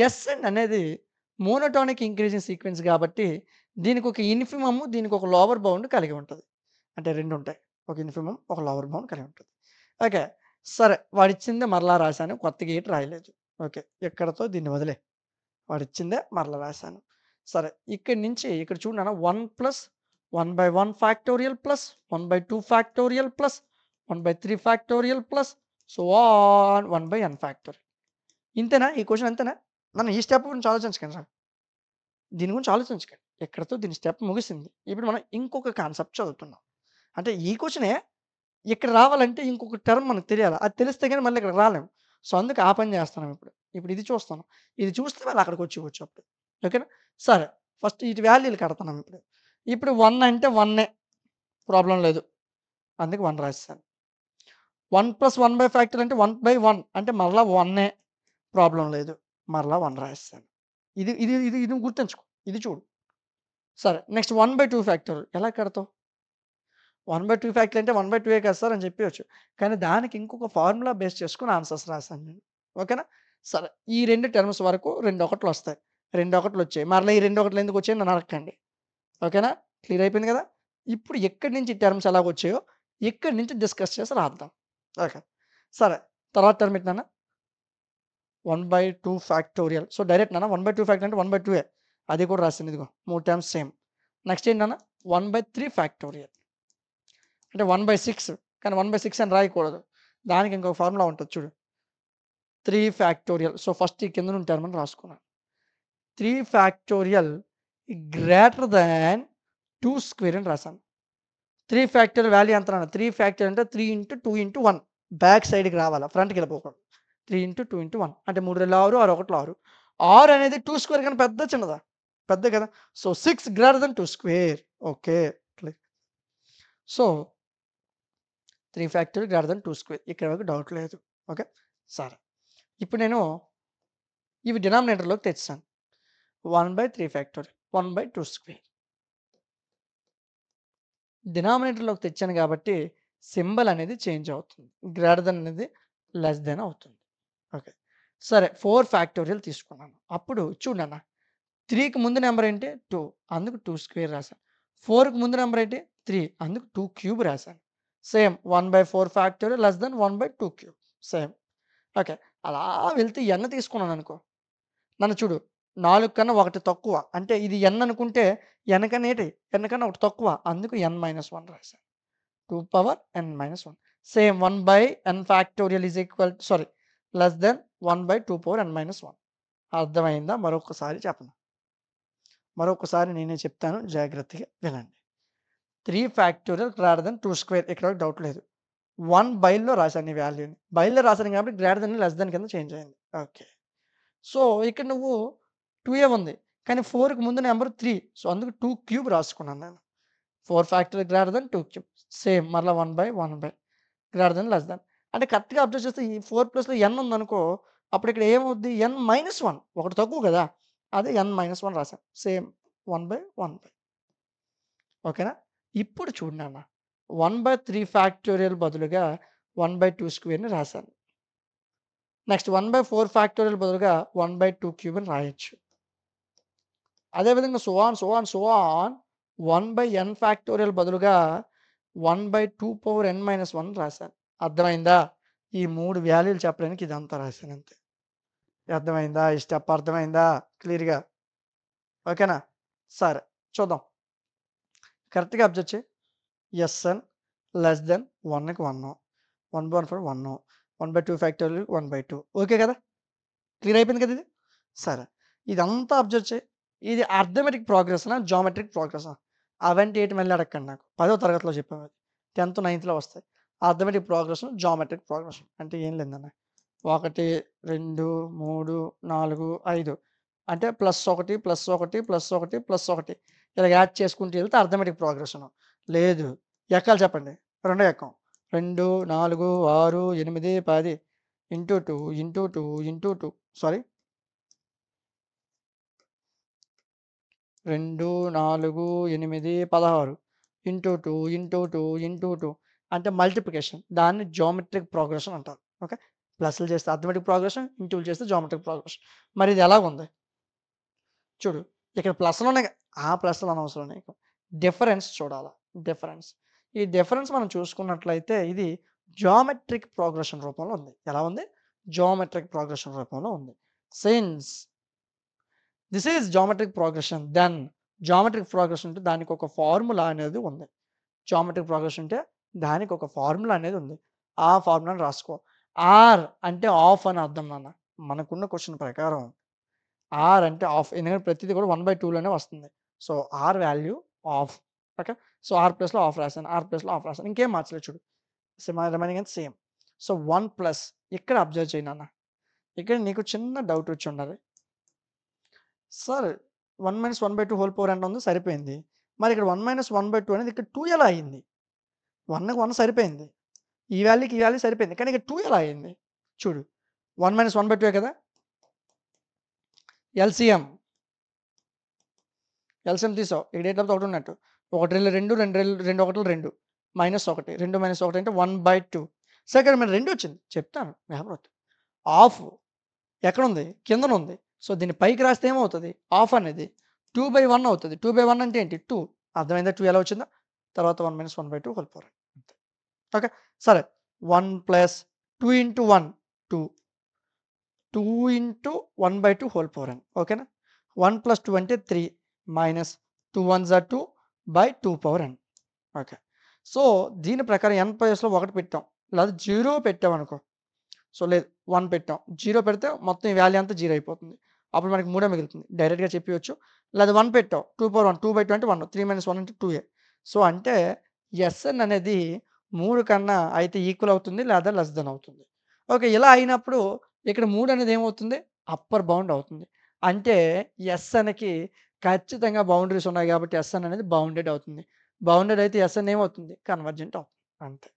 Sn అనేది మోనోటోనిక్ ఇంక్రీజింగ్ సీక్వెన్స్ కాబట్టి దీనికొక ఇన్ఫిమమ్, దీనికొక లోవర్ బౌండ్ కలిగి ఉంటది. అంటే 2 ఉంటాయి. ఒక ఇన్ఫిమమ్, ఒక లోవర్ బౌండ్ కలిగి ఉంటది. ఓకే. సరే. వాడిచ్చిందే మరలా రాశాను. కొత్తగా ఏటి రాయలేదు. ఓకే. ఇక్కడితో దీన్ని వదిలేయి. వాడిచ్చిందే మరలా రాశాను. సరే. ఇక్కడి నుంచి ఇక్కడ చూడు 1 plus 1/1 factorial plus 1/2 factorial plus 1/3 factorial plus so on 1/n factorial. ఇంతేనా? ఈ క్వెషన్ అంతేనా? ఈ స్టెప్ గురించి ఆలోచించకండిరా. దీని గురించి ఆలోచించకండి. ఇక్కడితో దీని స్టెప్ ముగిసింది. ఇప్పుడు మనం ఇంకొక కాన్సెప్ట్ చదువుతున్నాం. అంటే ఈ క్వెషనే ఇక్కడ రావాలంటే ఇంకొక టర్మ్ మనకు తెలియాల. అది తెలిస్తే గాని మళ్ళీ ఇక్కడికి రాలేము. సో, అందుకు ఆ పని చేస్తున్నాం ఇప్పుడు. ఇప్పుడు ఇది చూస్తున్నాం. ఇది చూస్తే మళ్ళీ అక్కడికొచ్చేయొచ్చు అప్పుడు. ఓకేనా? సరే. ఫస్ట్ ఈటి వాల్యూలు కడతన్నాం ఇప్పుడు. ఇప్పుడు 1 అంటే 1 ప్రాబ్లమ్ లేదు. అందుకే 1 రాసేసాను. 1 + 1 బై ఫ్యాక్టర్ అంటే 1/1 అంటే మరలా 1 ప్రాబ్లమ్ లేదు. మరలా 1 రాసేసాను. ఇది ఇది ఇది ఇది గుర్తుంచుకో. ఇది చూడు. సరే. నెక్స్ట్ 1/2 ఫ్యాక్టర్ ఎలా కడతావు? 1/2 ఫ్యాక్టర్ అంటే 1/2 కదా సార్ అని చెప్పేయొచ్చు. కానీ దానికి ఇంకొక ఫార్ములా బేస్ చేసుకొని ఆన్సర్స్ రాసాను నేను. ఓకేనా? సరే. ఈ 2 టర్మ్స్ వరకు 2 ఒకట్లొస్తాయి. 2 ఒకట్లొచ్చాయి. మరలా ఈ 2 ఒకట్లు ఎందుకొచ్చాయో నన్ను అడగకండి. ఓకేనా? క్లియర్ అయిపోయింది కదా! ఇప్పుడు ఎక్కడి నుంచి టర్మ్స్ ఎలాగొచ్చాయో ఇక్కడి నుంచి డిస్కస్ చేసి రాద్దాం. ఓకే. సరే. తర్వాత టర్మ్ ఏంటి 1/2 ఫ్యాక్టోరియల్. సో, డైరెక్ట్ 1/2 ఫ్యాక్టర్ అంటే 1/2 అది కూడా రాసాను ఇదిగో 3 టర్మ్స్ సేమ్. నెక్స్ట్ ఏంటి 1/3 ఫ్యాక్టోరియల్. అంటే 1/6 కానీ 1/6 అని రాయకూడదు. దానికి ఇంకొక ఫార్ములా ఉంటది చూడు. 3 ఫ్యాక్టోరియల్. సో, ఫస్ట్ ఈ కిందనున్న టర్మ్‌ని రాసుకున్నాను. 3 ఫ్యాక్టోరియల్ గ్రేటర్ థాన్ 2 స్క్వేర్ అని రాసాను. 3 ఫ్యాక్టోరియల్ వాల్యూ ఎంత 3 ఫ్యాక్టోరియల్ అంటే 3 ఇంటూ 2 ఇంటూ 1 బ్యాక్ సైడ్‌కి రావాలా. ఫ్రంట్‌కెళ్ళిపోకూడదు. 3 ఇంటూ 2 ఇంటూ 1 అంటే 3 2 6, 6 1 6. 6 అనేది 2 స్క్వేర్ కన్నా పెద్దదా? చిన్నదా? పెద్దే కదా! So, 6 greater than 2 square. Okay. Clear. So, 3 factorial greater than 2 square. ఇక్కడి వరకు డౌట్ లేదు. ఓకే. సరే. ఇప్పుడు నేను ఇవి డినామినేటర్‌లోకి తెచ్చేసాను. 1/3 ఫ్యాక్టోరియల్ 1/2 స్క్వేర్. డినామినేటర్‌లోకి తెచ్చాను కాబట్టి సింబల్ అనేది చేంజ్ అవుతుంది. గ్రేటర్ థాన్ అనేది లెస్ థాన్ అవుతుంది. ఓకే. సరే 4 ఫ్యాక్టోరియల్ తీసుకున్నాను. అప్పుడు చూడు 3కి ముందు నంబర్ ఏంటి? 2 అందుకు 2 స్క్వేర్ రాసాను. 4కి ముందు నంబర్ ఏంటి? 3 అందుకు 2 క్యూబ్ రాసాను. Same 1/4 factorial less than 1/2 cube same. Okay. అలా వెళ్తే n తీసుకున్నాననుకో. చూడు 4 కన్నా 1 తక్కువ. అంటే ఇది n అనుకుంటే n కన్నా ఏంటి? n కన్నా 1 తక్కువ. అందుకు n-1 రాసాను. 2 power n-1 same 1/n factorial is equal sorry less than 1/2 power n-1 అర్థమైందా? మరొకసారి చెప్పనా? మరొకసారి నేనే చెప్తాను జాగ్రత్తగా వినండి. 3 ఫ్యాక్టోరియల్ గ్రేటర్ థాన్ 2 స్క్వేర్ ఇక్కడ వరకు డౌట్ లేదు. 1 బైలో రాసాను ఈ వాల్యూని. బైలో రాసాను కాబట్టి గ్రేటర్ థాన్, లెస్ థాన్ కింద చేంజ్ అయింది. ఓకే. సో, ఇక్కడ నువ్వు 2 ఉంది. కానీ 4కి ముందు నంబర్ 3. సో, అందుకు 2 క్యూబ్ రాసుకున్నాను నేను. 4 factorial greater than 2 cube. Same మరలా 1/1 గ్రేటర్ థాన్, లెస్ థాన్. అంటే కరెక్ట్‌గా అబ్జర్వ్ చేస్తే ఈ 4 ప్లస్‌లో n ఉందనుకో, అప్పుడు ఇక్కడ ఏమవుద్ది? n-1 ఒకటి తక్కువ కదా! అదే n-1 రాసాను. సేమ్ 1/1 ఓకేనా? ఇప్పుడు చూడు 1/3 ఫ్యాక్టోరియల్ బదులుగా 1/2 స్క్వేర్‌ని రాసాను. నెక్స్ట్ 1/4 ఫ్యాక్టోరియల్ బదులుగా 1/2 క్యూబ్ అని రాయొచ్చు. అదే విధంగా so on, so on, so on 1/n factorial బదులుగా 1/2 పవర్ n-1 రాసాను. అర్థమైందా? ఈ 3 వాల్యూలు చెప్పడానికి ఇదంతా రాసాను అంతే. అర్థమైందా? ఈ స్టెప్ అర్థమైందా క్లియర్‌గా? ఓకేనా? సరే చూద్దాం. కరెక్ట్‌గా అబ్జర్వ్ చెయి. ఎస్ఎన్ లెస్ దెన్ 1కి 1, 1/4 1, 1/2 ఫ్యాక్టోరియల్ 1/2 ఓకే కదా! క్లియర్ అయిపోయింది కదా ఇది? సరే. ఇదంతా అబ్జర్వ్ చేయి. ఇది అర్థమెటిక్ ప్రోగ్రెషనా? జియోమెట్రిక్ ప్రోగ్రెసా? అవంటే ఏటి మళ్ళీ అడగకండి నాకు. 10వ తరగతిలో చెప్పామది. 10థ్, 9థ్‌లో వస్తాయి. అర్థమెటిక్ ప్రోగ్రెషన్, జియోమెట్రిక్ ప్రోగ్రెషన్ అంటే ఏం లేదన్న. 1, 2, 3, 4, 5 అంటే +1, +1, +1, +1 ఇలా యాడ్ చేసుకుంటూ వెళ్తే అర్థమెటిక్ ప్రోగ్రెషను. లేదు ఎక్కాలి చెప్పండి. రెండో ఎక్కం. 2, 4, 6, 8, 10 into 2 into 2 into 2 sorry 2, 4, 8, 16 into 2 into 2 into 2 అంటే మల్టిప్లికేషన్. దాన్ని జియోమెట్రిక్ ప్రోగ్రెషన్ అంటారు. ఓకే. ప్లస్‌లు చేస్తే అర్థమెటిక్ ప్రోగ్రెషన్, ఇంటూలు చేస్తే జియోమెట్రిక్ ప్రోగ్రెషన్. మరి ఇది ఎలాగుంది? చూడు ఇక్కడ ప్లస్‌లున్నాయి. ఆ ప్లస్‌లు అనవసరం నీకు. డిఫరెన్స్ చూడాలా. డిఫరెన్స్. ఈ డిఫరెన్స్ మనం చూసుకున్నట్లయితే ఇది జియోమెట్రిక్ ప్రోగ్రెషన్ రూపంలో ఉంది. ఎలా ఉంది? జియోమెట్రిక్ ప్రోగ్రెషన్ రూపంలో ఉంది. Since this is geometric progression then geometric progression అంటే దానికి ఒక ఫార్ములా అనేది ఉంది. జియోమెట్రిక్ ప్రోగ్రెషన్ అంటే దానికి ఒక ఫార్ములా అనేది ఉంది. ఆ ఫార్ములాని రాసుకో. ఆర్ అంటే ఆఫ్ అని అర్థం నాన్న. మనకున్న క్వెషన్ ప్రకారం ఆర్ అంటే ఆఫ్. ఎందుకంటే ప్రతిది కూడా 1/2 లోనే వస్తుంది. So, R value of. Okay. So, R ప్లస్‌లో ఆఫ్ రాసాను. ఆర్ ప్లస్‌లో ఆఫ్ రాసాను. ఇంకేం మార్చలేదు చూడు. రిమైనింగ్ అంతా సేమ్. సో, 1 ప్లస్ ఇక్కడ అబ్జర్వ్ చేయి నాన్న. ఇక్కడ నీకు చిన్న డౌట్ వచ్చి ఉండాలి. సార్ 1 - 1/2 హోల్ పవర్ ఎంత ఉంది సరిపోయింది. మరి ఇక్కడ 1 - 1/2 అనేది ఇక్కడ 2 ఎలా అయింది? 1కి 1 సరిపోయింది. ఈ వాల్యూకి ఈ వాల్యూ సరిపోయింది. కానీ ఇక్కడ 2 ఎలా అయింది? చూడు 1 - 1/2 కదా! ఎల్‌సీఎం. ఎల్‌సీఎం తీసావు. ఇక్కడ ఏ టైమ్‌తో ఒకటి ఉన్నట్టు. 1 రెళ్ళు 2, 2 రెళ్ళు 2 ఒకటులు 2 -1 2 - 1 అంటే 1/2 సరే ఇక్కడ మరి 2 వచ్చింది. చెప్తాను లేకపోతే. హాఫ్ ఎక్కడుంది? కిందనుంది. సో, దీన్ని పైకి రాస్తే ఏమవుతది? హాఫ్ అనేది 2/1 అవుతది. 2/1 అంటే ఏంటి? 2 అర్థమైందా? 2 ఎలా వచ్చిందో? తర్వాత 1 - 1/2 హోల్ పవర్ అంతే. ఓకే. సరే 1 plus 2 into 1 2 2 into 1/2 whole power n ఓకేనా? 1 ప్లస్ 2 అంటే 3 minus 2 ones or 2 by 2 power n okay. So, దీని ప్రకారం n ప్లేస్‌లో 1 పెట్టాం. లేదా 0 పెట్టామనుకో. సో, లేదు 1 పెట్టాం. 0 పెడితే మొత్తం ఈ వాల్యూ అంతా 0 అయిపోతుంది. అప్పుడు మనకి 3 మిగులుతుంది. డైరెక్ట్‌గా చెప్పేయొచ్చు. లేదా 1 పెట్టాం. 2/1 2/2 అంటే 1 3 - 1 అంటే 2a. సో, అంటే ఎస్ఎన్ అనేది 3 కన్నా అయితే ఈక్వల్ అవుతుంది లేదా లెస్ థాన్ అవుతుంది. ఓకే. ఇలా అయినప్పుడు ఇక్కడ 3 అనేది ఏమవుతుంది? అప్పర్ బౌండ్ అవుతుంది. అంటే ఎస్ఎన్‌కి ఖచ్చితంగా బౌండరీస్ ఉన్నాయి కాబట్టి ఎస్ఎన్ అనేది బౌండెడ్ అవుతుంది. బౌండెడ్ అయితే ఎస్ఎన్ ఏమవుతుంది? కన్వర్జెంట్ అవుతుంది. అంతే.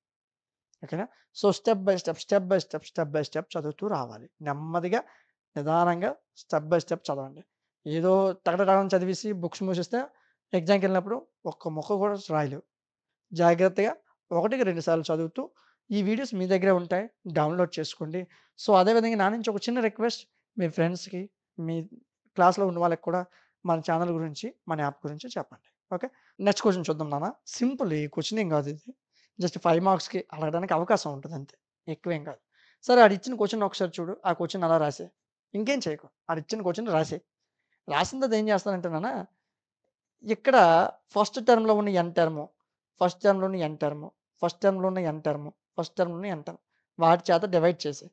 ఓకేనా? So, step by step, step by step, step by step చదువుతూ రావాలి. నెమ్మదిగా, నిదానంగా స్టెప్ బై స్టెప్ చదవండి. ఏదో టకటకని చదివేసి బుక్స్ మూసేస్తే ఎగ్జామ్‌కెళ్ళినప్పుడు ఒక్క ముక్క కూడా రాయలేవు. జాగ్రత్తగా ఒకటికి 2 సార్లు చదువుతూ ఈ వీడియోస్ మీ దగ్గరే ఉంటాయి. డౌన్‌లోడ్ చేసుకోండి. సో, అదే విధంగా నా నుంచి ఒక చిన్న రిక్వెస్ట్ మీ ఫ్రెండ్స్‌కి, మీ క్లాస్‌లో ఉన్న వాళ్ళకి కూడా మన ఛానెల్ గురించి, మన యాప్ గురించి చెప్పండి. ఓకే. నెక్స్ట్ క్వెషన్ చూద్దాం నాన్న. సింపుల్ ఈ క్వెషన్ ఏం కాదు ఇది. జస్ట్ 5 మార్క్స్‌కి అడగడానికి అవకాశం ఉంటది అంతే. ఎక్కువేం కాదు. సరే ఆడిచ్చిన క్వెషన్ ఒకసారి చూడు. ఆ క్వెషన్ అలా రాసేయి. ఇంకేం చేయకు. ఆడిచ్చిన క్వెషన్ రాసేయి. రాసిన తర్వాత ఏం చేస్తానంటే నాన్న ఇక్కడ ఫస్ట్ టర్మ్‌లో ఉన్న ఎన్ టర్మ్, ఫస్ట్ టర్మ్‌లో ఉన్న ఎన్ టర్మ్, ఫస్ట్ టర్మ్‌లో ఉన్న ఎన్ టర్మ్, ఫస్ట్ టర్మ్‌లో ఉన్న ఎన్ టర్మ్ వాటి చేత డివైడ్ చేసేయి.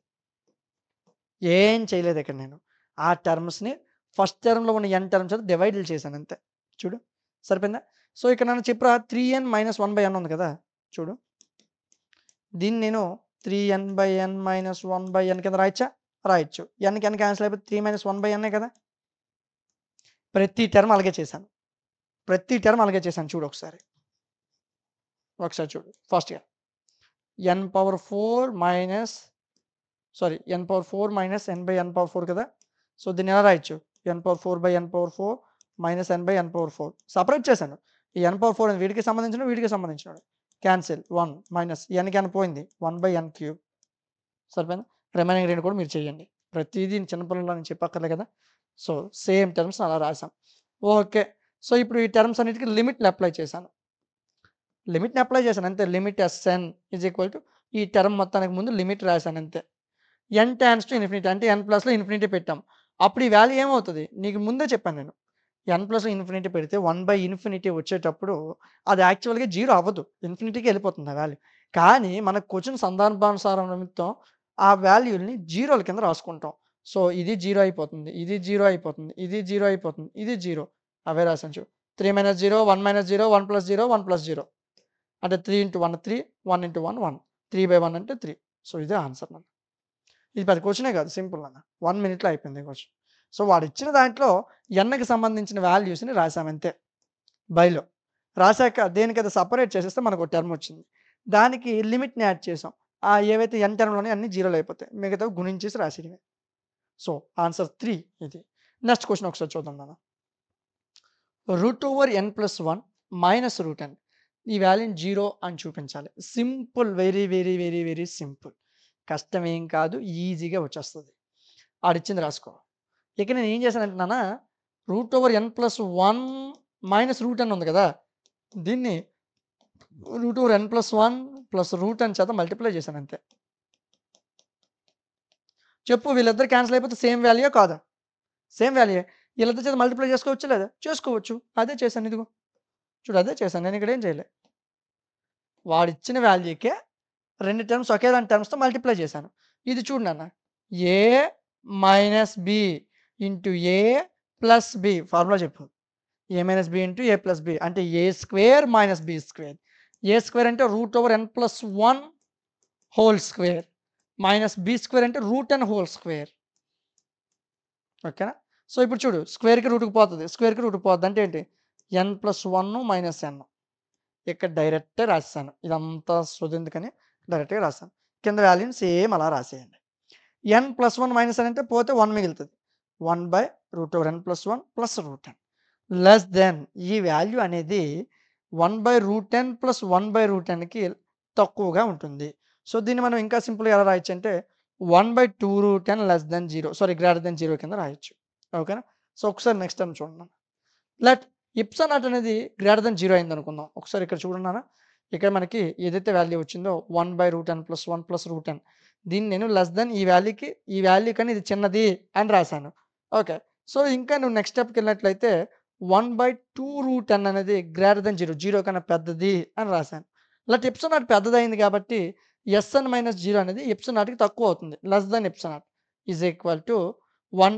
ఏం చేయలేదు ఇక్కడ నేను. ఆ టర్మ్స్‌ని ఫస్ట్ టర్మ్‌లో ఉన్న ఎన్ టర్మ్ చేత డివైడ్‌లు చేశాను అంతే. చూడు సరిపోయిందా? సో, ఇక్కడ నన్ను చెప్పురా 3n - 1/n ఉంది కదా! చూడు. దీన్ని నేను 3n/n - 1/n కింద రాయొచ్చా? రాయొచ్చు. nకి n క్యాన్సిల్ అయిపోతే 3 - 1/n కదా! ప్రతి టర్మ్ అలాగే చేశాను. ప్రతి టర్మ్ అలాగే చేశాను చూడు ఒకసారి. ఒకసారి చూడు ఫాస్ట్‌గా. n power 4 minus sorry n power 4 minus n/n power 4 కదా! సో, దీన్ని ఎలా రాయొచ్చు? n power 4/n power 4 minus n/n power 4 separate చేశాను. ఈ n పవర్ 4 వీటికి సంబంధించినవి, వీటికి సంబంధించినవి. క్యాన్సిల్ 1 మైనస్ nకి n పోయింది. 1/n³ సరిపోయిందా? రిమైనింగ్ 2 కూడా మీరు చేయండి. ప్రతీదీ చిన్న పిల్లలు నేను చెప్పక్కర్లే కదా! సో, సేమ్ టర్మ్స్ అలా రాసాం. ఓకే. సో, ఇప్పుడు ఈ టర్మ్స్ అన్నిటికి లిమిట్‌లు అప్లై చేశాను. లిమిట్‌ని అప్లై చేశాను అంతే. Limit SN is equal to ఈ టర్మ్ మొత్తానికి ముందు లిమిట్ రాశాను అంతే. n టాన్స్ టు ఇన్ఫినిటీ అంటే n ప్లస్‌లో ఇన్ఫినిటీ పెట్టాం. అప్పుడు ఈ వాల్యూ ఏమవుతది? నీకు ముందే చెప్పాను నేను. ఎన్ ప్లస్ ఇన్ఫినిటీ పెడితే 1/ఇన్ఫినిటీ వచ్చేటప్పుడు అది యాక్చువల్‌గా 0 అవ్వదు. ఇన్ఫినిటీకి వెళ్ళిపోతుంది ఆ వాల్యూ. కానీ మన క్వెషన్ సందర్భానుసారం నిమిత్తం ఆ వాల్యూ‌లని జీరోల కింద రాసుకుంటాం. సో, ఇది 0 అయిపోతుంది. ఇది 0 అయిపోతుంది. ఇది 0 అయిపోతుంది. ఇది 0 అవే రాసాను చూడు. 3 - 0, 1 - 0, 1 + 0, 1 + 0 అంటే 3 × 1 3, 1 × 1 1. 3/1 అంటే 3. సో, ఇదే ఆన్సర్ నాన్న. ఇది పెద్ద క్వెషనే కాదు. సింపుల్ నాన్న. 1 మినిట్‌లో అయిపోయింది ఈ క్వెషన్. సో, వాడిచ్చిన దాంట్లో ఎన్‌కి సంబంధించిన వాల్యూస్‌ని రాసామంతే బైలో. రాసాక దేనికది సెపరేట్ చేసేస్తే మనకో టర్మ్ వచ్చింది. దానికి లిమిట్‌ని యాడ్ చేసాం. ఏవైతే ఎన్ టర్మ్‌లు ఉన్నాయో అన్నీ జీరోలు అయిపోతాయి. మిగతావి గుణించేసి రాసేయడమే. సో, ఆన్సర్ 3 ఇది. నెక్స్ట్ క్వెషన్ ఒకసారి చూద్దాం నాన్న. √(n+1 - √n) ఈ వాల్యూని 0 అని చూపించాలి. Simple. Very, very, very, very simple. కష్టమేం కాదు. ఈజీగా వచ్చేస్తది. ఆడిచ్చింది రాసుకో. ఇక నేను ఏం చేశానంటే నాన్న √(n+1 - √n) ఉంది కదా! దీన్ని √(n+1 + √n) చేత మల్టిప్లై చేశాను అంతే. చెప్పు వీళ్ళిద్దరు క్యాన్సిల్ అయిపోతే సేమ్ వాల్యూయా కాదా? సేమ్ వాల్యూయే. వీళ్ళిద్దరి చేత మల్టిప్లై చేసుకోవచ్చా లేదా? చేసుకోవచ్చు. అదే చేశాను ఇదిగో. చూడు అదే చేశాను. నేను ఇక్కడ ఏం చేయలే. వాడిచ్చిన వాల్యూకే 2 టర్మ్స్ ఒకే దాని టర్మ్స్‌తో మల్టిప్లై చేశాను. ఇది చూడు నాన్న. A minus B into A plus B formula చెప్పు. A minus B into A plus B అంటే A square minus B square. A square అంటే √(n+1) whole square minus B square అంటే √(n) హోల్ స్క్వేర్. ఓకేనా? So, ఇప్పుడు చూడు స్క్వేర్‌కి రూట్‌కి పోతది. స్క్వేర్‌కి రూట్‌కి పోద్ది అంటే ఏంటి? n+1 - n. ఇక్కడ డైరెక్టే రాసేసాను. ఇదంతా సోదెందుకని డైరెక్ట్‌గా రాసాను. కింద వాల్యూని సేమ్ అలా రాసేయండి. n+1 - n అంటే పోతే 1 మిగులుతది. 1/√(n+1 + √n) లెస్ దెన్ ఈ వాల్యూ అనేది 1/√n + 1/√nకి తక్కువగా ఉంటుంది. సో, దీన్ని మనం ఇంకా సింపుల్‌గా ఎలా రాయొచ్చంటే 1/2√n less than 0 sorry greater than 0 కింద రాయొచ్చు. ఓకేనా? సో, ఒకసారి నెక్స్ట్ టర్మ్ చూడండి. లెట్ ఇప్సిలాన్ అనేది గ్రేటర్ దెన్ 0 అయిందనుకుందాం. ఒకసారి ఇక్కడ చూడండి నాన్న. ఇక్కడ మనకి ఏదైతే వాల్యూ వచ్చిందో 1/√n + 1 + √n దీన్ని నేను లెస్ దెన్ ఈ వాల్యూ కన్నా ఇది చిన్నది అని రాసాను. ఓకే. సో, ఇంకా నువ్వు నెక్స్ట్ స్టెప్‌కెళ్ళినట్లయితే 1/2√n అనేది గ్రేటర్ దెన్ 0 0 కన్నా పెద్దది అని రాసాను. లెట్ ఇప్సిలాన్ పెద్దదయింది కాబట్టి Sn - 0 అనేది ఇప్సిలాన్‌కి తక్కువ అవుతుంది. Less than epsilon is equal to 1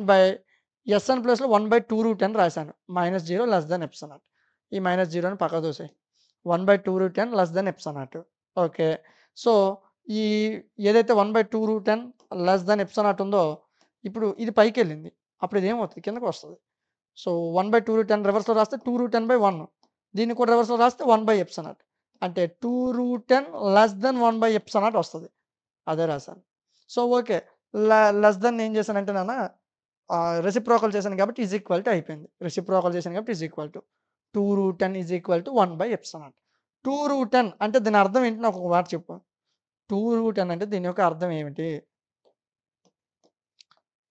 Sn ప్లేస్‌లో 1/2√n రాసాను. -0 లెస్ దెన్ ఎప్సిలాన్. ఈ -0ని పక్కకు తోసేయి. 1/2√n less than epsilon. Okay. So, ఈ ఏదైతే 1/2√n లెస్ దెన్ ఎప్సిలాన్ ఉందో ఇప్పుడు ఇది పైకెళ్ళింది. అప్పుడు ఇదేమవుతది? కిందకి వస్తది. సో, 1/2√n రివర్స్‌లో రాస్తే 2√n/1 దీన్ని కూడా రివర్స్‌లో రాస్తే 1/ఎప్సిలాన్. అంటే 2√n లెస్ దెన్ 1/ఎప్సిలాన్ వస్తది. అదే రాసాను. So, okay. లెస్ దెన్ ఏం చేశానంటే నాన్న రెసిప్రోకల్ చేశాను కాబట్టి ఈజ్ ఈక్వల్ టు అయిపోయింది. రెసిప్రోకల్ చేశాను కాబట్టి is equal to 2√n is equal to 1/ఎప్సిలాన్. 2√n అంటే దీని అర్థం ఏంటి? నాకు ఒక మాట చెప్పు. 2√n అంటే దీని యొక్క అర్థం ఏమిటి?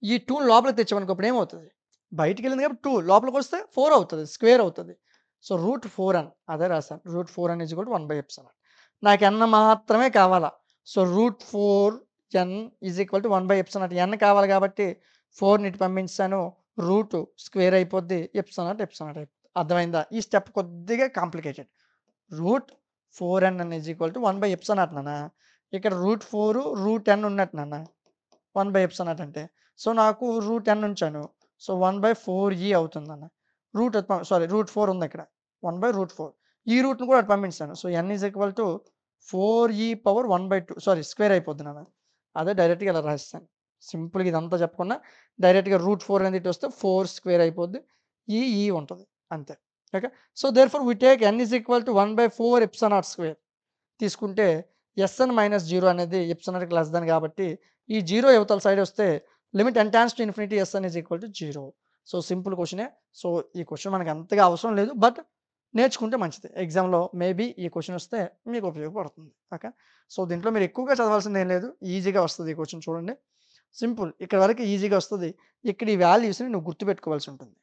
ఈ 2ని లోపలికి తెచ్చామనుకో అప్పుడు ఏమవుతది? బయటికెళ్ళింది కాబట్టి 2 లోపలికొస్తే 4 అవుతది. స్క్వేర్ అవుతది. సో, √4n అదే రాసాను. √4n is equal to 1/ఎప్సిలాన్. నాకు n మాత్రమే కావాలా. So, √4n is equal to 1/ఎప్సిలాన్. n కావాలి కాబట్టి 4ని ఇటు పంపించేసాను. రూట్ స్క్వేర్ అయిపోద్ది. ఎప్సిలాన్ అయిపోద్ది. అర్థమైందా? ఈ స్టెప్ కొద్దిగా complicated. √4n is equal to 1/ఎప్సిలాన్ నాన్న. ఇక్కడ √4 √n ఉన్నట్టు నాన్న. 1/ఎప్సిలాన్ అంటే. సో, నాకు √n ఉంచాను. సో, 1/4e అవుతుందన్న. √4 ఉంది ఇక్కడ. 1/√4 ఈ రూట్‌ని కూడా అటు పంపించేసాను. So, n is equal to 4e⁻1/2 square అయిపోద్ది నాన్న. అదే డైరెక్ట్‌గా ఇలా రాసేసాను. సింపుల్‌గా ఇదంతా చెప్పకుండా డైరెక్ట్‌గా √4 అనేది ఇటు వస్తే 4 స్క్వేర్ అయిపోద్ది. ఈ ఉంటది. అంతే. Okay. So, therefore we take n is equal to 1/4 epsilon square తీసుకుంటే Sn - 0 అనేది ఎప్సిలాన్‌కి లెస్ దెన్ కాబట్టి ఈ 0 యువతల సైడ్ వస్తే limit n tends to infinity Sn is equal to 0. So, simple క్వెషనే. సో, ఈ క్వెషన్ మనకు అంతగా అవసరం లేదు. బట్ నేర్చుకుంటే మంచిది. ఎగ్జామ్‌లో మేబీ ఈ క్వెషన్ వస్తే మీకు ఉపయోగపడుతుంది. ఓకే. సో, దీంట్లో మీరు ఎక్కువగా చదవాల్సిందేం లేదు. ఈజీగా వస్తది ఈ క్వెషన్ చూడండి. సింపుల్. ఇక్కడ వరకు ఈజీగా వస్తది. ఇక్కడ ఈ వాల్యూస్‌ని నువ్వు గుర్తుపెట్టుకోవాల్సి ఉంటుంది.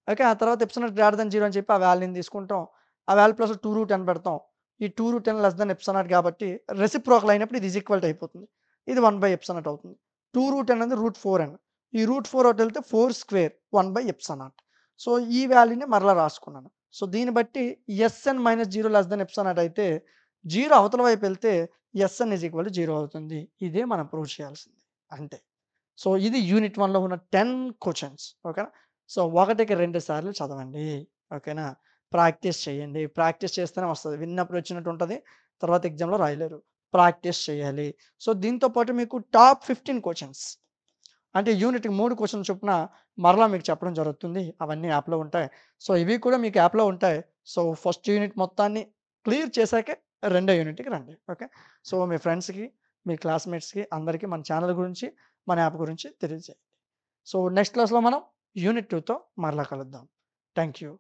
ఓకే. ఆ తర్వాత ఎప్సిలాన్ గ్రేటర్ దెన్ 0 అని చెప్పి ఆ వాల్యూని తీసుకుంటాం. ఆ వాల్యూ ప్లస్ 2√n పెడతాం. ఈ 2√n లెస్ దెన్ ఎప్సిలాన్ కాబట్టి రెసిప్రోకల్ అయినప్పుడు ఇది ఈజ్ ఈక్వల్ టు అయిపోతుంది. ఇది 1/ఎప్సిలాన్ అవుతుంది. 2√n అనేది √4n. ఈ √4 అటెళ్తే 4 స్క్వేర్ 1/ఎప్సిలాన్. సో, ఈ వాల్యూని మరలా రాసుకున్నాను. సో, దీన్ని బట్టి SN minus 0 less than epsilon naught అయితే 0 అవతల వైపు వెళ్తే ఎస్ఎన్ ఈజ్ ఈక్వల్ టు 0 అవుతుంది. ఇదే మనం ప్రూవ్ చేయాల్సింది. అంతే. సో, ఇది యూనిట్ 1లో ఉన్న 10 క్వెషన్స్. ఓకేనా? సో, ఒకటికి 2 సార్లు చదవండి. ఓకేనా? ప్రాక్టీస్ చేయండి. ప్రాక్టీస్ చేస్తేనే వస్తది. విన్నప్పుడు వచ్చినట్టు ఉంటది. తర్వాత ఎగ్జామ్‌లో రాయలేరు. ప్రాక్టీస్ చేయాలి. సో, దీంతో పాటు మీకు టాప్ 15 క్వెషన్స్ అంటే యూనిట్‌కి 3 క్వెషన్‌లు చొప్పున మరలా మీకు చెప్పడం జరుగుతుంది. అవన్నీ యాప్‌లో ఉంటాయి. సో, ఇవి కూడా మీకు యాప్‌లో ఉంటాయి. సో, ఫస్ట్ యూనిట్ మొత్తాన్ని క్లియర్ చేశాకే రెండో యూనిట్‌కి రండి. ఓకే. సో, మీ ఫ్రెండ్స్‌కి, మీ క్లాస్‌మేట్స్‌కి అందరికి మన ఛానెల్ గురించి, మన యాప్ గురించి తెలియజేయండి. సో, నెక్స్ట్ క్లాస్‌లో మనం యూనిట్ 2తో మరలా కలుద్దాం. Thank you.